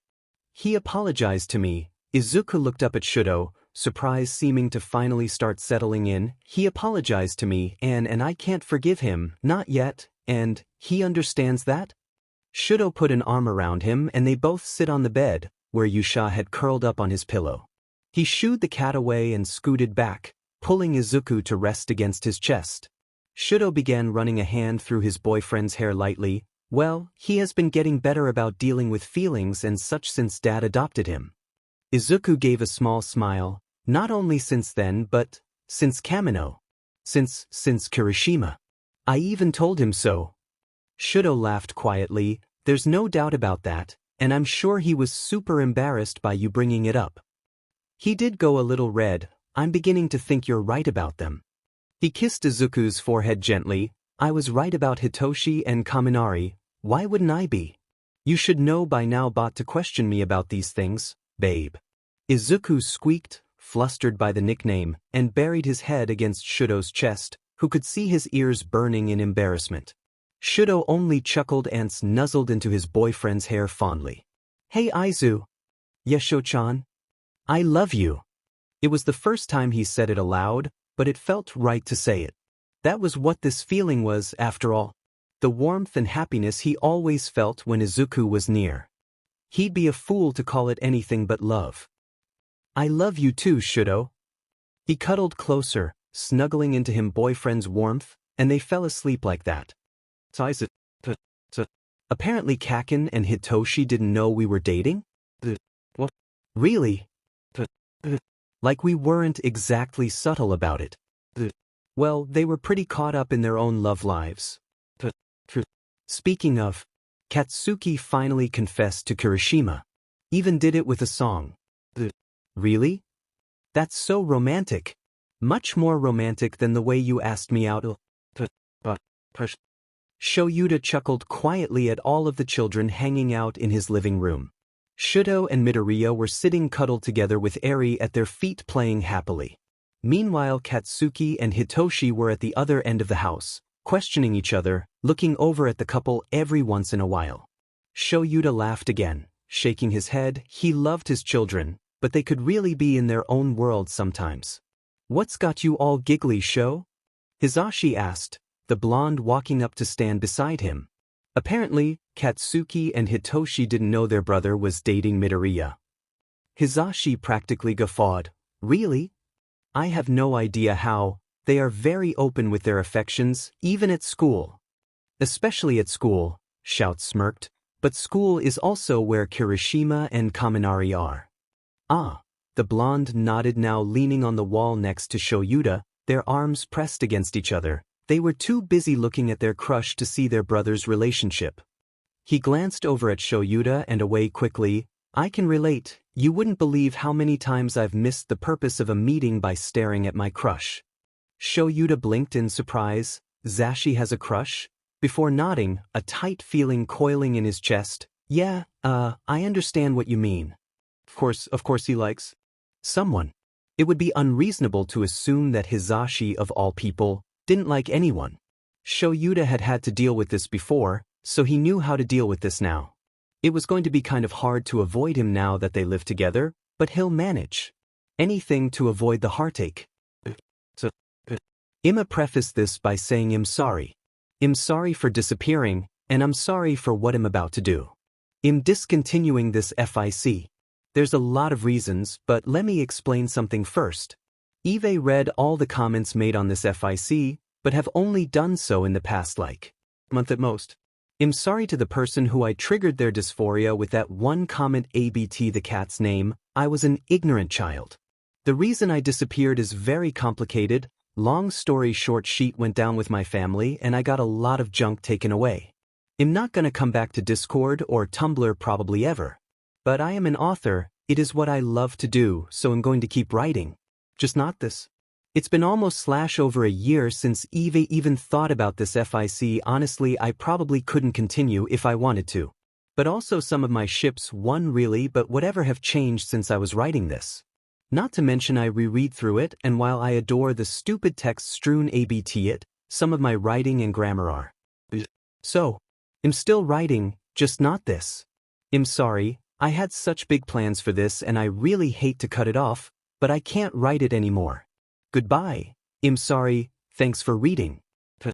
He apologized to me. Izuku looked up at Shoto, surprise seeming to finally start settling in. He apologized to me and I can't forgive him, not yet, and he understands that? Shoto put an arm around him and they both sit on the bed, where Yusha had curled up on his pillow. He shooed the cat away and scooted back, pulling Izuku to rest against his chest. Shoto began running a hand through his boyfriend's hair lightly. Well, he has been getting better about dealing with feelings and such since Dad adopted him. Izuku gave a small smile, not only since then but since Kamino. Since Kirishima. I even told him so. Shoto laughed quietly. There's no doubt about that, and I'm sure he was super embarrassed by you bringing it up. He did go a little red. I'm beginning to think you're right about them. He kissed Izuku's forehead gently. I was right about Hitoshi and Kaminari. Why wouldn't I be? You should know by now but to question me about these things, babe. Izuku squeaked, flustered by the nickname, and buried his head against Shoto's chest, who could see his ears burning in embarrassment. Shoto only chuckled and nuzzled into his boyfriend's hair fondly. Hey Aizu. Yesho-chan. I love you. It was the first time he said it aloud, but it felt right to say it. That was what this feeling was, after all. The warmth and happiness he always felt when Izuku was near. He'd be a fool to call it anything but love. I love you too, Shoto. He cuddled closer, snuggling into him boyfriend's warmth, and they fell asleep like that. Apparently Kaken and Hitoshi didn't know we were dating? What? Really? Like we weren't exactly subtle about it. Well, they were pretty caught up in their own love lives. Speaking of, Katsuki finally confessed to Kirishima. Even did it with a song. Really? That's so romantic. Much more romantic than the way you asked me out. Shoyuta chuckled quietly at all of the children hanging out in his living room. Shoto and Midoriya were sitting cuddled together with Eri at their feet playing happily. Meanwhile, Katsuki and Hitoshi were at the other end of the house, questioning each other, looking over at the couple every once in a while. Shoyuta laughed again, shaking his head. He loved his children, but they could really be in their own world sometimes. What's got you all giggly, Sho? Hisashi asked, the blonde walking up to stand beside him. Apparently, Katsuki and Hitoshi didn't know their brother was dating Midoriya. Hisashi practically guffawed. Really? I have no idea how. They are very open with their affections, even at school. Especially at school, Shout smirked, but school is also where Kirishima and Kaminari are. Ah, the blonde nodded, now leaning on the wall next to Shoyuta, their arms pressed against each other. They were too busy looking at their crush to see their brother's relationship. He glanced over at Shoyuta and away quickly. I can relate. You wouldn't believe how many times I've missed the purpose of a meeting by staring at my crush. Shoyuta blinked in surprise. Zashi has a crush? Before nodding, a tight feeling coiling in his chest. Yeah, I understand what you mean. Of course he likes someone. It would be unreasonable to assume that Hisashi, of all people, didn't like anyone. Shoyuta had had to deal with this before, so he knew how to deal with this now. It was going to be kind of hard to avoid him now that they live together, but he'll manage. Anything to avoid the heartache. Ima prefaced this by saying I'm sorry. I'm sorry for disappearing, and I'm sorry for what I'm about to do. I'm discontinuing this FIC. There's a lot of reasons, but let me explain something first. Eve read all the comments made on this FIC, but have only done so in the past month at most. I'm sorry to the person who I triggered their dysphoria with that one comment ABT the cat's name. I was an ignorant child. The reason I disappeared is very complicated. Long story short, shit went down with my family and I got a lot of junk taken away. I'm not gonna come back to Discord or Tumblr probably ever. But I am an author, it is what I love to do, so I'm going to keep writing. Just not this. It's been almost over a year since Eve even thought about this FIC. Honestly, I probably couldn't continue if I wanted to. But also some of my ships won really, but whatever have changed since I was writing this. Not to mention I reread through it, and while I adore the stupid text strewn ABT it, some of my writing and grammar are. So, I'm still writing, just not this. I'm sorry, I had such big plans for this and I really hate to cut it off, but I can't write it anymore. Goodbye. I'm sorry, thanks for reading.